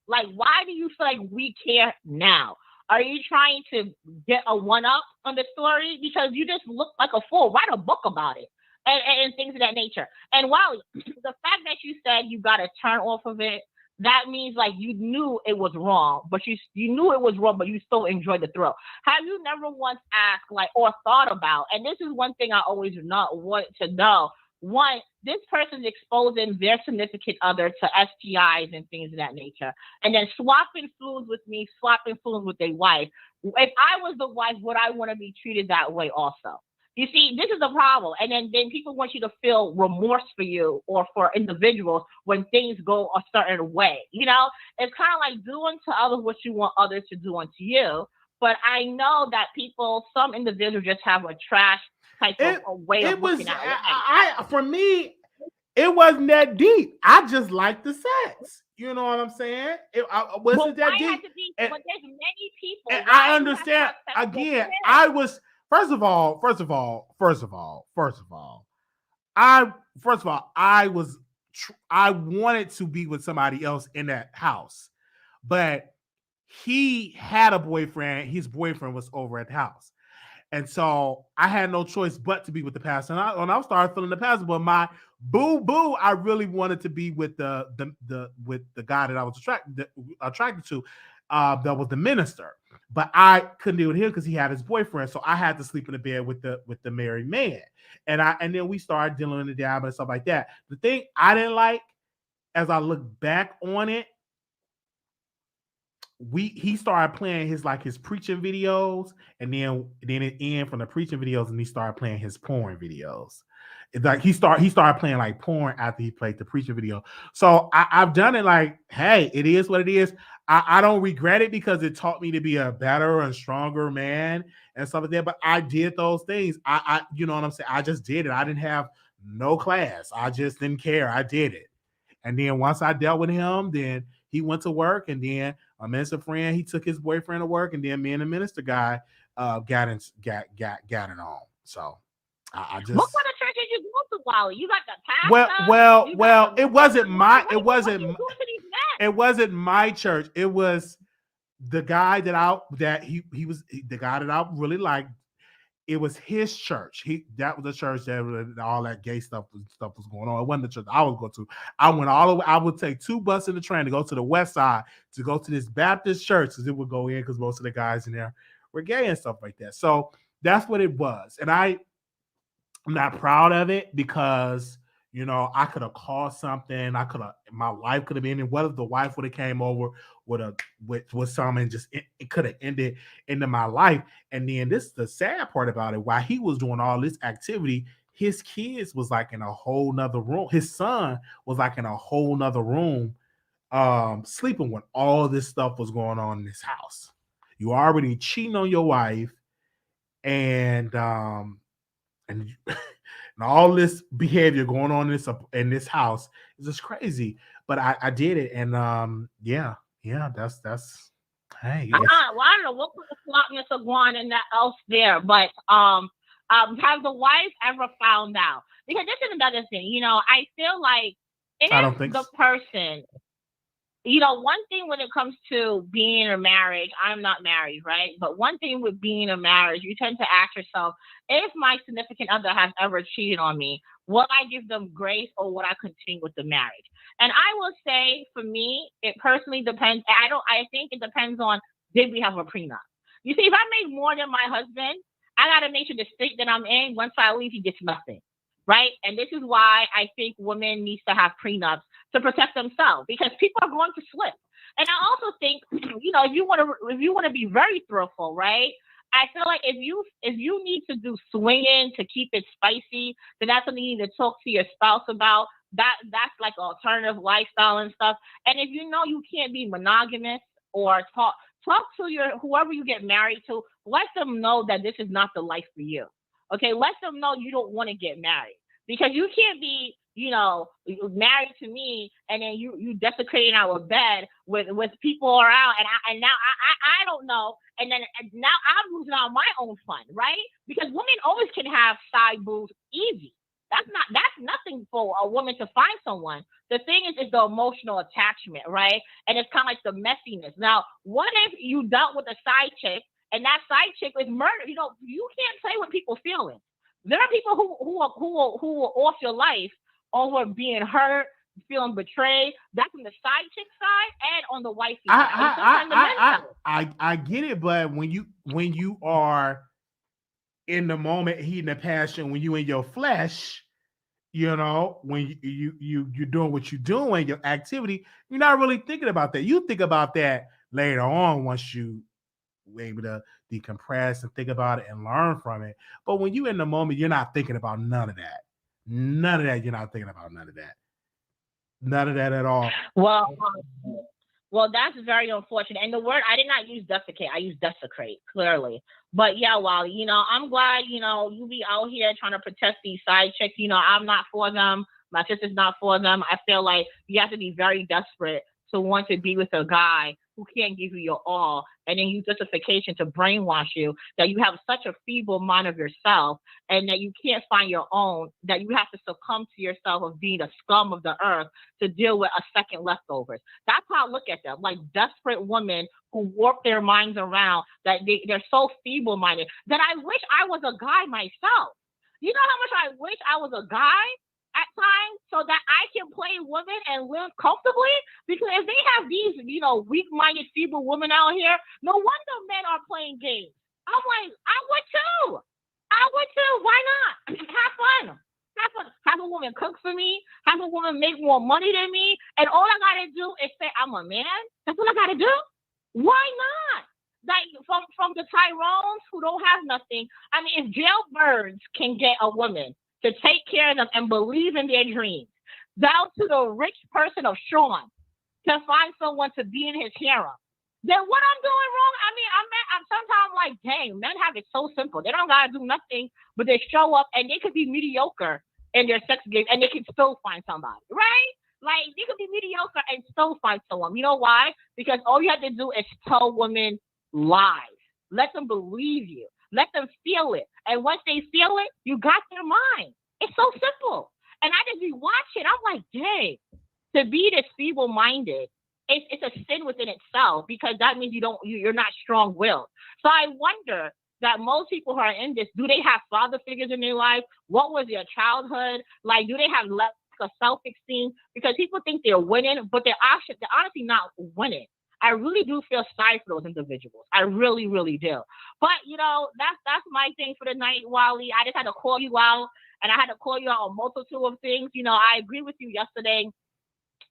Like, why do you feel like we care now? Are you trying to get a one-up on the story? Because you just look like a fool. Write a book about it. And things of that nature. And Wiley, the fact that you said you got to turn off of it, that means like you knew it was wrong, but you knew it was wrong, but you still enjoyed the thrill. Have you never once asked, like, or thought about, and this is one thing I always not want to know, one, this person's exposing their significant other to STIs and things of that nature, and then swapping fluids with me, swapping fluids with their wife. If I was the wife, would I want to be treated that way also? You see, this is the problem. And then people want you to feel remorse for you or for individuals when things go a certain way. You know, it's kind of like doing to others what you want others to do unto you. But I know that some individuals just have a trash type of way of looking at it. For me, it wasn't that deep. I just liked the sex. You know what I'm saying? It wasn't that deep. But there's many people. And I understand. Again, I was... First of all, I wanted to be with somebody else in that house, but he had a boyfriend. His boyfriend was over at the house, and so I had no choice but to be with the pastor. And I started feeling the pastor, but my boo, I really wanted to be with the guy that I was attracted to. That was the minister, but I couldn't do it with him because he had his boyfriend. So I had to sleep in the bed with the married man, and then we started dealing with the dab and stuff like that. The thing I didn't like, as I look back on it, he started playing his preaching videos, and then it ended from the preaching videos, and he started playing his porn videos. It's like he started playing like porn after he played the preaching video. So I've done it like, hey, it is what it is. I don't regret it because it taught me to be a better and stronger man and stuff like that. But I did those things. I you know what I'm saying? I just did it. I didn't have no class. I just didn't care. I did it. And then once I dealt with him, then he went to work, and then a minister friend, he took his boyfriend to work, and then me and the minister guy got it on. So I just... What kind of church did you go to, Wiley? You got the pastor? Well, it wasn't my church. It was the guy that I really liked. It was his church. That was the church that all that gay stuff was going on. It wasn't the church I was going to. I went all the way. I would take 2 buses in the train to go to the west side to go to this Baptist church, because it would go in because most of the guys in there were gay and stuff like that. So that's what it was. And I'm not proud of it because, you know, I could have caused something. My life could have been. And what if the wife would have came over with something, just it could have ended into my life. And then this is the sad part about it. While he was doing all this activity, his kids was like in a whole nother room. His son was like in a whole nother room, sleeping when all this stuff was going on in this house. You already cheating on your wife, and all this behavior going on in this house is just crazy. But I did it, and yeah, that's hey. Well, I don't know what kind of sloppiness of going and that else there, but has the wife ever found out? Because this is another thing, you know. I feel like if the person, you know, one thing when it comes to being in a marriage, I'm not married, right? But one thing with being in a marriage, you tend to ask yourself, if my significant other has ever cheated on me, will I give them grace or would I continue with the marriage? And I will say, for me, it personally depends. I think it depends on, did we have a prenup? You see, if I make more than my husband, I got to make sure the state that I'm in, once I leave, he gets nothing, right? And this is why I think women need to have prenups to protect themselves, because people are going to slip. And I also think, you know, if you want to be very thrillful, right? I feel like if you need to do swinging to keep it spicy, then that's something you need to talk to your spouse about. That's like alternative lifestyle and stuff. And if you know you can't be monogamous or talk to your whoever you get married to, let them know that this is not the life for you. Okay, let them know you don't want to get married because you can't be, married to me and then you desecrating our bed with people around and now I don't know and now I'm losing out my own fun, right? Because women always can have side boos easy. That's nothing for a woman to find someone. The thing is the emotional attachment, right? And it's kind of like the messiness. Now, what if you dealt with a side chick and that side chick is murder? You can't play with people's feelings. There are people who are off your life over being hurt, feeling betrayed. That's on the side chick side and on the wifey side. I get it, but when you are in the moment, heat and passion, when you in your flesh, when you're doing what you're doing, your activity, you're not really thinking about that. You think about that later on once you able to decompress and think about it and learn from it. But when you're in the moment, you're not thinking about none of that. None of that. You're not thinking about none of that. None of that at all. Well, that's very unfortunate. And the word, I did not use desiccate. I used desecrate, clearly. But yeah, Wally, I'm glad, you be out here trying to protect these side chicks. I'm not for them. My sister's not for them. I feel like you have to be very desperate to want to be with a guy who can't give you your all and then use justification to brainwash you that you have such a feeble mind of yourself and that you can't find your own, that you have to succumb to yourself of being a scum of the earth to deal with a second leftovers. That's how I look at them, like desperate women who warp their minds around that they're so feeble-minded that I wish I was a guy myself. You know how much I wish I was a guy at times so that I can play women and live comfortably? Because if they have these, weak-minded, feeble women out here, no wonder men are playing games. I'm like, I would too. Why not? Have fun. Have a woman cook for me. Have a woman make more money than me. And all I got to do is say I'm a man. That's what I got to do. Why not? Like from the Tyrones who don't have nothing. I mean, if jailbirds can get a woman to take care of them and believe in their dreams, down to the rich person of Sean to find someone to be in his harem, then what I'm doing wrong? I mean, I'm sometimes like, dang, men have it so simple. They don't gotta do nothing, but they show up and they could be mediocre in their sex game and they can still find somebody, right? Like they could be mediocre and still find someone. You know why? Because all you have to do is tell women lies. Let them believe you. Let them feel it. And once they feel it, you got their mind. It's so simple. And I just be watching. I'm like, dang, to be this feeble-minded, it's a sin within itself because that means you're not strong-willed. So I wonder that most people who are in this, do they have father figures in their life? What was their childhood? Like, do they have less self-esteem? Because people think they're winning, but they're honestly not winning. I really do feel sorry for those individuals. I really, really do. But, that's my thing for the night, Wally. I just had to call you out, and I had to call you out on a multitude of things. I agree with you yesterday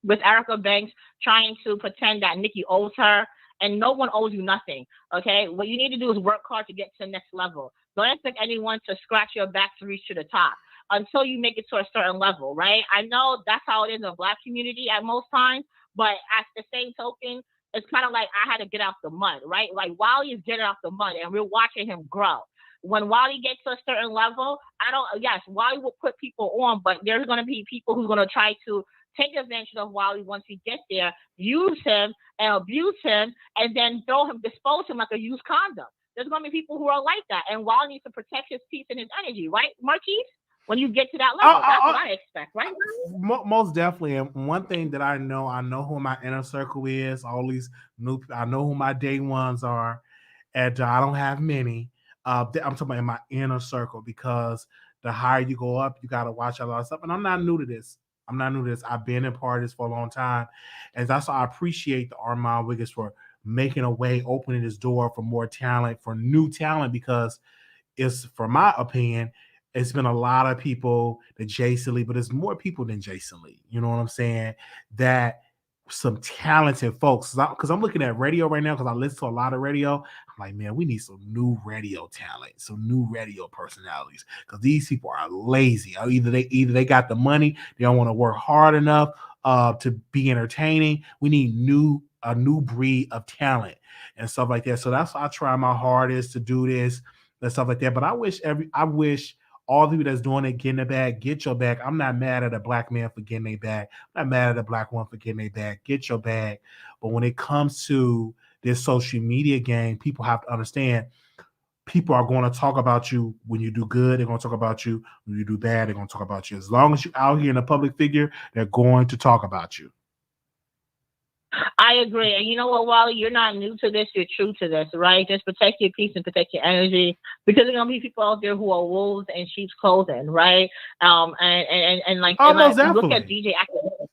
with Erica Banks trying to pretend that Nikki owes her, and no one owes you nothing, okay? What you need to do is work hard to get to the next level. Don't expect anyone to scratch your back to reach to the top until you make it to a certain level, right? I know that's how it is in the Black community at most times, but at the same token, it's kind of like I had to get out the mud, right? Like Wally is getting out the mud and we're watching him grow. When Wally gets to a certain level, Wally will put people on, but there's going to be people who's going to try to take advantage of Wally once he gets there, use him and abuse him, and then dispose him like a used condom. There's going to be people who are like that, and Wally needs to protect his peace and his energy, right, Marquise? When you get to that level, that's what I expect, right? Most definitely. And one thing that I know who my inner circle is. All these new, I know who my day ones are, and I don't have many. I'm talking about in my inner circle because the higher you go up, you got to watch a lot of stuff. And I'm not new to this. I've been in parties for a long time, and that's why I appreciate the Armon Wiggins for making a way, opening his door for more talent, for new talent, because it's, for my opinion, it's been a lot of people that Jason Lee, but it's more people than Jason Lee. You know what I'm saying? That some talented folks. Because I'm looking at radio right now, because I listen to a lot of radio. I'm like, man, we need some new radio talent, some new radio personalities, because these people are lazy. Or either they got the money, they don't want to work hard enough to be entertaining. We need a new breed of talent and stuff like that. So that's why I try my hardest to do this and stuff like that. But I wish all the people that's doing it, getting it back, get your bag. I'm not mad at a black man for getting their bag. I'm not mad at a black woman for getting their bag. Get your bag. But when it comes to this social media game, people have to understand people are going to talk about you when you do good. They're going to talk about you when you do bad. They're going to talk about you. As long as you're out here in a public figure, they're going to talk about you. I agree. And you know what, Wally? You're not new to this. You're true to this, right? Just protect your peace and protect your energy, because there's going to be people out there who are wolves in sheep's clothing, right? And look at DJ Academics.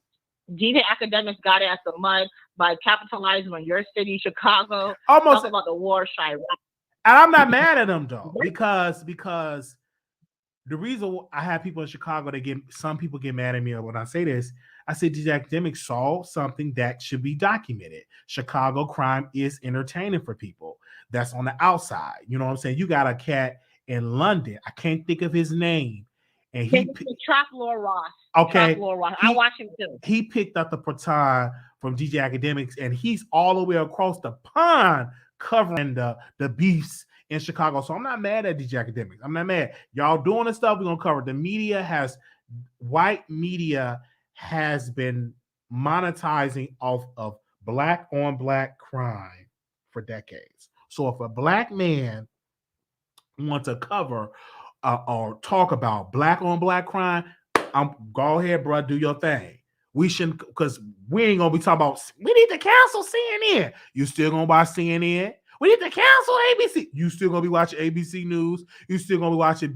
DJ Academics got it at the mud by capitalizing on your city, Chicago. Talk about the war shy. And I'm not mad at them, though, because the reason I have people in Chicago, some people get mad at me when I say this. I say these academics saw something that should be documented. Chicago crime is entertaining for people. That's on the outside. You know what I'm saying? You got a cat in London. I can't think of his name. And Trap Lord Ross. Okay. Trap Lord Ross. I watch him too. He picked up the baton from DJ Academics, and he's all the way across the pond covering the beefs in Chicago. So I'm not mad at DJ Academics. I'm not mad. Y'all doing the stuff we're going to cover. White media has been monetizing off of black on black crime for decades. So if a black man wants to cover or talk about black on black crime, go ahead, bro, do your thing. We shouldn't, because we ain't gonna be talking about we need to cancel CNN. You still gonna watch CNN? We need to cancel ABC. You still gonna be watching ABC News. You still gonna be watching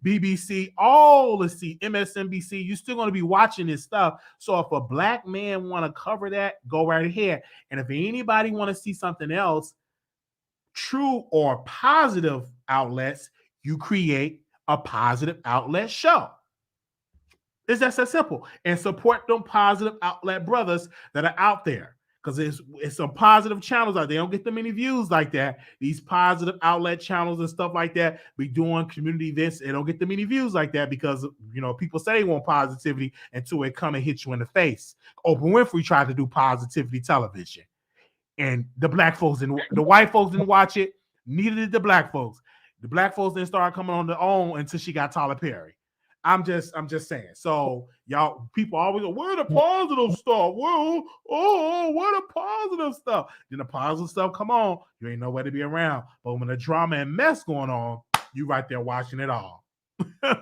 BBC, all the MSNBC. You still gonna be watching this stuff. So if a black man want to cover that, go right ahead. And if anybody want to see something else, true or positive outlets, you create a positive outlet show. It's just that simple. And support them positive outlet brothers that are out there. Because it's some positive channels out there. They don't get that many views like that. These positive outlet channels and stuff like that be doing community events. They don't get that many views like that because, people say they want positivity until it come and hit you in the face. Oprah Winfrey tried to do positivity television. And the black folks and the white folks didn't watch it. Neither did the black folks. The black folks didn't start coming on their own until she got Tyler Perry. I'm just saying. So y'all, people always go, where the positive stuff? Where the positive stuff? Then the positive stuff, come on, you ain't nowhere to be around. But when the drama and mess going on, you right there watching it all. I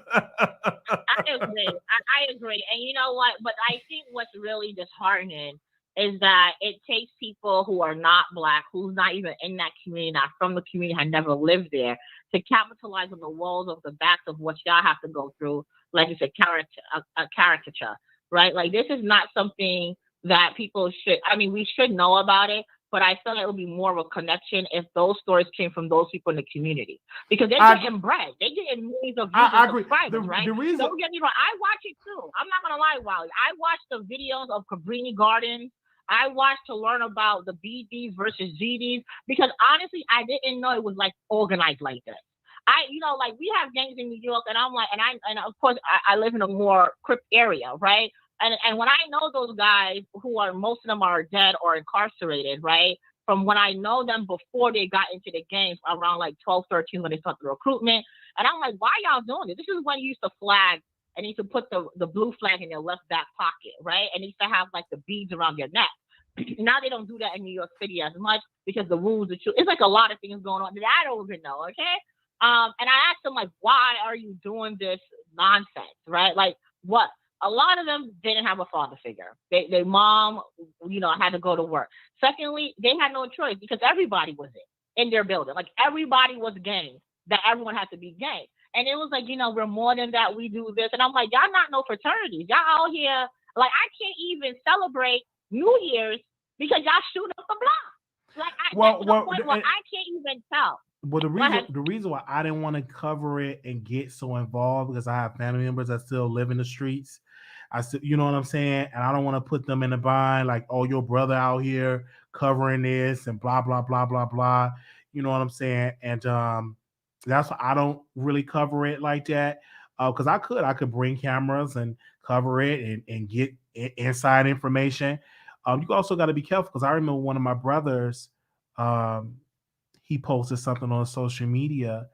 agree. And you know what? But I think what's really disheartening is that it takes people who are not black, who's not even in that community, not from the community, had never lived there, to capitalize on the walls of the backs of what y'all have to go through, like it's a caricature, right? Like, this is not something that people should, we should know about it, but I feel like it would be more of a connection if those stories came from those people in the community. Because they're getting bread. They're getting millions of views and subscribers, right? Don't get me wrong. I watch it too. I'm not going to lie, Wiley. I watch the videos of Cabrini Gardens. I watched to learn about the BDs versus GDs, because honestly, I didn't know it was like organized like this. We have gangs in New York, and I'm like, and of course I live in a more Crip area, right? And when I know those guys who are, most of them are dead or incarcerated, right? From when I know them before they got into the games around like 12, 13, when they started the recruitment. And I'm like, why y'all doing this? This is when you used to flag and you used to put the blue flag in your left back pocket, right? And you used to have like the beads around your neck. Now they don't do that in New York City as much because the rules are true. It's like a lot of things going on that I don't even know, okay? And I asked them, like, why are you doing this nonsense, right? Like, what? A lot of them didn't have a father figure. Their mom, had to go to work. Secondly, they had no choice because everybody was in their building. Like, everybody was gang, that everyone had to be gang. And it was like, we're more than that. We do this. And I'm like, y'all not no fraternities. Y'all out here, like, I can't even celebrate New Year's because y'all shoot up the block. Like, I can't even tell. Well, the reason why I didn't want to cover it and get so involved, because I have family members that still live in the streets. I said, you know what I'm saying? And I don't want to put them in a bind like, oh, your brother out here covering this and blah, blah, blah, blah, blah. You know what I'm saying? And that's why I don't really cover it like that. Because I could bring cameras and cover it and get inside information. You also got to be careful because I remember one of my brothers, he posted something on social media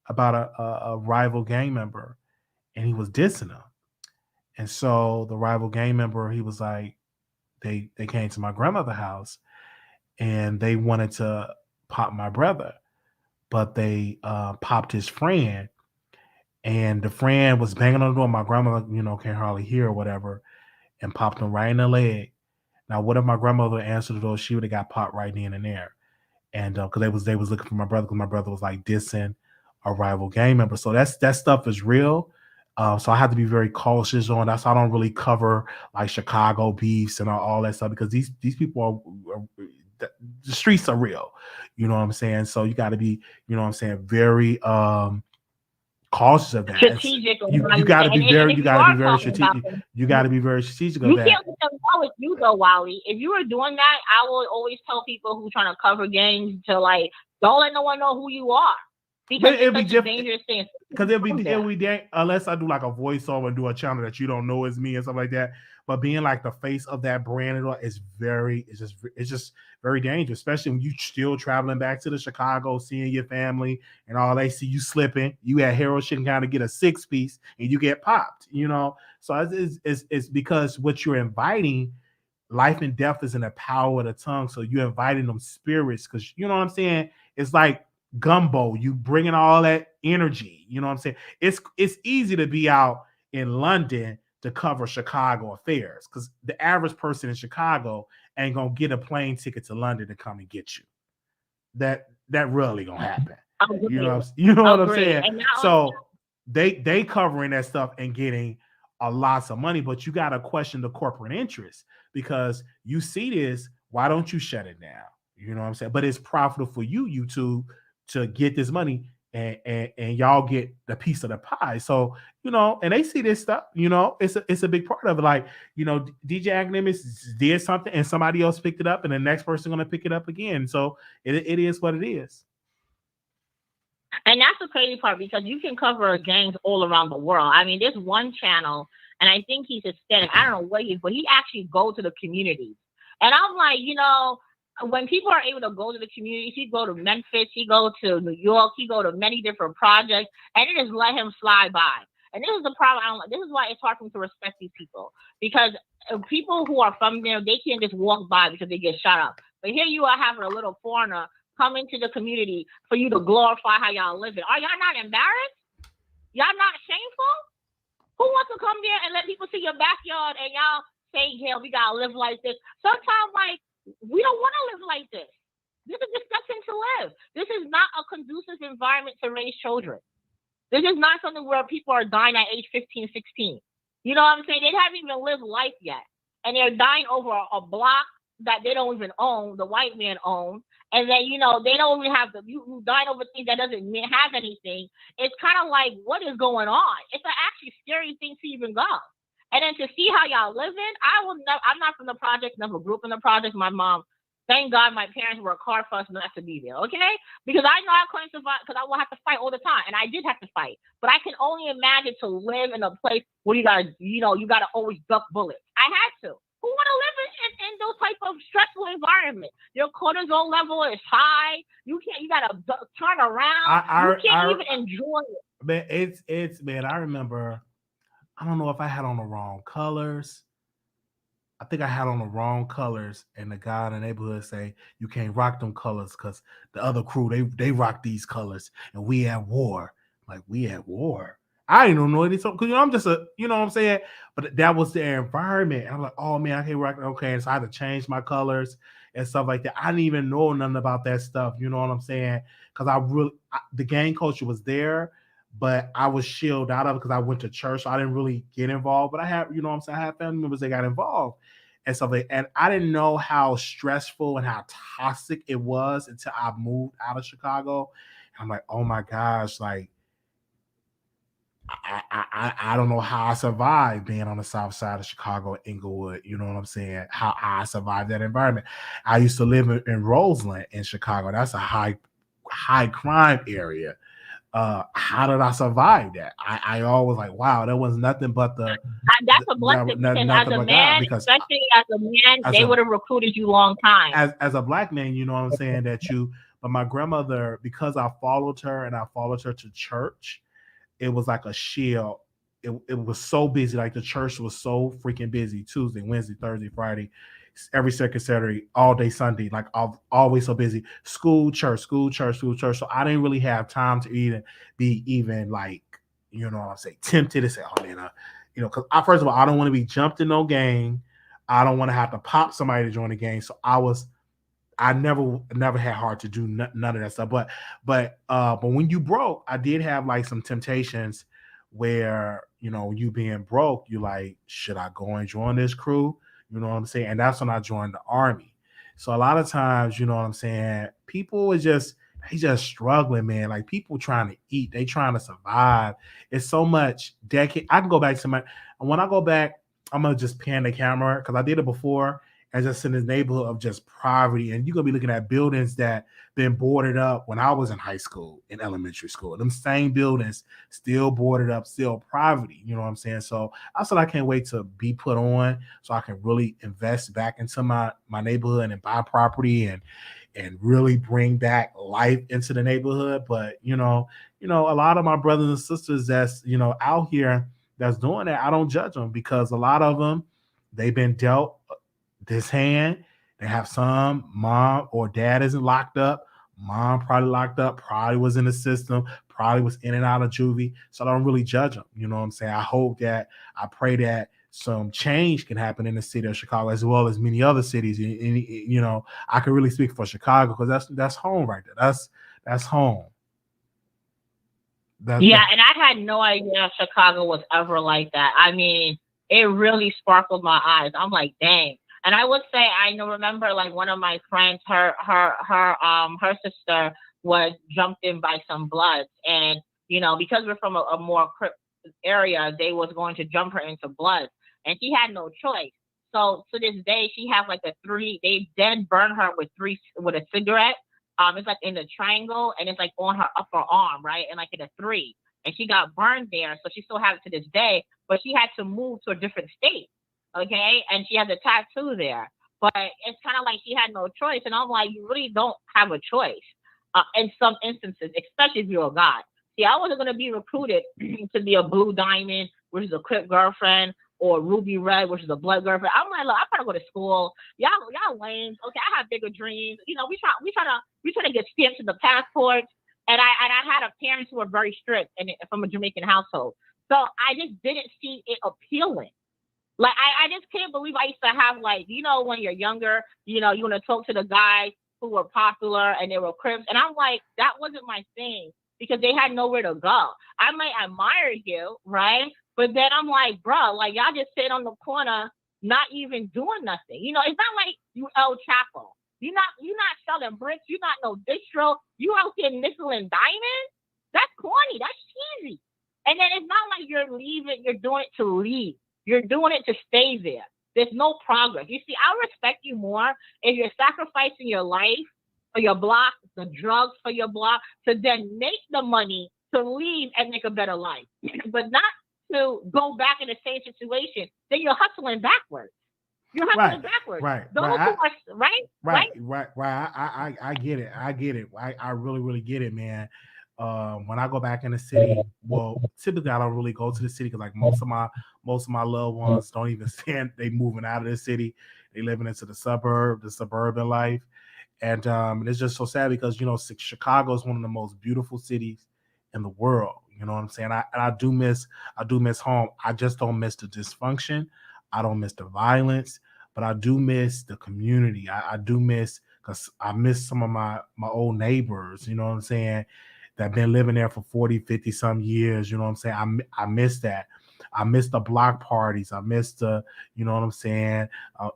about a rival gang member, and he was dissing him. And so the rival gang member, he was like, they came to my grandmother's house, and they wanted to pop my brother, but they popped his friend, and the friend was banging on the door. My grandmother, can't hardly hear or whatever, and popped him right in the leg. Now, what if my grandmother answered the door? She would have got popped right then and there. And because they was looking for my brother, because my brother was like dissing a rival gang member. So that stuff is real. So I have to be very cautious on that. So I don't really cover like Chicago beefs and all that stuff, because these people are the streets are real. You know what I'm saying? So you got to be, very cautious of that. Strategic. You got to be very, you got to be very strategic. You got to be very strategic of that. You can't let them know it's you though, Wiley. If you were doing that, I will always tell people who trying to cover gangs to like, don't let no one know who you are. Because it'd be a dangerous thing. Because it'll be unless I do like a voiceover and do a channel that you don't know is me and stuff like that. But being like the face of that brand is just very dangerous, especially when you still traveling back to the Chicago, seeing your family, and all they see you slipping. You at Hero shouldn't kind of get a 6-piece and you get popped, So it's because what you're inviting, life and death is in the power of the tongue. So you're inviting them spirits, because you know what I'm saying? It's like gumbo. You bringing all that energy. You know what I'm saying? It's easy to be out in London to cover Chicago affairs, because the average person in Chicago ain't gonna get a plane ticket to London to come and get you. That really gonna happen. You know what I'm saying? So they covering that stuff and getting a lots of money, but you gotta question the corporate interest, because you see this. Why don't you shut it down? You know what I'm saying? But it's profitable for you, YouTube, to get this money, and y'all get the piece of the pie. So, and they see this stuff, it's a big part of it. Like, DJ Academics did something and somebody else picked it up, and the next person going to pick it up again. So it is what it is. And that's the crazy part, because you can cover gangs all around the world. I mean, there's one channel, and I think he's Hispanic. I don't know what he is, but he actually go to the communities. And I'm like, when people are able to go to the communities, he go to Memphis, he go to New York, he go to many different projects, and they just let him slide by. And this is the problem. This is why it's hard for me to respect these people, because people who are from there, they can't just walk by because they get shot up. But here you are having a little foreigner come into the community for you to glorify how y'all living. Are y'all not embarrassed? Y'all not shameful? Who wants to come there and let people see your backyard and y'all say, yeah, we gotta live like this? Sometimes, like, we don't want to live like this. This is disgusting to live. This is not a conducive environment to raise children. This is not something where people are dying at age 15, 16. You know what I'm saying? They haven't even lived life yet. And they're dying over a block that they don't even own, the white man owns. And then, they don't even have you dying over things that doesn't have anything. It's kind of like, what is going on? It's an actually scary thing to even go. And then to see how y'all living, I'm not from the project, never grew up in the project. My mom, thank God my parents worked hard for us not to be there, okay? Because I know I couldn't survive, because I will have to fight all the time. And I did have to fight. But I can only imagine to live in a place where you gotta always duck bullets. I had to. Who want to live in those type of stressful environments? Your cortisol level is high. You gotta turn around. You can't even enjoy it. Man, I remember, I don't know if I had on the wrong colors. I think I had on the wrong colors, and the guy in the neighborhood say, you can't rock them colors because the other crew, they rock these colors, and we at war. Like, we at war? I didn't know anything, because I'm just you know what I'm saying? But that was their environment. And I'm like, oh man, I can't rock it. Okay, and so I had to change my colors and stuff like that. I didn't even know nothing about that stuff, you know what I'm saying? Because the gang culture was there, but I was shielded out of it because I went to church, so I didn't really get involved. But I have, you know what I'm saying, I have family members that got involved and stuff like that. And I didn't know how stressful and how toxic it was until I moved out of Chicago. And I'm like, oh my gosh, like, I don't know how I survived being on the south side of Chicago, Inglewood. You know what I'm saying? How I survived that environment. I used to live in Roseland in Chicago. That's a high crime area. How did I survive that? I always like, wow, there was nothing but that's a blessing because as a man, especially as a man, they would have recruited you long time. As a black man, you know what I'm saying, but my grandmother, because I followed her and I followed her to church, it was like a shield. It was so busy. Like the church was so freaking busy. Tuesday, Wednesday, Thursday, Friday, every second Saturday, all day Sunday, like always so busy. School, church. So I didn't really have time to even like, you know what I'm saying, tempted to say, oh man, because first of all, I don't want to be jumped in no gang. I don't want to have to pop somebody to join the gang. So I never had hard to do none of that stuff. But when you broke, I did have like some temptations where, you being broke, you like, should I go and join this crew? You know what I'm saying? And that's when I joined the Army. So a lot of times, you know what I'm saying, people is just struggling, man. Like people trying to eat, they trying to survive. It's so much decade. I can go back to when I go back, I'm gonna just pan the camera because I did it before. And just in this neighborhood of just poverty. And you're going to be looking at buildings that been boarded up when I was in high school, in elementary school. Them same buildings still boarded up, still poverty. You know what I'm saying? So I said I can't wait to be put on so I can really invest back into my neighborhood and buy property and really bring back life into the neighborhood. But, a lot of my brothers and sisters that's, out here that's doing that, I don't judge them because a lot of them, they've been dealt this hand. They have some mom or dad isn't locked up. Mom probably locked up, probably was in the system, probably was in and out of juvie. So I don't really judge them. You know what I'm saying? I pray that some change can happen in the city of Chicago as well as many other cities. And I can really speak for Chicago because that's home right there. That's home. And I had no idea Chicago was ever like that. I mean, it really sparkled my eyes. I'm like, dang. And I would say remember like one of my friends, her sister was jumped in by some Bloods, and because we're from a more area, they was going to jump her into Bloods, and she had no choice. So to this day, she has like they then burn her with a cigarette. It's like in the triangle, and it's like on her upper arm, right, and like in a 3, and she got burned there. So she still has it to this day, but she had to move to a different state. Okay, and she has a tattoo there, but it's kind of like she had no choice. And I'm like, you really don't have a choice in some instances, especially if you're a guy. See, I wasn't going to be recruited to be a Blue Diamond, which is a Crip girlfriend, or Ruby Red, which is a Blood girlfriend. I'm like, look, I'm trying to go to school. Y'all lame. Okay, I have bigger dreams. We trying to get stamps in the passports. And I had parents who were very strict and from a Jamaican household, so I just didn't see it appealing. Like, I just can't believe I used to have, like, when you're younger, you want to talk to the guys who were popular and they were Crips. And I'm like, that wasn't my thing because they had nowhere to go. I might admire you, right? But then I'm like, bro, like, y'all just sit on the corner, not even doing nothing. It's not like you El Chapo. You're not selling bricks. You're not no distro. You out there nickel and diamond? That's corny. That's cheesy. And then it's not like you're leaving. You're doing it to leave. You're doing it to stay there. There's no progress. You see, I respect you more if you're sacrificing your life for your block, the drugs for your block, to then make the money to leave and make a better life, but not to go back in the same situation. Then you're hustling backwards. You're hustling backwards. Right. I get it. I really, really get it, man. When I go back in the city, well, typically I don't really go to the city because like most of my loved ones don't even stand. They moving out of the city. They living into the suburban life, and it's just so sad because Chicago is one of the most beautiful cities in the world. You know what I'm saying? I do miss home. I just don't miss the dysfunction. I don't miss the violence, but I do miss the community. I do miss because I miss some of my old neighbors. You know what I'm saying? That been living there for 40, 50 some years. You know what I'm saying? I miss that. I miss the block parties. I miss the, you know what I'm saying?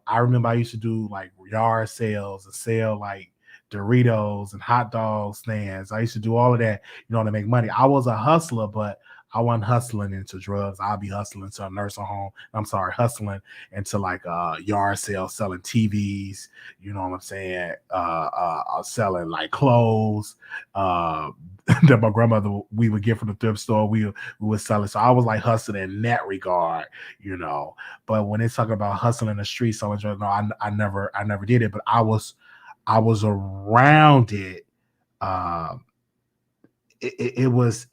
I remember I used to do like yard sales and sell like Doritos and hot dog stands. I used to do all of that, to make money. I was a hustler, but I wasn't hustling into drugs. I'll be hustling to a nursing home. I'm sorry, hustling into like yard sales, selling TVs. You know what I'm saying? Selling like clothes. That my grandmother we would get from the thrift store. We would sell it. So I was like hustling in that regard, you know. But when they talk about hustling in the streets, so much, no, I never did it. But I was around it. It was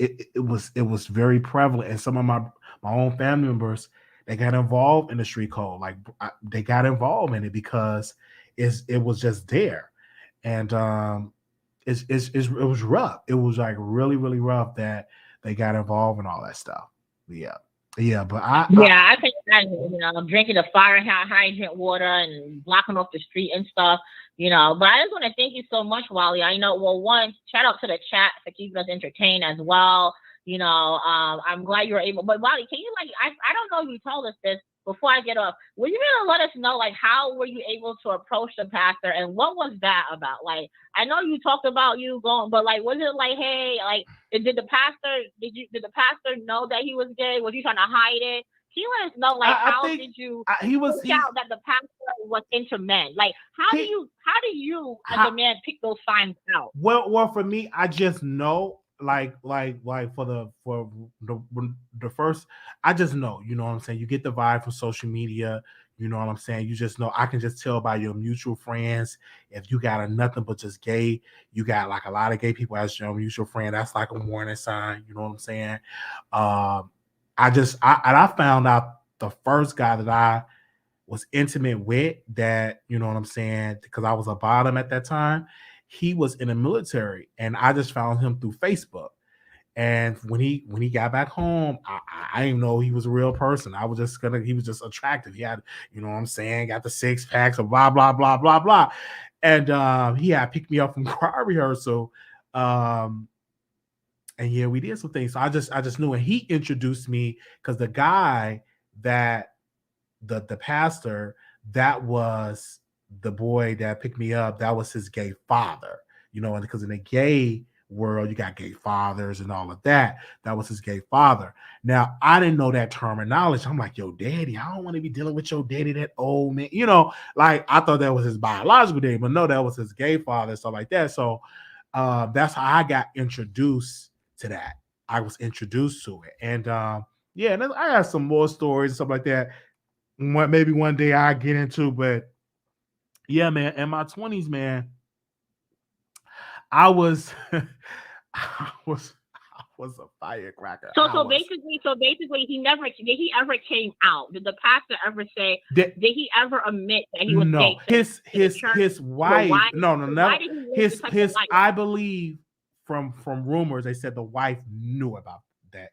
very prevalent, and some of my own family members, they got involved in the street code. Like they got involved in it because it was just there, and it was rough. It was like really rough that they got involved in all that stuff. Yeah. But I think that, drinking the fire hydrant water and blocking off the street and stuff. But I just want to thank you so much, Wiley. I know, one, shout out to the chat for keeping us entertained as well. I'm glad you were able, but Wiley, can you I don't know if you told us this before I get off. Will you really let us know, how were you able to approach the pastor and what was that about? I know you talked about you going, but was it hey, did the pastor know that he was gay? Was he trying to hide it? Can you let us know, how did you find out that the pastor was into men? How do you as a man pick those signs out? Well, for me, I just know, for the first, I just know, you know what I'm saying? You get the vibe from social media, you know what I'm saying? You just know, I can just tell by your mutual friends, if you got nothing but just gay, you got a lot of gay people as your mutual friend, that's like a warning sign, you know what I'm saying? I found out the first guy that I was intimate with, that, you know what I'm saying, because I was a bottom at that time, he was in the military, and I just found him through Facebook. And when he got back home, I didn't know he was a real person. He was just attractive. He had, you know what I'm saying, got the 6 packs of blah, blah, blah, blah, blah. And he had picked me up from choir rehearsal. And yeah, we did some things. So I just knew, and he introduced me, because the guy that the pastor, that was the boy that picked me up, that was his gay father, and because in the gay world, you got gay fathers and all of that. That was his gay father. Now, I didn't know that terminology. I'm like, yo, daddy, I don't want to be dealing with your daddy, that old man. I thought that was his biological daddy, but no, that was his gay father, stuff like that. So that's how I got introduced to that. I was introduced to it. And and then I got some more stories and stuff like that. Maybe one day I get into, but yeah, man, in my 20s, man, I was a firecracker. So basically, he ever came out? Did the pastor ever say? Did he ever admit that he was gay? His wife. No. His I believe from rumors, they said the wife knew about that.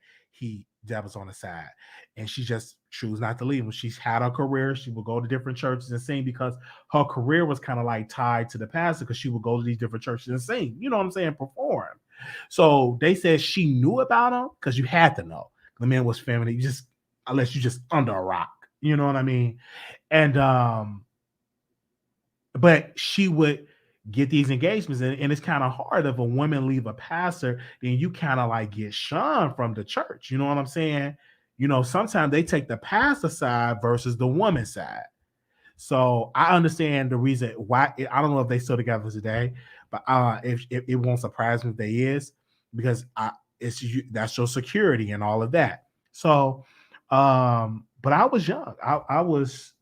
That was on the side, and she just chose not to leave. When she's had her career, she would go to different churches and sing, because her career was kind of tied to the pastor, because she would go to these different churches and sing, you know what I'm saying, perform. So they said she knew about him, because you had to know. The man was feminine, unless you just under a rock, you know what I mean? And but she would get these engagements, and it's kind of hard if a woman leave a pastor, then you kind of get shunned from the church. You know what I'm saying? Sometimes they take the pastor side versus the woman side. So I understand the reason why. I don't know if they still together today, but if it won't surprise me if they is, because that's your security and all of that. So, but I was young. I was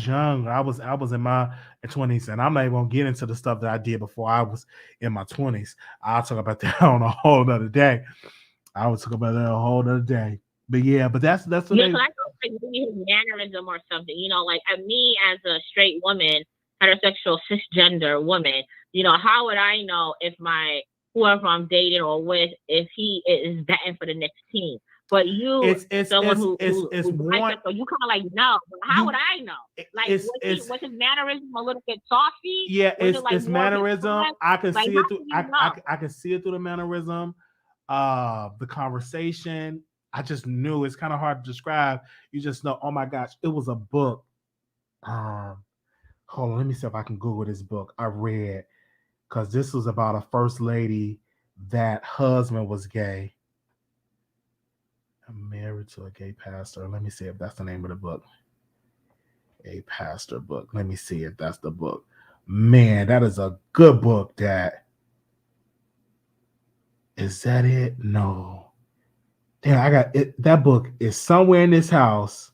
young. I was in my 20s, and I'm not even gonna get into the stuff that I did before I was in my 20s. I'll talk about that on a whole nother day. But yeah, but that's what so I don't think maybe his mannerism or something. Me as a straight woman, heterosexual cisgender woman, how would I know if whoever I'm dating or with, if he is betting for the next team? But you, someone who you kind of no. But how would I know? Was his mannerism a little bit saucy? Yeah, it's mannerism. I can see it through. I can see it through the mannerism, the conversation. I just knew. It's kind of hard to describe. You just know. Oh my gosh, it was a book. Hold on, let me see if I can Google this book I read, because this was about a first lady that husband was gay. I'm married to a gay pastor. Let me see if that's the name of the book. A pastor book. Let me see if that's the book. Man, that is a good book, Dad. Is that it? No. Damn, I got it. That book is somewhere in this house.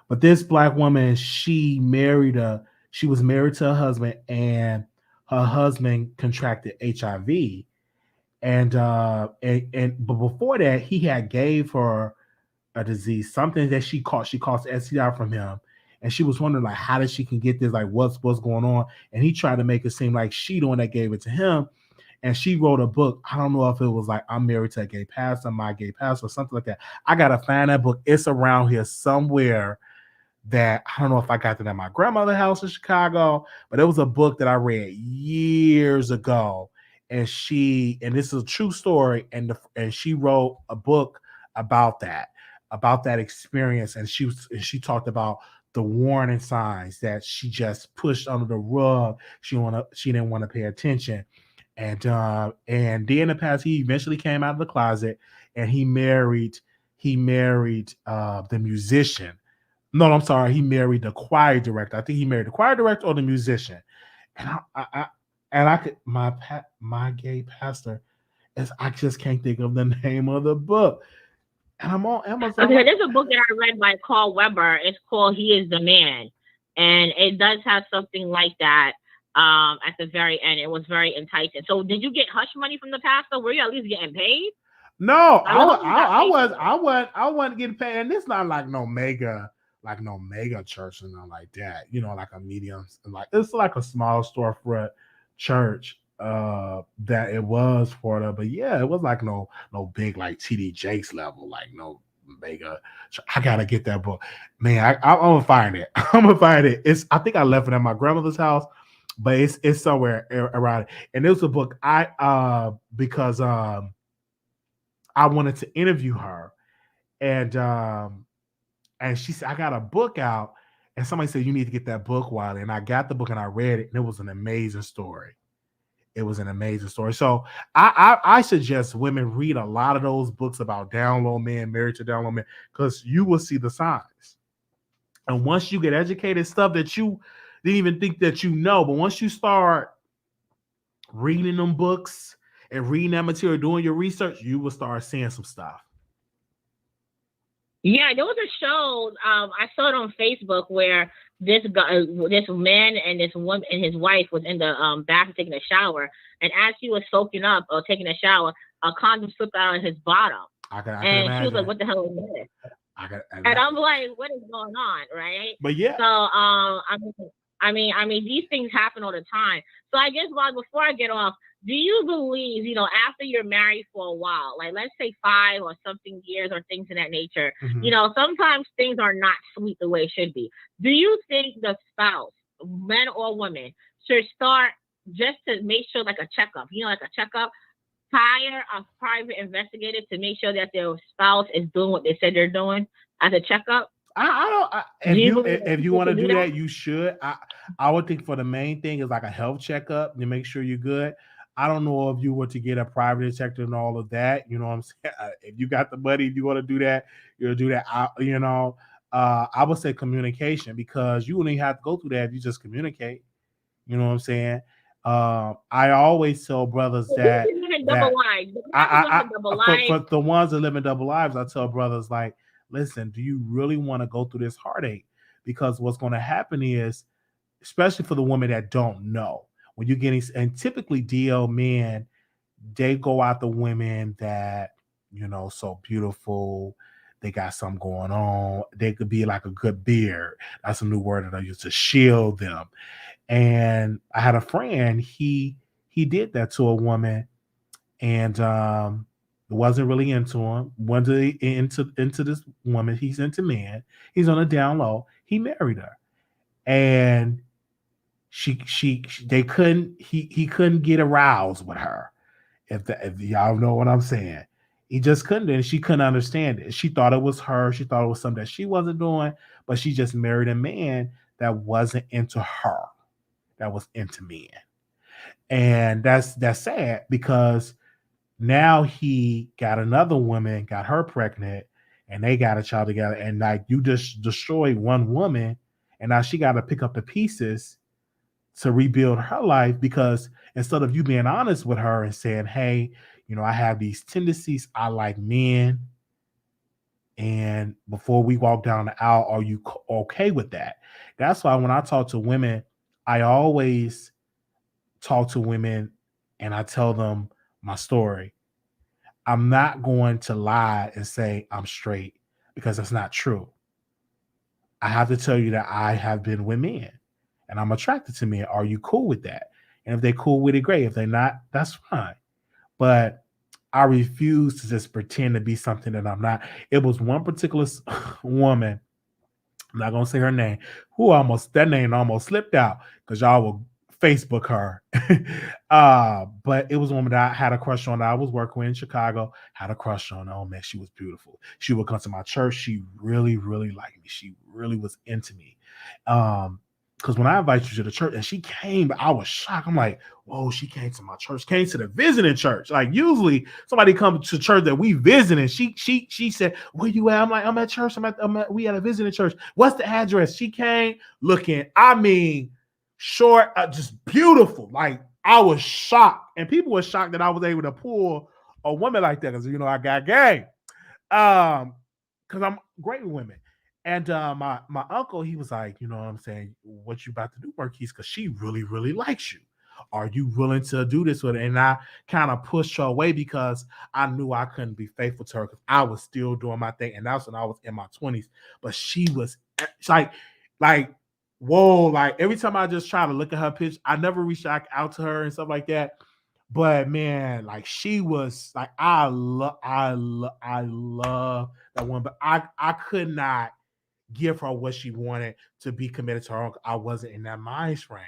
But this black woman, she was married to her husband, and her husband contracted HIV. But before that, he had gave her a disease, something that she caught. She caught STI from him. And she was wondering, like, how did she can get this? Like, what's going on? And he tried to make it seem like she the one that gave it to him. And she wrote a book. I don't know if it was like I'm married to a gay pastor, my gay pastor, or something like that. I gotta find that book. It's around here somewhere. That I don't know if I got it at my grandmother's house in Chicago, but it was a book that I read years ago. And this is a true story. And she wrote a book about that experience. And she talked about the warning signs that she just pushed under the rug. She didn't want to pay attention. And then in the past, he eventually came out of the closet, and he married the musician. No, I'm sorry. He married the choir director. I think he married the choir director or the musician. And I could my gay pastor I just can't think of the name of the book. And I'm on Amazon. Okay, there's a book that I read by Carl Weber. It's called "He Is the Man," and it does have something like that at the very end. It was very enticing. So, did you get hush money from the pastor? Were you at least getting paid? No, I wasn't getting paid, and it's not like no mega church or nothing like that. You know, like a medium, like it's like a small storefront church that it was for the, but yeah, it was like no big like TD Jakes level, like no mega. I gotta get that book, man. I'm gonna find it. I'm gonna find it. I think I left it at my grandmother's house, but it's somewhere around it. And it was a book because I wanted to interview her, and she said, I got a book out, and somebody said, you need to get that book, Wiley. And I got the book and I read it, and it was an amazing story. It was an amazing story. So I suggest women read a lot of those books about down low men, married to down low men, because you will see the signs. And once you get educated, stuff that you didn't even think that you know, but once you start reading them books and reading that material, doing your research, you will start seeing some stuff. Yeah, there was a show I saw it on Facebook where this man and this woman and his wife was in the bathroom taking a shower, and as she was soaking up or taking a shower, a condom slipped out of his bottom. And she was like, "What the hell is this?" And I'm like, "What is going on?" Right? But yeah. So I mean, these things happen all the time. So I guess, Bob, before I get off, do you believe, after you're married for a while, like let's say 5 or something years or things of that nature, sometimes things are not sweet the way it should be. Do you think the spouse, men or women, should start just to make sure, like a checkup, hire a private investigator to make sure that their spouse is doing what they said they're doing as a checkup? If you want to do that, you should. I would think for the main thing is like a health checkup to make sure you're good. I don't know if you were to get a private detective and all of that. You know what I'm saying? If you got the money, if you want to do that, you'll do that. I would say communication, because you wouldn't have to go through that if you just communicate. You know what I'm saying? I always tell brothers that for the ones that live in double lives, I tell brothers, like, listen, do you really want to go through this heartache? Because what's going to happen is, especially for the women that don't know, when you're getting, and typically DL men, they go out the women that, so beautiful, they got something going on. They could be like a good beard. That's a new word that I use to shield them. And I had a friend, he did that to a woman, and wasn't really into him. Wasn't into this woman. He's into men. He's on a down low. He married her, and he couldn't get aroused with her. If y'all know what I'm saying, he just couldn't, and she couldn't understand it. She thought it was her. She thought it was something that she wasn't doing, but she just married a man that wasn't into her, that was into men, and that's sad, because now he got another woman, got her pregnant, and they got a child together, and like you just destroyed one woman, and now she got to pick up the pieces to rebuild her life, because instead of you being honest with her and saying, hey, I have these tendencies, I like men, and before we walk down the aisle, are you okay with that? That's why when I talk to women, I always talk to women and I tell them my story. I'm not going to lie and say I'm straight, because that's not true. I have to tell you that I have been with men and I'm attracted to men. Are you cool with that? And if they're cool with it, great. If they're not, that's fine. But I refuse to just pretend to be something that I'm not. It was one particular woman, I'm not going to say her name, that name almost slipped out because y'all will Facebook her. But it was a woman that I had a crush on that I was working with in Chicago, had a crush on. Oh man, she was beautiful. She would come to my church. She really, really liked me. She really was into me. Because when I invited you to the church and she came, I was shocked. I'm like, whoa, she came to my church, came to the visiting church. Like usually somebody comes to church that we visit, and she said, where you at? I'm like, I'm at church. We at a visiting church. What's the address? She came looking, short, just beautiful. Like I was shocked, and people were shocked that I was able to pull a woman like that, because I got game. Because I'm great with women. And my uncle, he was like, what I'm saying, what you about to do, Marquise? Because she really, really likes you. Are you willing to do this with her? And I kind of pushed her away because I knew I couldn't be faithful to her, because I was still doing my thing. And that's when I was in my 20s. But she was like, whoa, like every time I just try to look at her picture, I never reached out to her and stuff like that. But man, like she was like, I love that one, but I could not give her what she wanted to be committed to her own. I wasn't in that mind frame,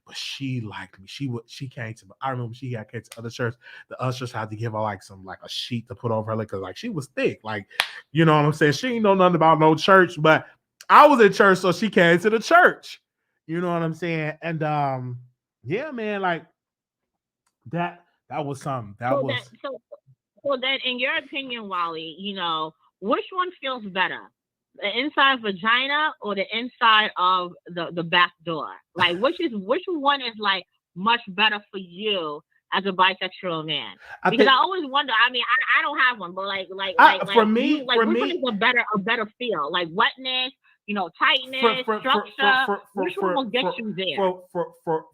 but she liked me. She came to me. I remember she came to other church. The ushers had to give her like a sheet to put over her, because like she was thick. Like, you know what I'm saying? She ain't know nothing about no church, but I was in church, so she came to the church. You know what I'm saying? And yeah, man, like that was something. So then, in your opinion, Wally, which one feels better? The inside vagina or the inside of the back door? Like which one is like much better for you as a bisexual man? Because I always wonder. I mean, I don't have one, but for me, which one is a better feel? Like wetness, tightness, structure. Which one will get you there?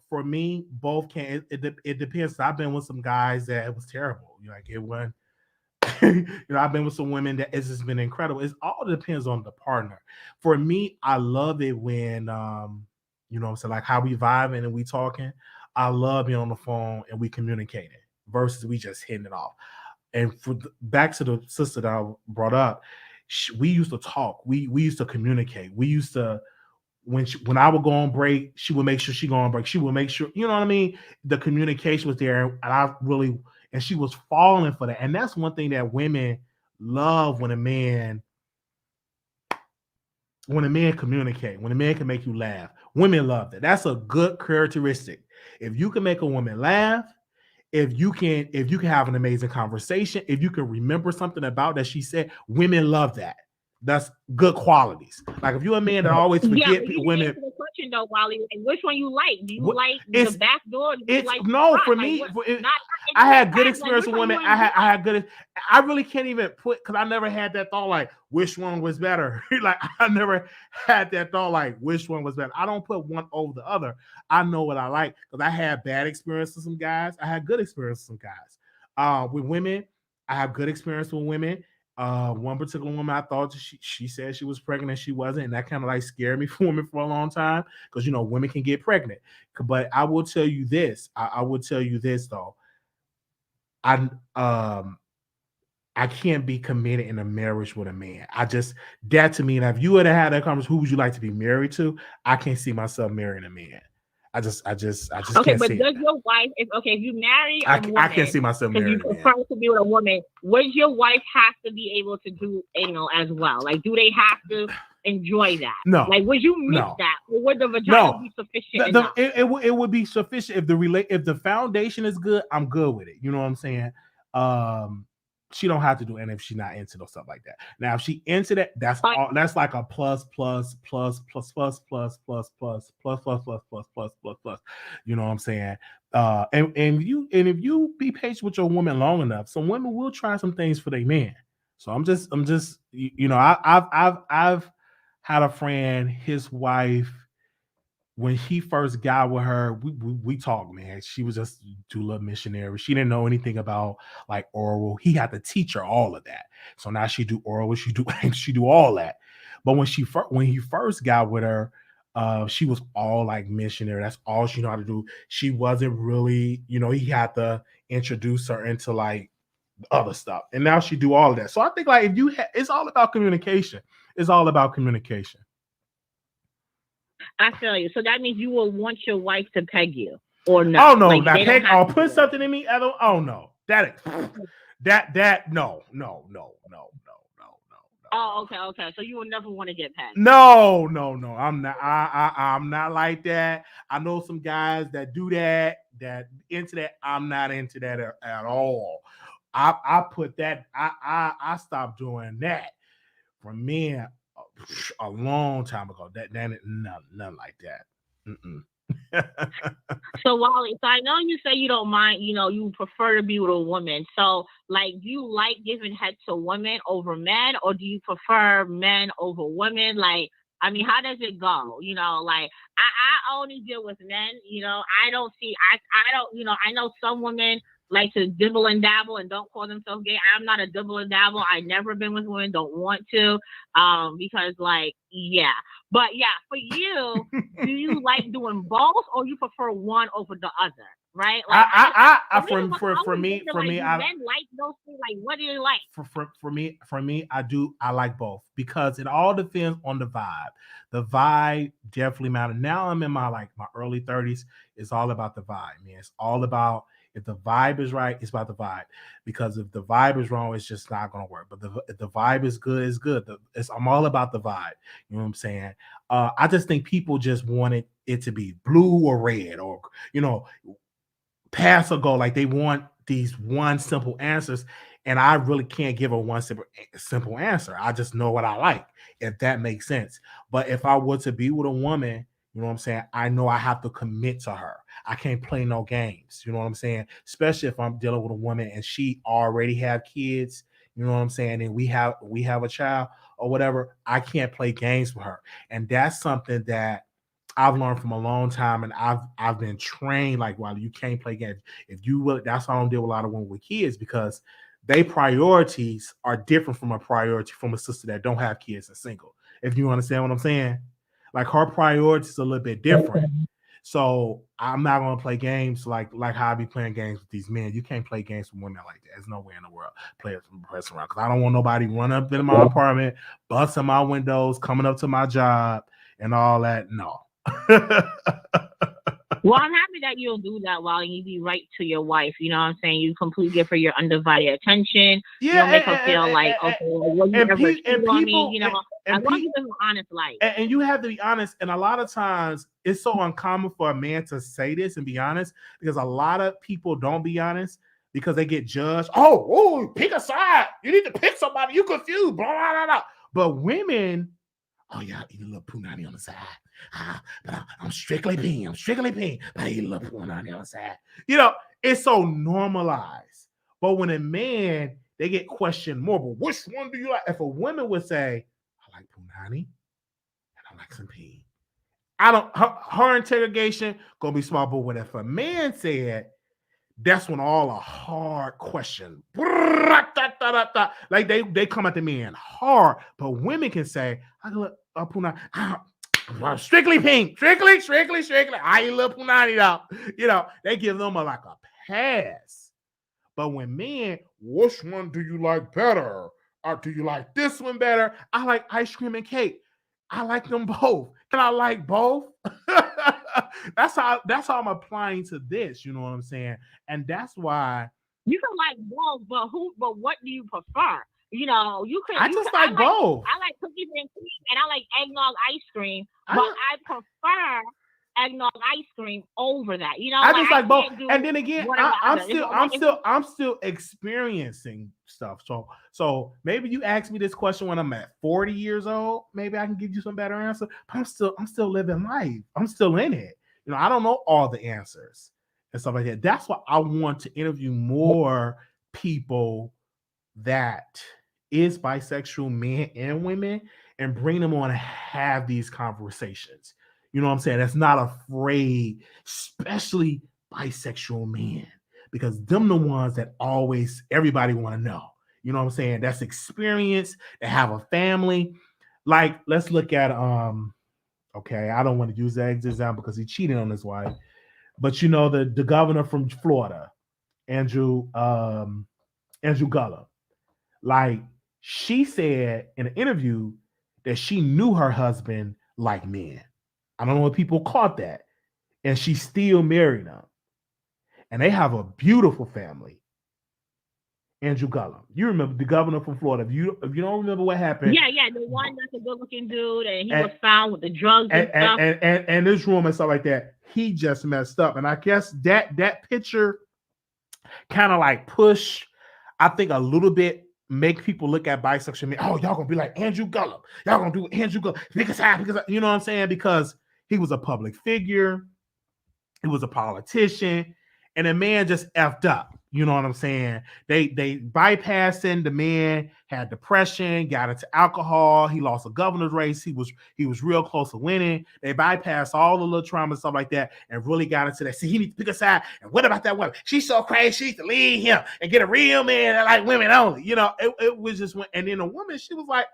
For me, both can. It depends. I've been with some guys that it was terrible. Like it went. I've been with some women that it's just been incredible. It all depends on the partner. For me, I love it when so like how we vibing and we talking. I love being on the phone and we communicating versus we just hitting it off. And back to the sister that I brought up, we used to talk. We used to communicate. We used to when I would go on break, she would make sure she go on break. She would make sure, you know what I mean? The communication was there, and she was falling for that. And that's one thing that women love, when a man communicate, when a man can make you laugh. Women love that. That's a good characteristic. If you can make a woman laugh, if you can have an amazing conversation, if you can remember something about that she said, women love that. That's good qualities. Like if you're a man that always forget women. The question though, Wally, which one you like? Do you like the back door? For me. I had good experience with women. I had good. I really can't even put, because I never had that thought like which one was better. Like I never had that thought like which one was better. I don't put one over the other. I know what I like, because I had bad experiences with some guys. I had good experiences with some guys. With women, I have good experience with women. One particular woman, I thought she said she was pregnant and she wasn't, and that kind of like scared me for women for a long time, because women can get pregnant. But I will tell you this. I will tell you this though. I can't be committed in a marriage with a man. That to me, and if you would have had that conversation, who would you like to be married to? I can't see myself marrying a man. I just okay, can't but see does your wife, if you marry a woman, I can't see myself marrying a man. You prefer to be with a woman, would your wife have to be able to do anal as well? Like, do they have to enjoy that? No. Like, would you miss that? Or would the vagina be sufficient enough? It would be sufficient if the foundation is good. I'm good with it. You know what I'm saying? she don't have to do anything if she's not into those stuff like that. Now, if she into that, that's all. That's like a plus. You know what I'm saying? And if you be patient with your woman long enough, some women will try some things for their man. So I'm just I've had a friend, his wife. When he first got with her, we talked, man. She was just doula missionary. She didn't know anything about like oral. He had to teach her all of that. So now she do oral, she do all that. But when he first got with her, she was all like missionary. That's all she knew how to do. She wasn't really, he had to introduce her into like other stuff. And now she do all of that. So I think like it's all about communication. It's all about communication. I feel you. So that means you will want your wife to peg you, or no? Oh no, like, not peg. Oh, put something in me. Oh no, that no. Oh, okay. So you will never want to get pegged. No. I'm not. I'm not like that. I know some guys that do that. That into that. I'm not into that at all. I put that. I stopped doing that for men a long time ago. That nothing like that. So Wally, so I know you say you don't mind, you prefer to be with a woman. So like, do you like giving head to women over men, or do you prefer men over women? Like, I mean, how does it go? Like I only deal with men, I don't see, I don't, I know some women like to dibble and dabble and don't call themselves gay. I'm not a dibble and dabble. I've never been with women, don't want to, because like, yeah. But yeah, for you, do you like doing both, or you prefer one over the other? Right? Like, for me, I like those things. Like, what do you like? For me, I like both, because it all depends on the vibe. The vibe definitely matters. Now I'm in my early 30s. It's all about the vibe, man. It's all about, if the vibe is right, it's about the vibe. Because if the vibe is wrong, it's just not going to work. But if the vibe is good, it's good. I'm all about the vibe. You know what I'm saying? I just think people just wanted it to be blue or red, or, pass or go. Like, they want these one simple answers. And I really can't give a one simple answer. I just know what I like, if that makes sense. But if I were to be with a woman, you know what I'm saying, I know I have to commit to her. I can't play no games. You know what I'm saying? Especially if I'm dealing with a woman and she already have kids, you know what I'm saying, and we have a child or whatever. I can't play games with her. And that's something that I've learned from a long time, and I've been trained like, well, you can't play games. If you will, that's why I don't deal with a lot of women with kids, because their priorities are different from a priority from a sister that don't have kids and single. If you understand what I'm saying? Like, her priorities are a little bit different. So I'm not gonna play games like how I be playing games with these men. You can't play games with women like that. There's no way in the world play it from press around, because I don't want nobody run up in my apartment, busting my windows, coming up to my job, and all that. No. Well, I'm happy that you'll do that while you be right to your wife. You know what I'm saying? You completely give her your undivided attention. Yeah, you don't make her feel like, okay, well, you never cheat on me. As long as you live an honest life. And you have to be honest. And a lot of times it's so uncommon for a man to say this and be honest, because a lot of people don't be honest because they get judged. Oh, pick a side. You need to pick somebody. You confused. Blah, blah, blah, blah. But women, oh yeah, I eat a little punani on the side. But I'm strictly peen. But I eat a little punani on the side. It's so normalized. But when a man, they get questioned more. But which one do you like? If a woman would say, I like punani and I like some peen, her interrogation gonna be small. But when if a man said, that's when all a hard question, like they come at the man hard. But women can say, I look punani. Strictly pink, strictly. I eat a little punani though. They give them a pass. But when men, which one do you like better? Or do you like this one better? I like ice cream and cake. I like them both. Can I like both? That's how I'm applying to this. You know what I'm saying? And that's why you can like both. But what do you prefer? You can. I just like both. I like cookies and cream, and I like eggnog ice cream. But I prefer eggnog ice cream over that. You know, I just like both. can't do And then again, one or the I'm other. I'm still experiencing stuff. So maybe you ask me this question when I'm at 40 years old. Maybe I can give you some better answer. But I'm still living life. I'm still in it. You know, I don't know all the answers and stuff like that. That's why I want to interview more people that is bisexual, men and women, and bring them on to have these conversations. You know what I'm saying? That's not afraid, especially bisexual men, because them the ones that always everybody want to know. You know what I'm saying? That's experience. They have a family. Like, let's look at okay, I don't want to use that example because he cheated on his wife, but you know the governor from Florida, Andrew Gullo. Like, she said in an interview that she knew her husband liked men. I don't know if people caught that. And she still married him. And they have a beautiful family. Andrew Gullo. You remember the governor from Florida. If you don't remember what happened. Yeah, the one that's a good-looking dude, and he was found with the drugs and stuff. And this room and stuff like that. He just messed up. And I guess that picture kind of like pushed, I think, a little bit, make people look at bisexual men. Oh, y'all gonna be like Andrew Gullo. Y'all gonna do Andrew Gullo because you know what I'm saying? Because he was a public figure, he was a politician, and the man just effed up. You know what I'm saying? They bypassed him. The man had depression, got into alcohol. He lost a governor's race. He was real close to winning. They bypassed all the little trauma and stuff like that, and really got into that. See, he needs to pick a side. And what about that woman? She's so crazy. She needs to leave him and get a real man that like women only. You know, it was just when. And then a woman, she was like,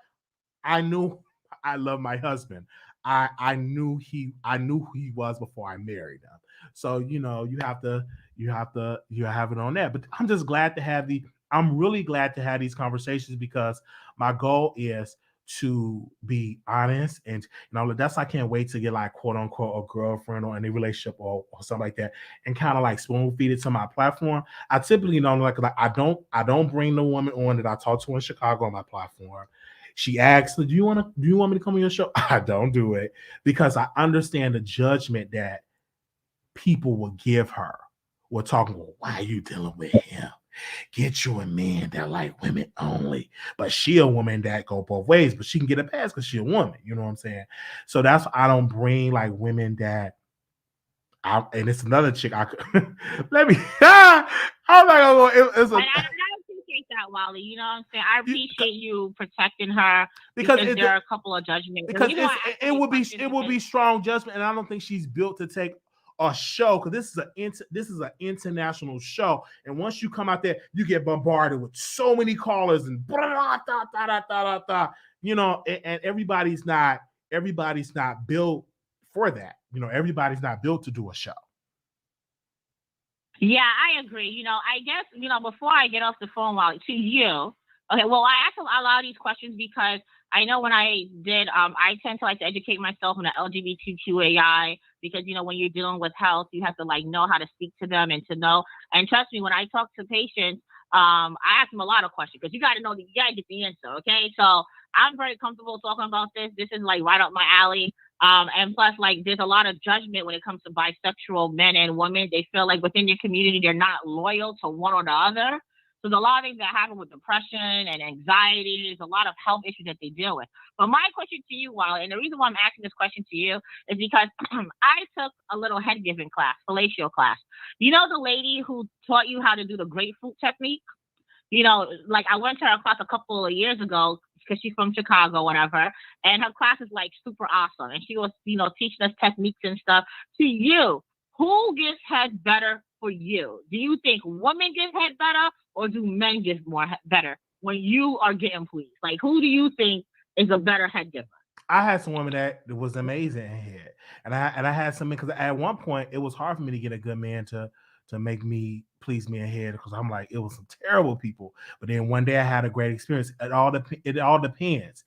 I knew I love my husband. I knew who he was before I married him. So, you know, you have it on that. But I'm just glad to have I'm really glad to have these conversations, because my goal is to be honest, and you know, that's, I can't wait to get like quote unquote a girlfriend or any relationship or something like that, and kind of like spoon feed it to my platform. I typically don't like I don't bring the woman on that I talk to in Chicago on my platform. She asks, do you want me to come on your show? I don't do it, because I understand the judgment that people will give her. We're talking, well, why are you dealing with him? Get you a man that like women only. But she a woman that go both ways, but she can get a pass because she a woman. You know what I'm saying? So that's why I don't bring like women that and it's another chick I could let me I'm not gonna go. I appreciate that, Wiley. You know what I'm saying? I appreciate you protecting her, because there are a couple of judgments. Because it would be strong judgment, and I don't think she's built to take a show, because this is an international show, and once you come out there, you get bombarded with so many callers and you know, and everybody's not built for that. You know, everybody's not built to do a show. Yeah, I agree. You know, I guess, you know, before I get off the phone, Wiley, to you. Okay, well, I asked a lot of these questions because I know when I did, I tend to like to educate myself on the LGBTQAI, because, you know, when you're dealing with health, you have to like know how to speak to them and to know. And trust me, when I talk to patients, I ask them a lot of questions, because you got to know, you got to get the answer. Okay. So I'm very comfortable talking about this. This is like right up my alley. And plus, like, there's a lot of judgment when it comes to bisexual men and women. They feel like within your community, they're not loyal to one or the other. So there's a lot of things that happen with depression and anxiety. There's a lot of health issues that they deal with. But my question to you, Wiley, and the reason why I'm asking this question to you is because I took a little head giving class, fellatio class. You know, the lady who taught you how to do the grapefruit technique? You know, like, I went to her class a couple of years ago, because she's from Chicago, whatever, and her class is like super awesome. And she was, you know, teaching us techniques and stuff. To you, who gives head better for you? Do you think women give head better, or do men give better when you are getting pleased? Like, who do you think is a better head giver? I had some women that was amazing in head, and I had some, because at one point it was hard for me to get a good man to make me please me in head, because I'm like, it was some terrible people. But then one day I had a great experience. It all depends.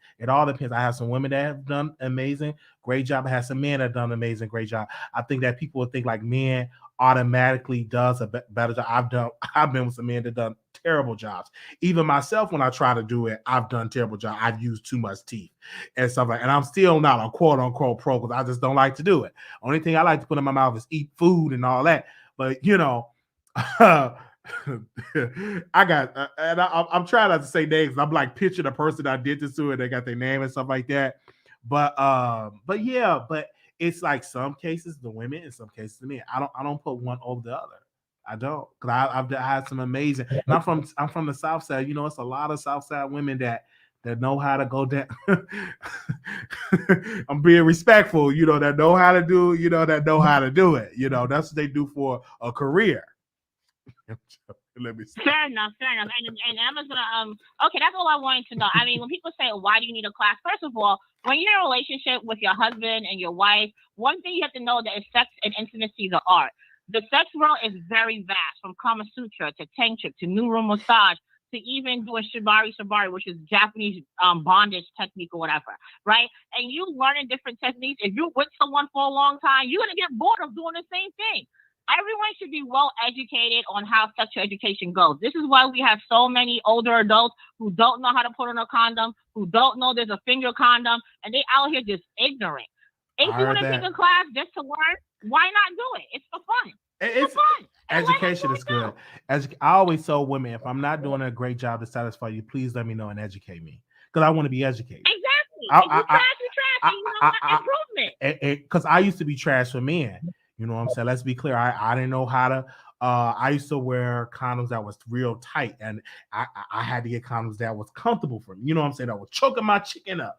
I have some women that have done amazing, great job. I have some men that have done amazing, great job. I think that people would think like men automatically does a better job. I've been with some men that done terrible jobs. Even myself, when I try to do it, I've done terrible jobs. I've used too much teeth and stuff like. And I'm still not a quote unquote pro because I just don't like to do it. Only thing I like to put in my mouth is eat food and all that. But I got, and I'm trying not to say names. I'm like picture the person I did this to, and they got their name and stuff like that. But yeah, but it's like some cases the women, and some cases the men. I don't put one over the other. I don't, because I've had some amazing. And I'm from the South Side. It's a lot of South Side women that know how to go down. I'm being respectful. That know how to do. That know how to do it. That's what they do for a career. Let me see. Fair enough. And I'm just gonna okay, that's all I wanted to know. I mean, when people say, why do you need a class? First of all, when you're in a relationship with your husband and your wife, one thing you have to know that sex and intimacy is an art. The sex world is very vast, from Kama Sutra to Tantric to New Room massage to even doing shibari, which is Japanese bondage technique or whatever, right? And you learning different techniques. If you're with someone for a long time, you're gonna get bored of doing the same thing. Everyone should be well educated on how sexual education goes. This is why we have so many older adults who don't know how to put on a condom, who don't know there's a finger condom, and they out here just ignorant. If you want to take a class just to learn, why not do it? It's for fun. It's for fun. Education is good. I always tell women, if I'm not doing a great job to satisfy you, please let me know and educate me, because I want to be educated. Exactly. If you trash, and you know what? Improvement. Because I used to be trash for men. You know what I'm saying? Let's be clear. I didn't know how to. I used to wear condoms that was real tight, and I had to get condoms that was comfortable for me. You know what I'm saying? That was choking my chicken up.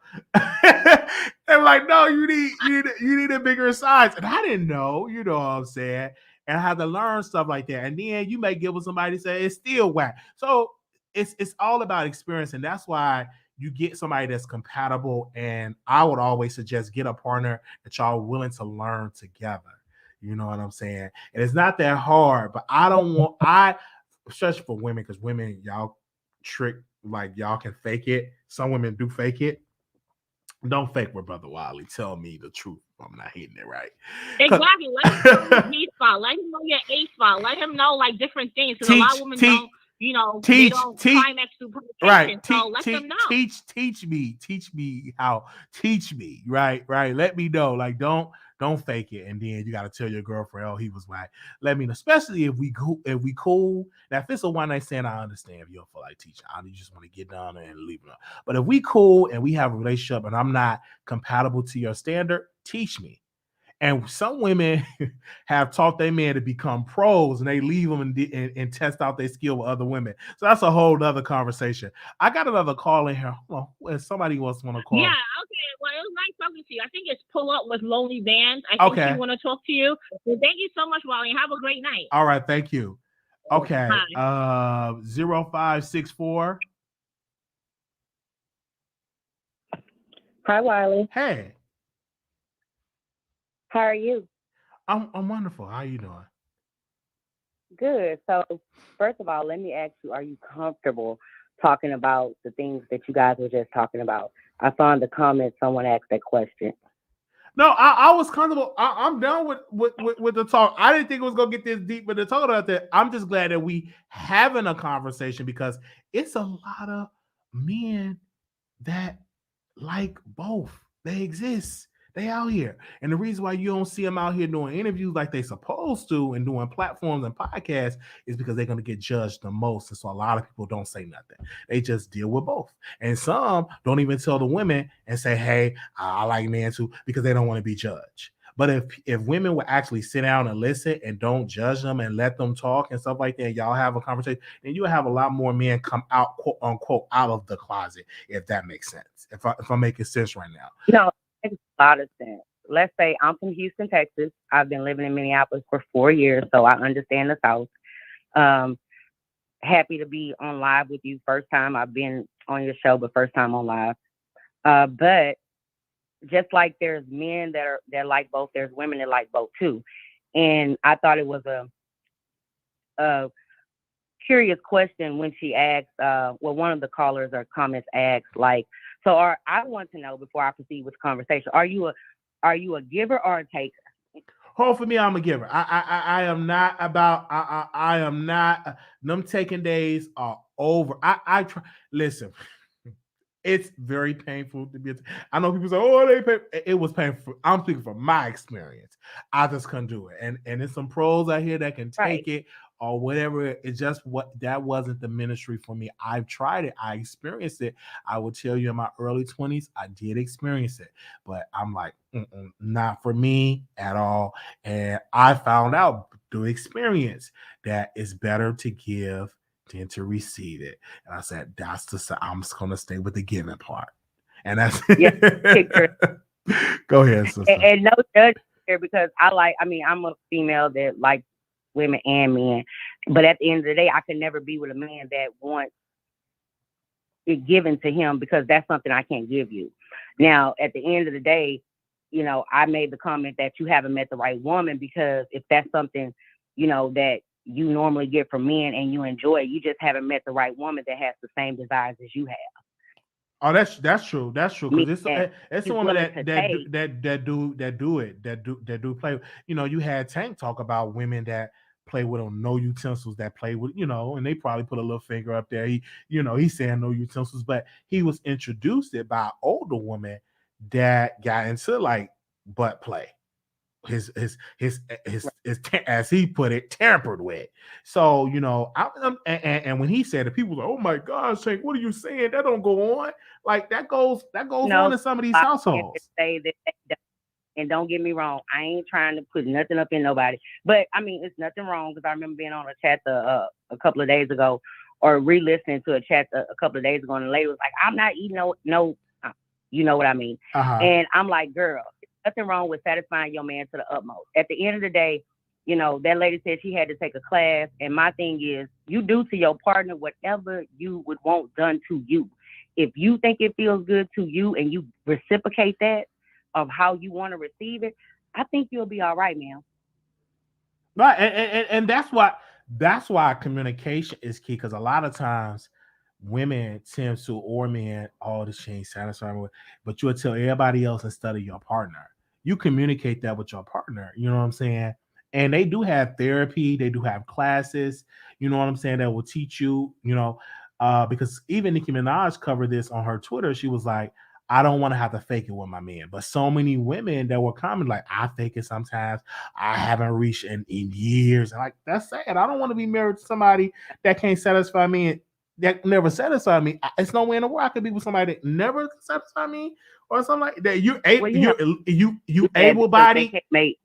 They were like, "No, you need a bigger size," and I didn't know. You know what I'm saying? And I had to learn stuff like that. And then you may give with somebody say it's still whack. So it's all about experience, and that's why you get somebody that's compatible. And I would always suggest get a partner that y'all are willing to learn together. You know what I'm saying? And it's not that hard, but especially for women, because women, y'all trick, like y'all can fake it. Some women do fake it. Don't fake with Brother Wiley. Tell me the truth. I'm not hitting it right. Exactly. Let him know your B spot. Let him know your A spot. Let him know like different things. Because a lot of women don't, they don't climax through penetration. Right. So let them know. Teach me how. Teach me. Right. Let me know. Like don't fake it, and then you got to tell your girlfriend, "Oh, he was whack." Let me know, especially if we cool. Now, if it's a one night stand, I understand if you don't feel like teaching. You just want to get down there and leave it. But if we cool and we have a relationship, and I'm not compatible to your standard, teach me. And some women have taught their men to become pros, and they leave them and test out their skill with other women. So that's a whole other conversation. I got another call in here. Hold on. If somebody wants to call. Yeah, okay. Well, it was nice talking to you. I think it's Pull Up with Lonely Bands. I think she want to talk to you. Well, thank you so much, Wally. Have a great night. All right, thank you. Okay. 0564. Hi, Wiley. Hey. How are you? I'm wonderful. How are you doing? Good. So, first of all, let me ask you, are you comfortable talking about the things that you guys were just talking about? I saw in the comments someone asked that question. No, I was comfortable. I'm done with the talk. I didn't think it was going to get this deep, but the talk about that, I'm just glad that we having a conversation, because it's a lot of men that like both. They exist. They out here. And the reason why you don't see them out here doing interviews like they supposed to and doing platforms and podcasts is because they're going to get judged the most. And so a lot of people don't say nothing. They just deal with both. And some don't even tell the women and say, "Hey, I like men too," because they don't want to be judged. But if women would actually sit down and listen and don't judge them and let them talk and stuff like that, y'all have a conversation, then you'll have a lot more men come out, quote unquote, out of the closet, if that makes sense. If I'm making sense right now. No, it makes a lot of sense. Let's say I'm from Houston, Texas. I've been living in Minneapolis for 4 years, so I understand the South. Happy to be on live with you. First time I've been on your show, but first time on live. But just like there's men that like both, there's women that like both too. And I thought it was a curious question when she asked, one of the callers or comments asked, like, I want to know before I proceed with the conversation, are you a giver or a taker? Hopefully, I'm a giver. I am not about. I am not. Them taking days are over. I try. Listen, it's very painful to be. I know people say, "Oh, they pay." It was painful. I'm speaking from my experience. I just couldn't do it, and there's some pros out here that can take it or whatever. It's just that wasn't the ministry for me. I've tried it. I experienced it. I will tell you, in my early 20s, I did experience it, but I'm like, not for me at all. And I found out through experience that it's better to give than to receive it. And I said, I'm just gonna stay with the giving part. And that's Go ahead, sister. And no judge here, because I'm a female that likes women and men. But at the end of the day, I can never be with a man that wants it given to him, because that's something I can't give you. Now, at the end of the day, I made the comment that you haven't met the right woman, because if that's something, that you normally get from men and you enjoy it, you just haven't met the right woman that has the same desires as you have. Oh, that's true. That's true. Because it's a woman that do play. You had Tank talk about women that play with no utensils, that play with, and they probably put a little finger up there. He's saying no utensils, but he was introduced it by an older woman that got into like butt play. His as he put it, tampered with. So and when he said it, people were like, "Oh my gosh, Tank, what are you saying? That don't go on." Like that goes on in some of these households. Say that, and don't get me wrong, I ain't trying to put nothing up in nobody, but I mean, it's nothing wrong, because I remember being on a chat a couple of days ago, or re-listening to a chat a couple of days ago, and the lady was like, "I'm not eating no, you know what I mean?" And I'm like, girl, nothing wrong with satisfying your man to the utmost. At the end of the day, that lady said she had to take a class. And my thing is, you do to your partner whatever you would want done to you. If you think it feels good to you and you reciprocate that of how you want to receive it, I think you'll be all right, man. Right. And that's why communication is key, because a lot of times women tend to, or men, this ain't satisfying with, but you'll tell everybody else instead of your partner. You communicate that with your partner, you know what I'm saying? And they do have therapy, they do have classes, you know what I'm saying, that will teach you, because even Nicki Minaj covered this on her Twitter. She was like, I don't want to have to fake it with my man. But so many women that were commenting like, I fake it sometimes. I haven't reached in years. And like, that's sad. I don't want to be married to somebody that can't satisfy me, that never satisfied me. It's no way in the world I could be with somebody that never satisfy me or something like that. You able-bodied, and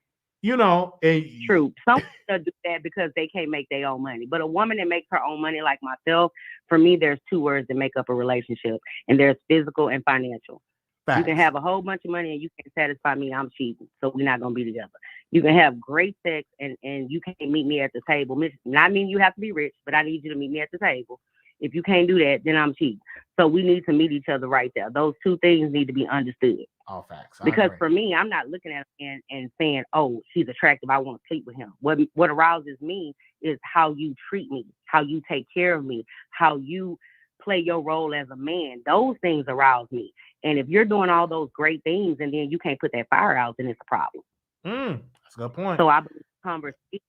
true. Some do that because they can't make their own money. But a woman that makes her own money, like myself, for me, there's two words that make up a relationship, and there's physical and financial. Facts. You can have a whole bunch of money and you can't satisfy me, I'm cheating, so we're not gonna be together. You can have great sex and you can't meet me at the table. Not mean you have to be rich, but I need you to meet me at the table. If you can't do that, then I'm cheating. So we need to meet each other right there. Those two things need to be understood. All facts. Because for me, I'm not looking at him and saying, "Oh, she's attractive, I want to sleep with him." What arouses me is how you treat me, how you take care of me, how you play your role as a man. Those things arouse me. And if you're doing all those great things and then you can't put that fire out, then it's a problem. That's a good point. So I believe conversation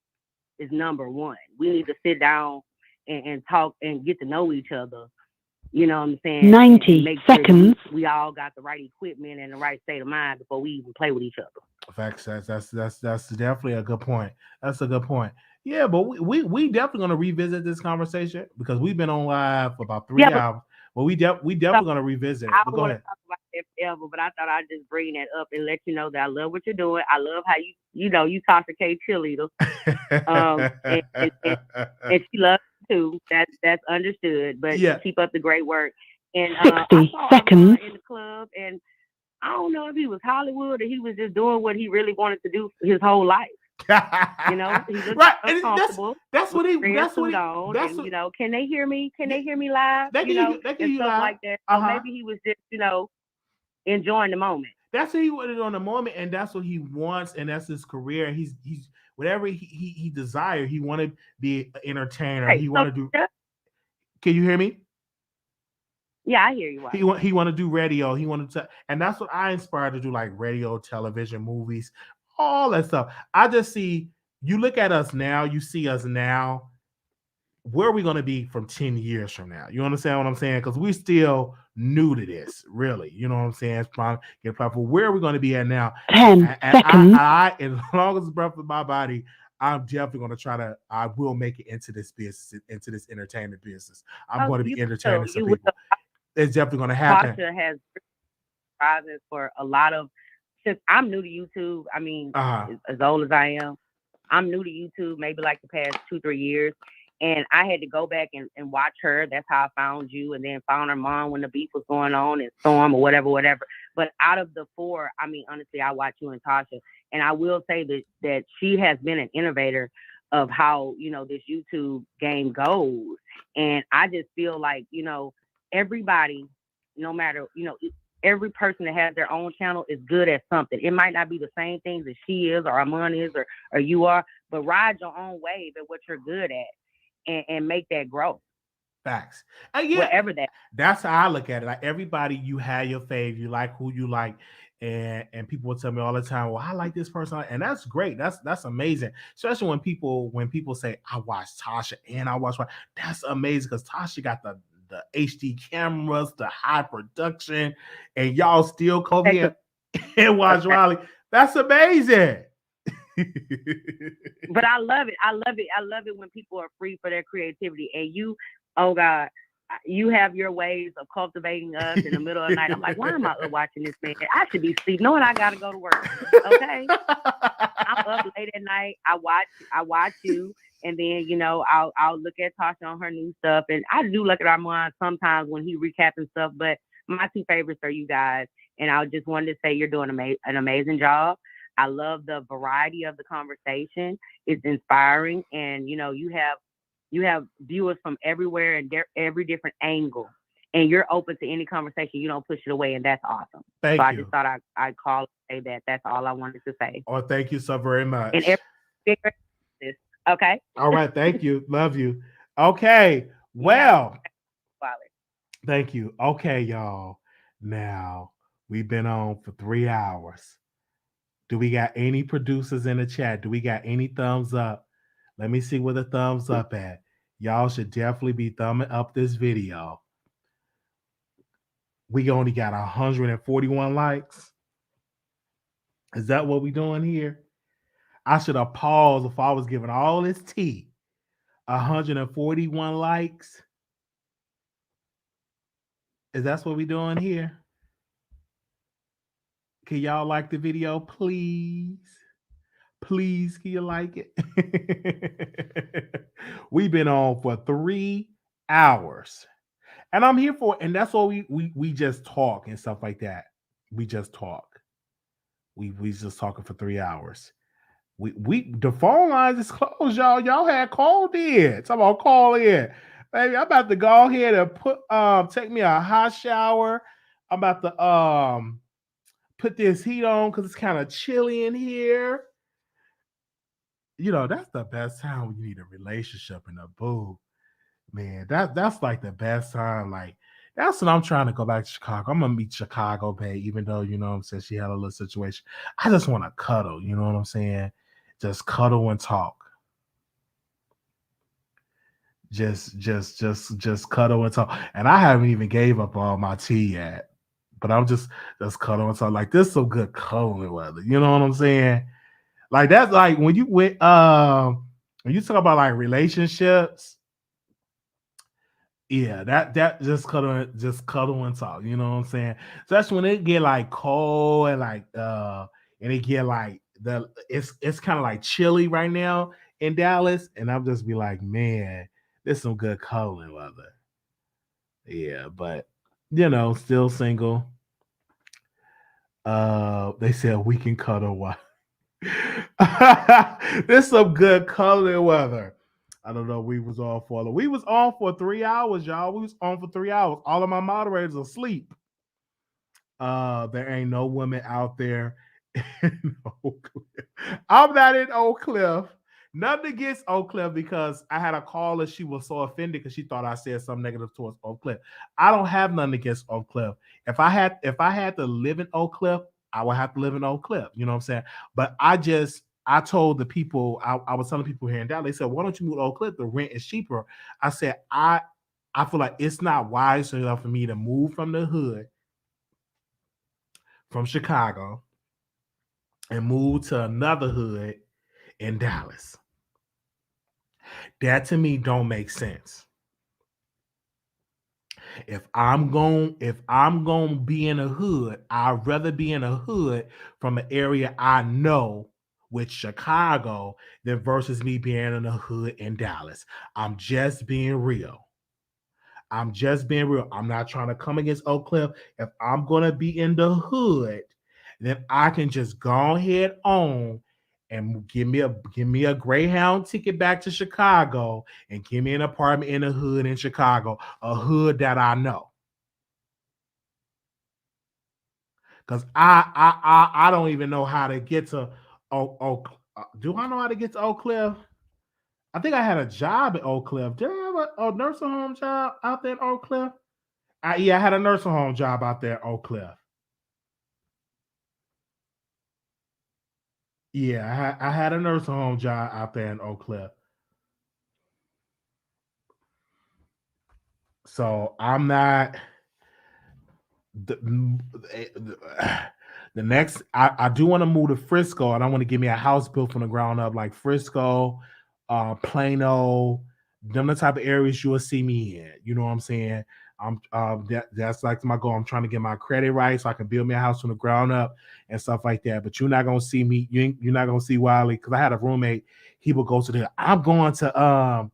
is number one. We need to sit down and talk and get to know each other. You know what I'm saying? 90 seconds. Sure we all got the right equipment and the right state of mind before we even play with each other. Facts. That's definitely a good point. That's a good point. Yeah, but we definitely gonna revisit this conversation because we've been on live for about 3 hours. But we definitely gonna revisit it. I don't want to talk about it forever, but I thought I'd just bring that up and let you know that I love what you're doing. I love how you Tasha K cheerleader. And she loves you too. That's understood. But keep up the great work. And 60 seconds in the club, and I don't know if he was Hollywood or he was just doing what he really wanted to do his whole life. He looked right. uncomfortable. That's what he. Can they hear me? Can they hear me live? They can hear you live. Like that. So maybe he was just enjoying the moment. That's what he wanted on the moment, and that's what he wants, and that's his career. He's whatever he desired. He wanted to be an entertainer. He wanted to do. Can you hear me? Yeah, I hear you. He wanted to do radio. He wanted to, and that's what I inspired to do, like radio, television, movies, all that stuff. I just see, you look at us now, you see us now. Where are we going to be from 10 years from now? You understand what I'm saying? Because we're still new to this, really. You know what I'm saying? It's probably get platform. Where are we going to be at now? 10 seconds. I, as long as it's breath in my body, I'm definitely going to try to. I will make it into this business, into this entertainment business. I'm going to be entertaining some people. It's definitely going to happen. Tasha has prizes for a lot of. Since I'm new to YouTube, I mean, as old as I am, I'm new to YouTube. Maybe like the past 2-3 years. And I had to go back and watch her. That's how I found you. And then found her mom when the beef was going on and Storm or whatever. But out of the four, I mean, honestly, I watch you and Tasha. And I will say that she has been an innovator of how, this YouTube game goes. And I just feel like, everybody, no matter, every person that has their own channel is good at something. It might not be the same things that she is or Armon is or you are, but ride your own wave at what you're good at. And make that grow. Facts. Yeah, whatever that's how I look at it. Like everybody, you have your fave, you like who you like, and people will tell me all the time, well, I like this person, and that's great. That's amazing. Especially when people say, I watch Tasha and I watch, that's amazing because Tasha got the HD cameras, the high production, and y'all still come here and watch Wiley. That's amazing. But I love it. I love it when people are free for their creativity. And you, oh God, you have your ways of cultivating us in the middle of the night. I'm like, why am I watching this man? I should be asleep knowing I gotta go to work. Okay. I'm up late at night. I watch you, and then I'll look at Tasha on her new stuff. And I do look at Armon sometimes when he recapping stuff, but my two favorites are you guys. And I just wanted to say you're doing an amazing job. I love the variety of the conversation. It's inspiring, and you have viewers from everywhere and every different angle, and you're open to any conversation. You don't push it away, and that's awesome. Thank you. I just thought I'd call and say that. That's all I wanted to say. Oh, thank you so very much. And okay. All right, thank you. Love you. Okay. Well, thank you. Okay, y'all. Now we've been on for 3 hours. Do we got any producers in the chat? Do we got any thumbs up? Let me see where the thumbs up at. Y'all should definitely be thumbing up this video. We only got 141 likes. Is that what we doing here? I should have paused if I was giving all this tea. 141 likes. Is that what we doing here? Can y'all like the video, please? Please, can you like it? We've been on for 3 hours. And I'm here for it. And that's what we just talk and stuff like that. We just talk. We just talking for 3 hours. We the phone lines is closed, y'all. Y'all had called in. Talk about call in. Baby, I'm about to go ahead and take me a hot shower. I'm about to put this heat on because it's kind of chilly in here. That's the best time when you need a relationship and a boo. Man, that's like the best time. Like, that's when I'm trying to go back to Chicago. I'm gonna meet Chicago Bay, even though I'm saying she had a little situation. I just want to cuddle, you know what I'm saying? Just cuddle and talk. Just cuddle and talk. And I haven't even gave up all my tea yet. But I'm just cuddle and talk. Like, this is some good cuddling weather. You know what I'm saying? Like, that's like when you talk about like relationships. Yeah, that just cuddle and talk. You know what I'm saying? So that's when it get like cold and like and it get like it's kind of like chilly right now in Dallas, and I'll just be like, man, there's some good cuddling weather. Yeah, but still single. They said we can cuddle while. There's some good cuddling weather. I don't know. We was on for 3 hours, y'all. We was on for 3 hours. All of my moderators are asleep. There ain't no women out there in Oak Cliff. I'm not in Oak Cliff. Nothing against Oak Cliff, because I had a caller. She was so offended because she thought I said something negative towards Oak Cliff. I don't have nothing against Oak Cliff. If I had to live in Oak Cliff, I would have to live in Oak Cliff. You know what I'm saying? But I told the people, I was telling people here in Dallas, they said, why don't you move to Oak Cliff? The rent is cheaper. I said, I feel like it's not wise enough for me to move from the hood, from Chicago, and move to another hood in Dallas. That to me don't make sense. If I'm going to be in a hood, I'd rather be in a hood from an area I know with Chicago than versus me being in a hood in Dallas. I'm just being real. I'm not trying to come against Oak Cliff. If I'm going to be in the hood, then I can just go ahead on and give me a Greyhound ticket back to Chicago and give me an apartment in a hood in Chicago, a hood that I know. Because I don't even know how to get to Oak. Do I know how to get to Oak Cliff? I think I had a job at Oak Cliff. Did I have a nursing home job out there in Oak Cliff? Yeah, I had a nursing home job out there at Oak Cliff. Yeah, I had a nursing home job out there in Oak Cliff. So I'm not the next. I do want to move to Frisco, and I want to give me a house built from the ground up, like Frisco, Plano, them the type of areas you will see me in. You know what I'm saying? That's like my goal. I'm trying to get my credit right so I can build me a house from the ground up and stuff like that. But you're not gonna see me. You're not gonna see Wiley, because I had a roommate. He would go to I'm going to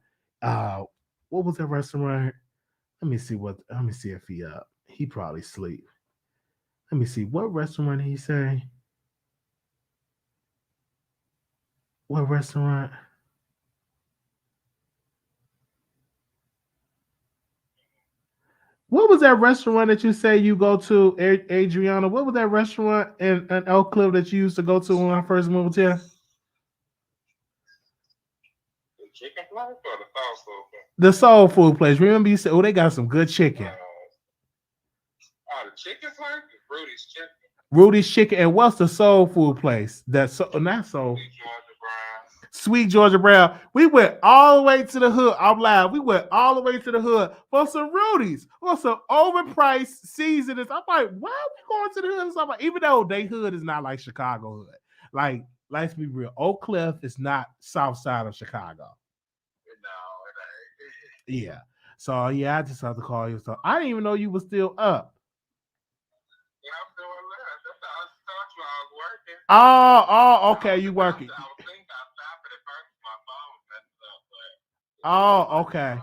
what was that restaurant? Let me see if he up. He probably sleep. Let me see. What restaurant did he say? What restaurant? What was that restaurant that you say you go to, Adriana? What was that restaurant in Oak Cliff that you used to go to when I first moved here? The chicken place or the soul food place? The soul food place. Remember you said, they got some good chicken. The chicken place? Rudy's Chicken. Rudy's Chicken. And what's the soul food place? Not soul. Sweet Georgia Brown. We went all the way to the hood. I'm loud. We went all the way to the hood for some Rudy's, for some overpriced seasonings. I'm like, why are we going to the hood? So like, even though they hood is not like Chicago hood. Like, let's be real. Oak Cliff is not south side of Chicago. No, it ain't. Yeah. So yeah, I just have to call you. So I didn't even know you were still up. Yeah, I'm doing that. That's how I was working. Oh, okay. You working. I was thinking I stopped it at first. My phone messed up, but Oh, okay.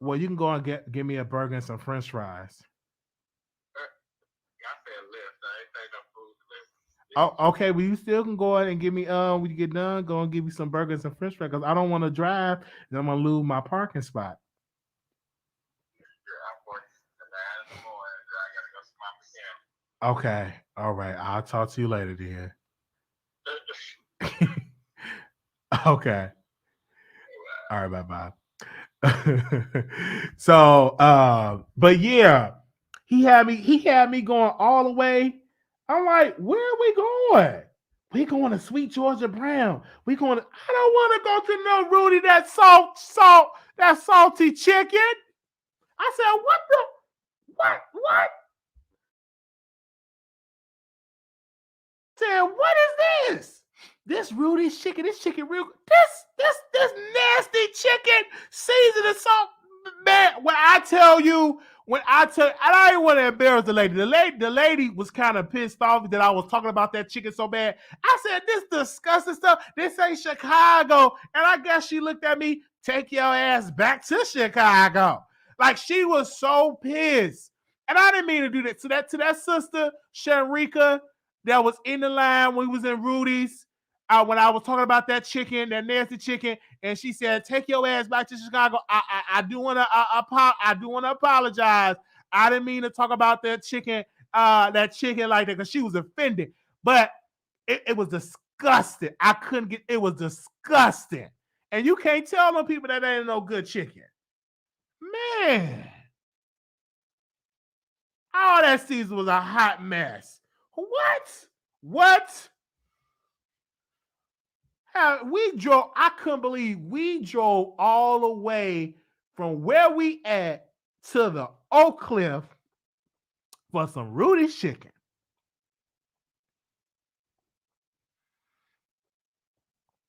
Well, you can go and give me a burger and some French fries. I said list. I ain't say no food list. Oh, okay. Well, you still can go ahead and give me when you get done, go and give me some burgers and French fries, because I don't want to drive and I'm gonna lose my parking spot. Okay. All right. I'll talk to you later, then. Okay. All right. Bye-bye. So, but yeah, he had me going all the way. I'm like, where are we going? We going to Sweet Georgia Brown. I don't want to go to no Rudy, that salty chicken. I said, what? Said, what is this? This Rudy's chicken. This chicken real. This nasty chicken seasoned salt. Man, when I tell you, I don't want to embarrass the lady. The lady was kind of pissed off that I was talking about that chicken so bad. I said, this disgusting stuff. This ain't Chicago. And I guess she looked at me, take your ass back to Chicago. Like, she was so pissed. And I didn't mean to do that. To that sister, Sharika, that was in the line when we was in Rudy's, when I was talking about that chicken, that nasty chicken, and she said, "Take your ass back to Chicago." I do want to apologize. I didn't mean to talk about that chicken like that, because she was offended. But it was disgusting. I couldn't get. It was disgusting, and you can't tell them people that ain't no good chicken, man. All that season was a hot mess. What? What? We drove. I couldn't believe we drove all the way from where we at to the Oak Cliff for some Rudy's chicken.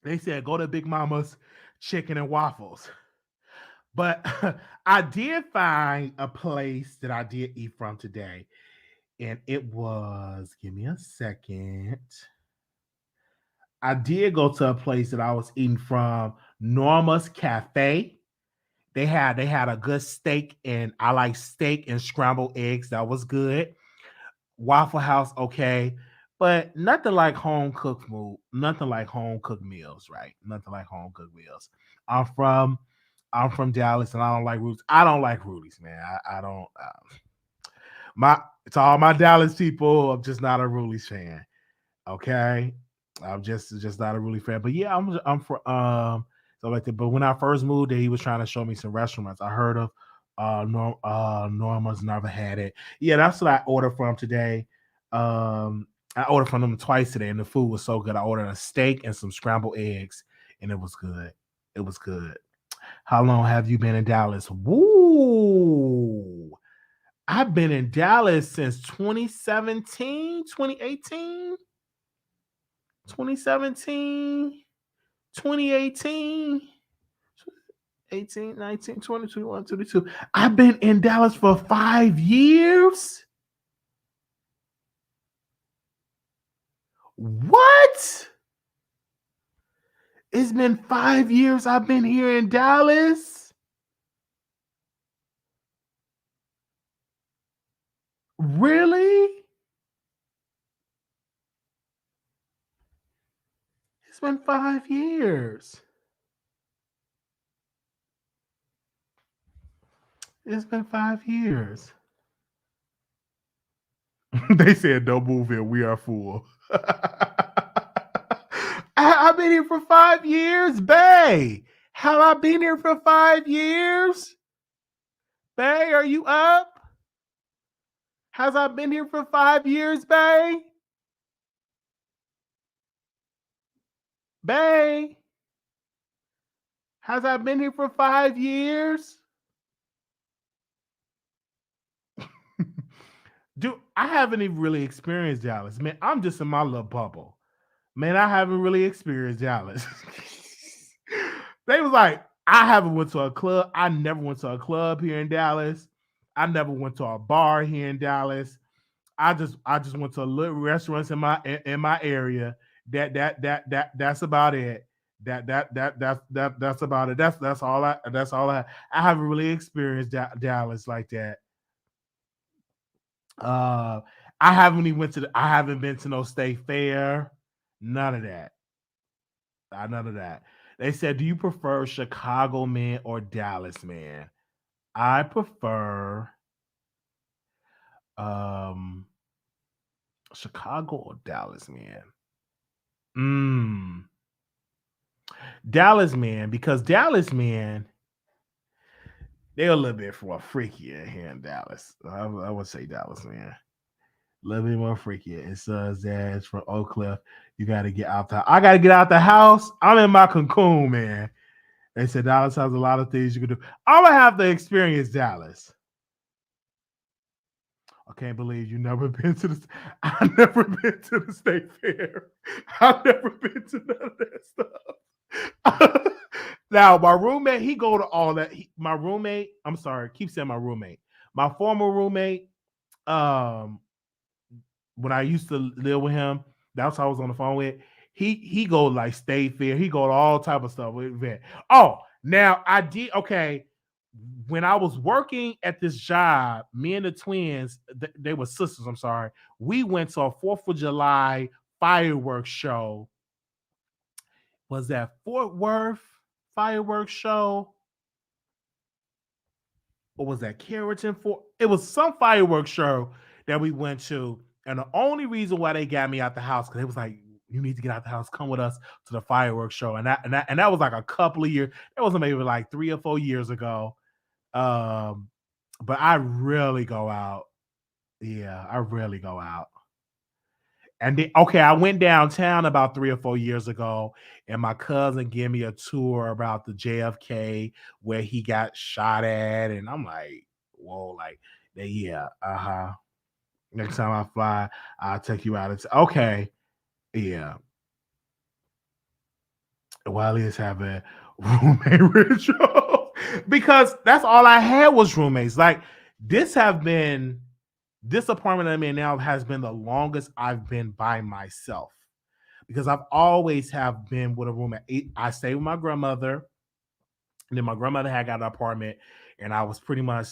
They said go to Big Mama's Chicken and Waffles. But I did find a place that I did eat from today. And it was, give me a second. I did go to a place that I was eating from, Norma's Cafe. They had a good steak, and I like steak and scrambled eggs. That was good. Waffle House, okay, but nothing like home cooked food. Nothing like home cooked meals, right? Nothing like home cooked meals. I'm from Dallas, and I don't like Rudy's. I don't like Rudy's, man. I don't. To all my Dallas people, I'm just not a Rudy's fan. Okay, I'm just not a Rudy's fan. But yeah, I'm for so like that. But when I first moved there, he was trying to show me some restaurants. I heard of Norma's, never had it. Yeah, that's what I ordered from today. I ordered from them twice today, and the food was so good. I ordered a steak and some scrambled eggs, and it was good. It was good. How long have you been in Dallas? Woo! I've been in Dallas since 2017, 2018, 2017, 2018. 18, 19, 20, 21, 22. I've been in Dallas for 5 years. What? It's been 5 years I've been here in Dallas. Really? It's been 5 years. It's been 5 years. They said, don't move here. We are full. I've been here for 5 years, bae. Have I been here for 5 years? Bae, are you up? Has I been here for 5 years, bae? Bae, has I been here for 5 years? Dude, I haven't even really experienced Dallas. Man, I'm just in my little bubble. Man, I haven't really experienced Dallas. They was like, I haven't went to a club. I never went to a club here in Dallas. I never went to a bar here in Dallas. I just went to little restaurants in my area. That's about it. That's about it. That's all I haven't really experienced Dallas like that. I haven't been to no state fair. None of that. None of that. They said, do you prefer Chicago man or Dallas man? I prefer Chicago or Dallas man. Dallas man, because Dallas man, they're a little bit more freakier here in Dallas. I would say Dallas man. A little bit more freakier. It says that it's from Oak Cliff. You got to get out I got to get out the house. I'm in my cocoon, man. They said Dallas has a lot of things you can do. I'm going to have to experience Dallas. I can't believe you never been to the. I've never been to the state fair. I've never been to none of that stuff. Now, my roommate, he go to all that. My roommate, I'm sorry, keep saying my roommate. My former roommate, when I used to live with him, that's how I was on the phone with. He go like state fair. He go to all type of stuff with that. Oh, now I did okay. When I was working at this job, me and the twins, they were sisters. I'm sorry. We went to a 4th of July fireworks show. Was that Fort Worth fireworks show? Or was that Carrollton? It was some fireworks show that we went to. And the only reason why they got me out the house, because it was like, you need to get out the house, come with us to the fireworks show. And that was like a couple of years. That was maybe like 3 or 4 years ago. But I really go out. Yeah, I really go out. And then, okay, I went downtown about 3 or 4 years ago, and my cousin gave me a tour about the JFK where he got shot at, and I'm like, whoa, like, yeah, next time I fly, I'll take you out. It's okay, yeah. Wiley is having roommate ritual because that's all I had was roommates. Like this apartment I'm in now has been the longest I've been by myself because I've always have been with a roommate. I stayed with my grandmother, and then my grandmother had got an apartment, and I was pretty much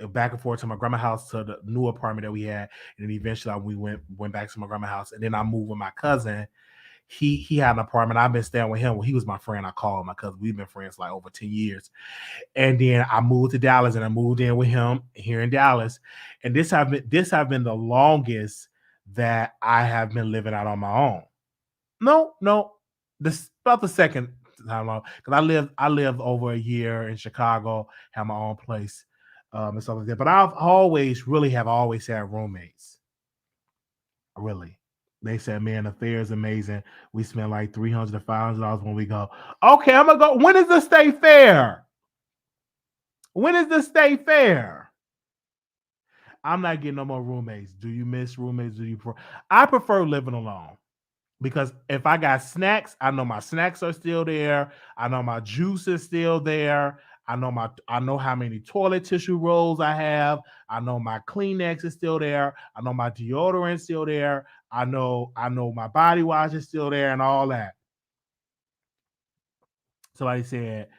back and forth to my grandma's house to the new apartment that we had, and then eventually we went back to my grandma's house, and then I moved with my cousin. He had an apartment. I've been staying with him. Well, he was my friend. I call him my cousin. We've been friends like over 10 years. And then I moved to Dallas and I moved in with him here in Dallas. And this have been the longest that I have been living out on my own. No. This about the second time because I lived over a year in Chicago, had my own place, and stuff like that. But I've always had roommates. Really. They said, man, the fare is amazing. We spend like $300 to $500 when we go. Okay, I'm gonna go. When is the state fair? I'm not getting no more roommates. Do you miss roommates? I prefer living alone because if I got snacks, I know my snacks are still there. I know my juice is still there. I know how many toilet tissue rolls I have. I know my Kleenex is still there. I know my deodorant is still there. I know my body wash is still there and all that. Somebody said,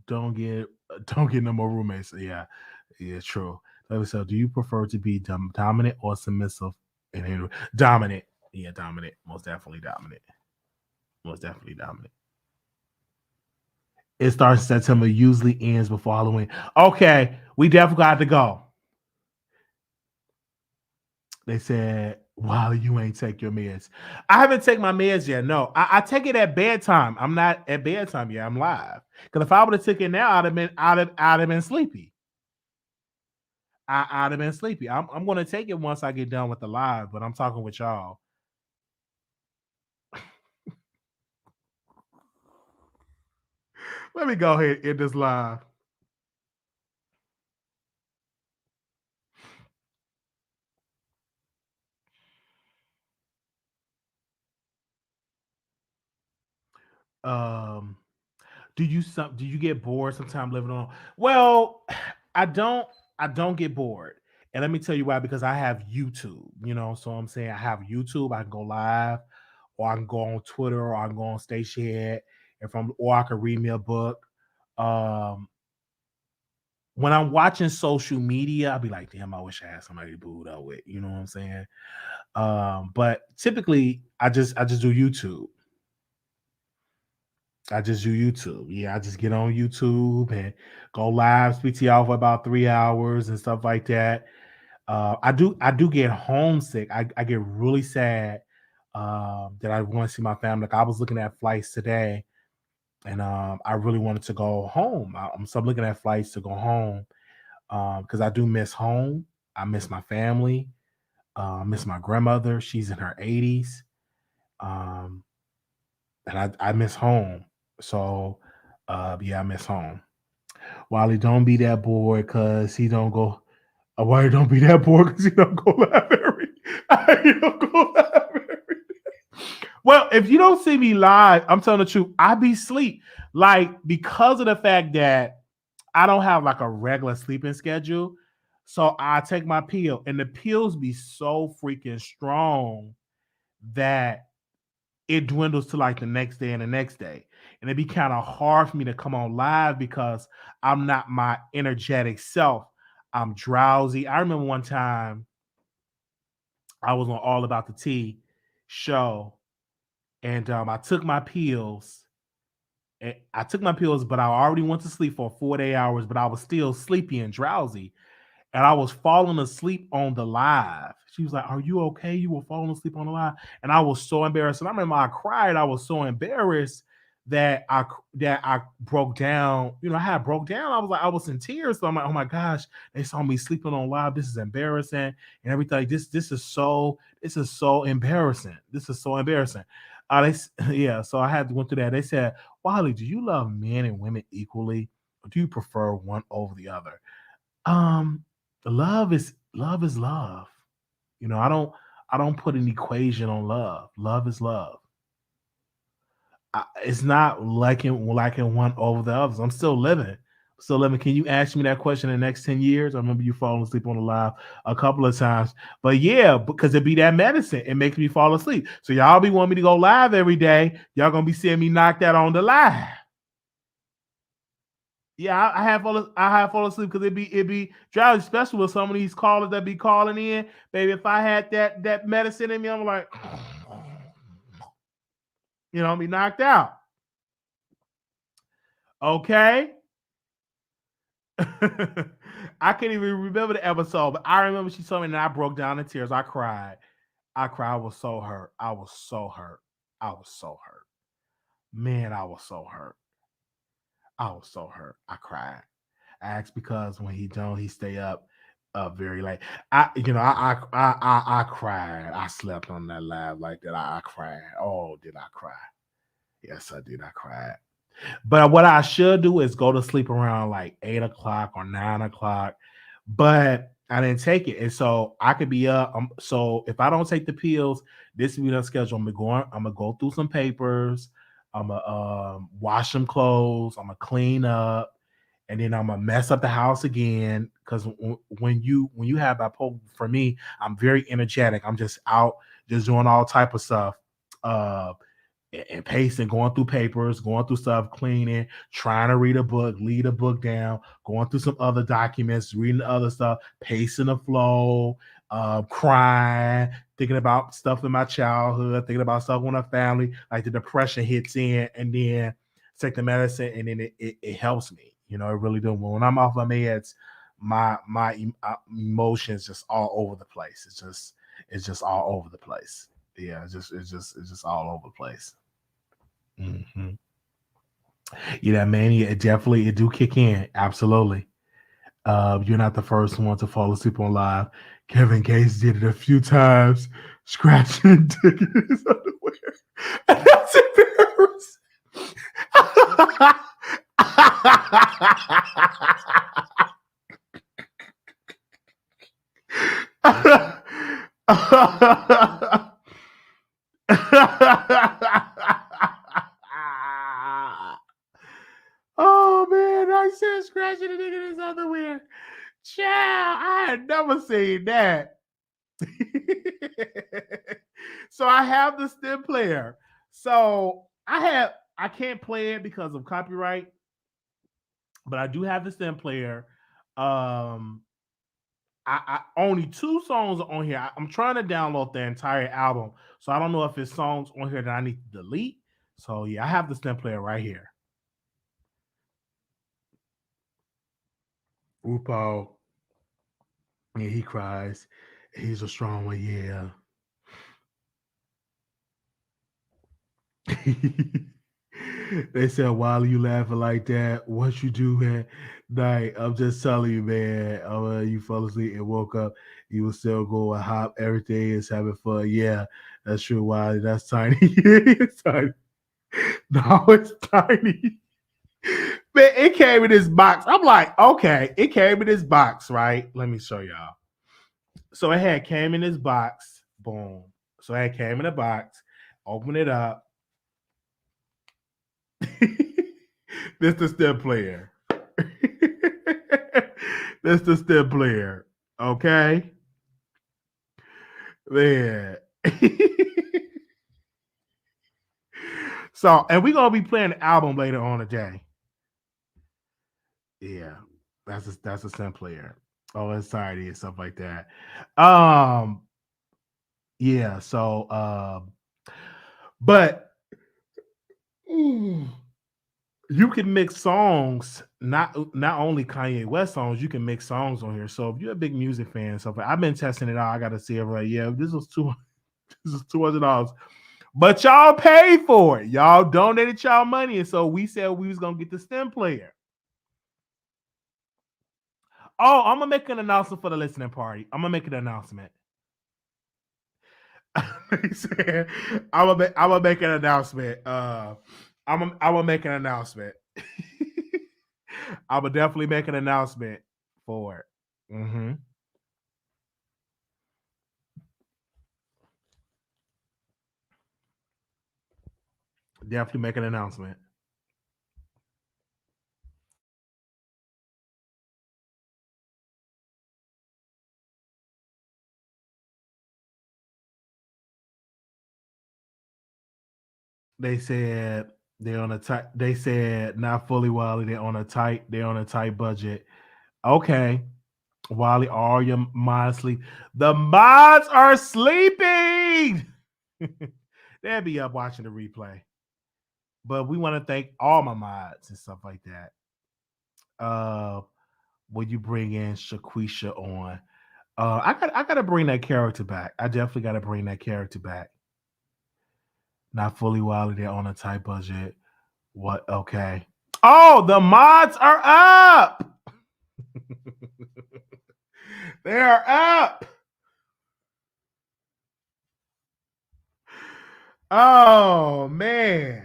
don't get no more roommates. Yeah, true. So do you prefer to be dominant or submissive? And dominant. Yeah, dominant. Most definitely dominant. It starts in September, usually ends before Halloween. Okay, we definitely got to go. They said, wow, you ain't take your meds. I haven't taken my meds yet. No, I take it at bedtime. I'm not at bedtime yet. I'm live. Because if I would have taken it now, I'd have been sleepy. I'd have been sleepy. I'm going to take it once I get done with the live, but I'm talking with y'all. Let me go ahead and end this live. Do you get bored sometimes living on? Well, I don't get bored. And let me tell you why, because I have YouTube, so I'm saying I have YouTube, I can go live, or I can go on Twitter, or I can go on Stationhead, or I can read me a book. When I'm watching social media, I'll be like, damn, I wish I had somebody to boot up with, you know what I'm saying? But typically I just do YouTube. Yeah, I just get on YouTube and go live, speak to y'all for about 3 hours and stuff like that. I do get homesick. I get really sad that I want to see my family. Like I was looking at flights today, and I really wanted to go home. So I'm looking at flights to go home because I do miss home. I miss my family. I miss my grandmother. She's in her 80s, and I miss home. So, yeah, I miss home. Wiley, don't be that bored because he don't go. Wiley, don't be that bored because he don't go live Well, if you don't see me live, I'm telling the truth, I be asleep. Like, because of the fact that I don't have like a regular sleeping schedule. So I take my pill, and the pills be so freaking strong that it dwindles to like the next day and the next day. And it'd be kind of hard for me to come on live because I'm not my energetic self. I'm drowsy. I remember one time I was on All About the Tea show, and I took my pills. But I already went to sleep for 4 hours, but I was still sleepy and drowsy. And I was falling asleep on the live. She was like, are you okay? You were falling asleep on the live. And I was so embarrassed. And I remember I cried. I was so embarrassed that I broke down. You know, I broke down. I was in tears. So I'm like, oh my gosh, they saw me sleeping on live. This is embarrassing and everything. This is so embarrassing. This is so embarrassing. Yeah. So I had to go through that. They said, Wiley, do you love men and women equally, or do you prefer one over the other? Love is love. You know, I don't put an equation on love. Love is love. It's not liking one over the others. I'm still living. Can you ask me that question in the next 10 years? I remember you falling asleep on the live a couple of times. But yeah, because it be that medicine. It makes me fall asleep. So y'all be wanting me to go live every day. Y'all gonna be seeing me knock that on the live. Yeah, I have fall asleep because it be drowsy, especially with some of these callers that be calling in. Baby, if I had that medicine in me, I'm like, you know, be knocked out. Okay. I can't even remember the episode, but I remember she told me and I broke down in tears. I cried. I was so hurt. I was so hurt. Man, I was so hurt. I cried. I asked because when he don't, he stay up very late. I cried. I slept on that live like that. I cried. Oh, did I cry? Yes, I did. I cried. But what I should do is go to sleep around like 8 o'clock or 9 o'clock. But I didn't take it. And so I could be up. So if I don't take the pills, this will be the schedule. I'm gonna go through some papers. I'm gonna wash some clothes. I'm gonna clean up. And then I'm gonna mess up the house again. Because when you have bipolar, for me, I'm very energetic. I'm just out, just doing all type of stuff. And pacing, going through papers, going through stuff, cleaning, trying to read a book, lead a book down, going through some other documents, reading other stuff, pacing the flow, crying, thinking about stuff in my childhood, thinking about stuff with my family, like the depression hits in, and then take the medicine, and then it helps me. You know, it really does. When I'm off my meds, my emotions just all over the place. It's just all over the place. Yeah, it's just all over the place. Mm-hmm. Yeah, man. Yeah, it do kick in. Absolutely. You're not the first one to fall asleep on live. Kevin Gates did it a few times, scratching digging his underwear. And that's embarrassing. Oh man, I said scratching the nigga in his underwear. Child, I had never seen that. So I have the stem player. So I can't play it because of copyright, but I do have the stem player. I only 2 songs on here. I'm trying to download the entire album, so I don't know if it's songs on here that I need to delete. So yeah, I have the stem player right here. RuPaul, yeah, he cries. He's a strong one, yeah. They said, "While you laughing like that, what you do at night?" I'm just telling you, man. You fell asleep and woke up. You will still go and hop. Everything is having fun. Yeah, that's true. Wiley, that's tiny. It's tiny. No, it's tiny. Man, it came in this box. I'm like, okay, it came in this box, right? Let me show y'all. So it came in this box. Boom. So it came in a box. Open it up. This the step player. This the step player. Okay. Man. So, and we're gonna be playing the album later on today. Yeah, that's a step player. Oh, anxiety and stuff like that. Yeah, so but you can mix songs, not only Kanye West songs, you can mix songs on here. So if you're a big music fan and stuff, I've been testing it out. I gotta see it. Like, yeah, this was $200. But y'all paid for it. Y'all donated y'all money, and so we said we was gonna get the STEM player. Oh, I'm gonna make an announcement for the listening party. I'm gonna make an announcement. He said, I'm gonna make an announcement. I'm gonna make an announcement. I'm gonna definitely make an announcement for it. Mm-hmm. Definitely make an announcement. They said they're on a tight. They said not fully Wiley. They're on a tight budget. Okay, Wiley, all your mods sleep. The mods are sleeping. They'll be up watching the replay. But we want to thank all my mods and stuff like that. When you bring in Shaquisha on, I gotta bring that character back. I definitely gotta bring that character back. Not fully Wiley. They're on a tight budget. What? Okay. Oh, the mods are up. They are up. Oh man.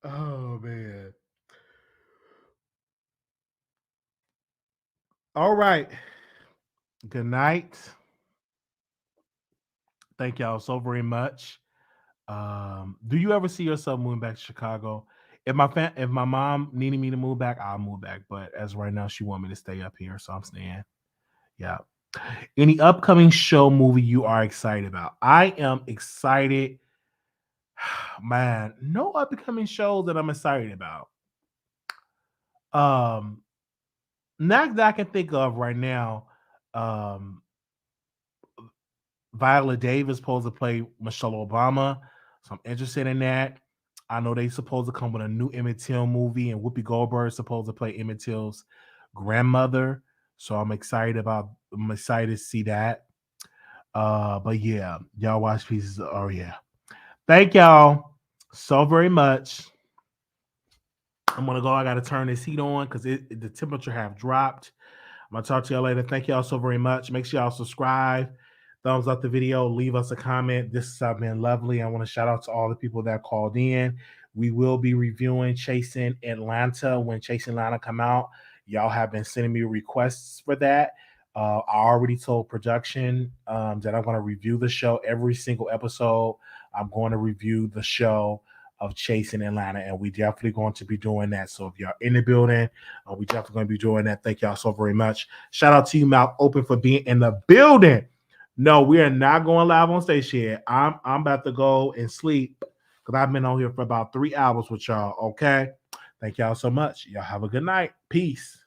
Oh man. All right. Good night. Thank y'all so very much. Do you ever see yourself moving back to Chicago? If my mom needed me to move back, I'll move back. But as right now, she want me to stay up here, so I'm staying. Yeah. Any upcoming show movie you are excited about? I am excited. Man, no upcoming shows that I'm excited about. Not that I can think of right now. Viola Davis supposed to play Michelle Obama, so I'm interested in that. I know they supposed to come with a new Emmett Till movie, and Whoopi Goldberg is supposed to play Emmett Till's grandmother. So I'm excited to see that. But yeah, y'all watch pieces. Oh yeah. Thank y'all so very much. I'm gonna go. I gotta turn this heat on because the temperature have dropped. I'm gonna talk to y'all later. Thank y'all so very much. Make sure y'all subscribe, thumbs up the video, leave us a comment. This has been lovely. I want to shout out to all the people that called in. We will be reviewing Chasing Atlanta when Chasing Atlanta come out. Y'all have been sending me requests for that. I already told production that I'm going to review the show every single episode. I'm going to review the show of Chasing Atlanta, and we definitely going to be doing that. So if y'all in the building, we definitely going to be doing that. Thank y'all so very much. Shout out to you, Mouth Open, for being in the building. No, we are not going live on stage yet. I'm about to go and sleep because I've been on here for about 3 hours with y'all. Okay. Thank y'all so much. Y'all have a good night. Peace.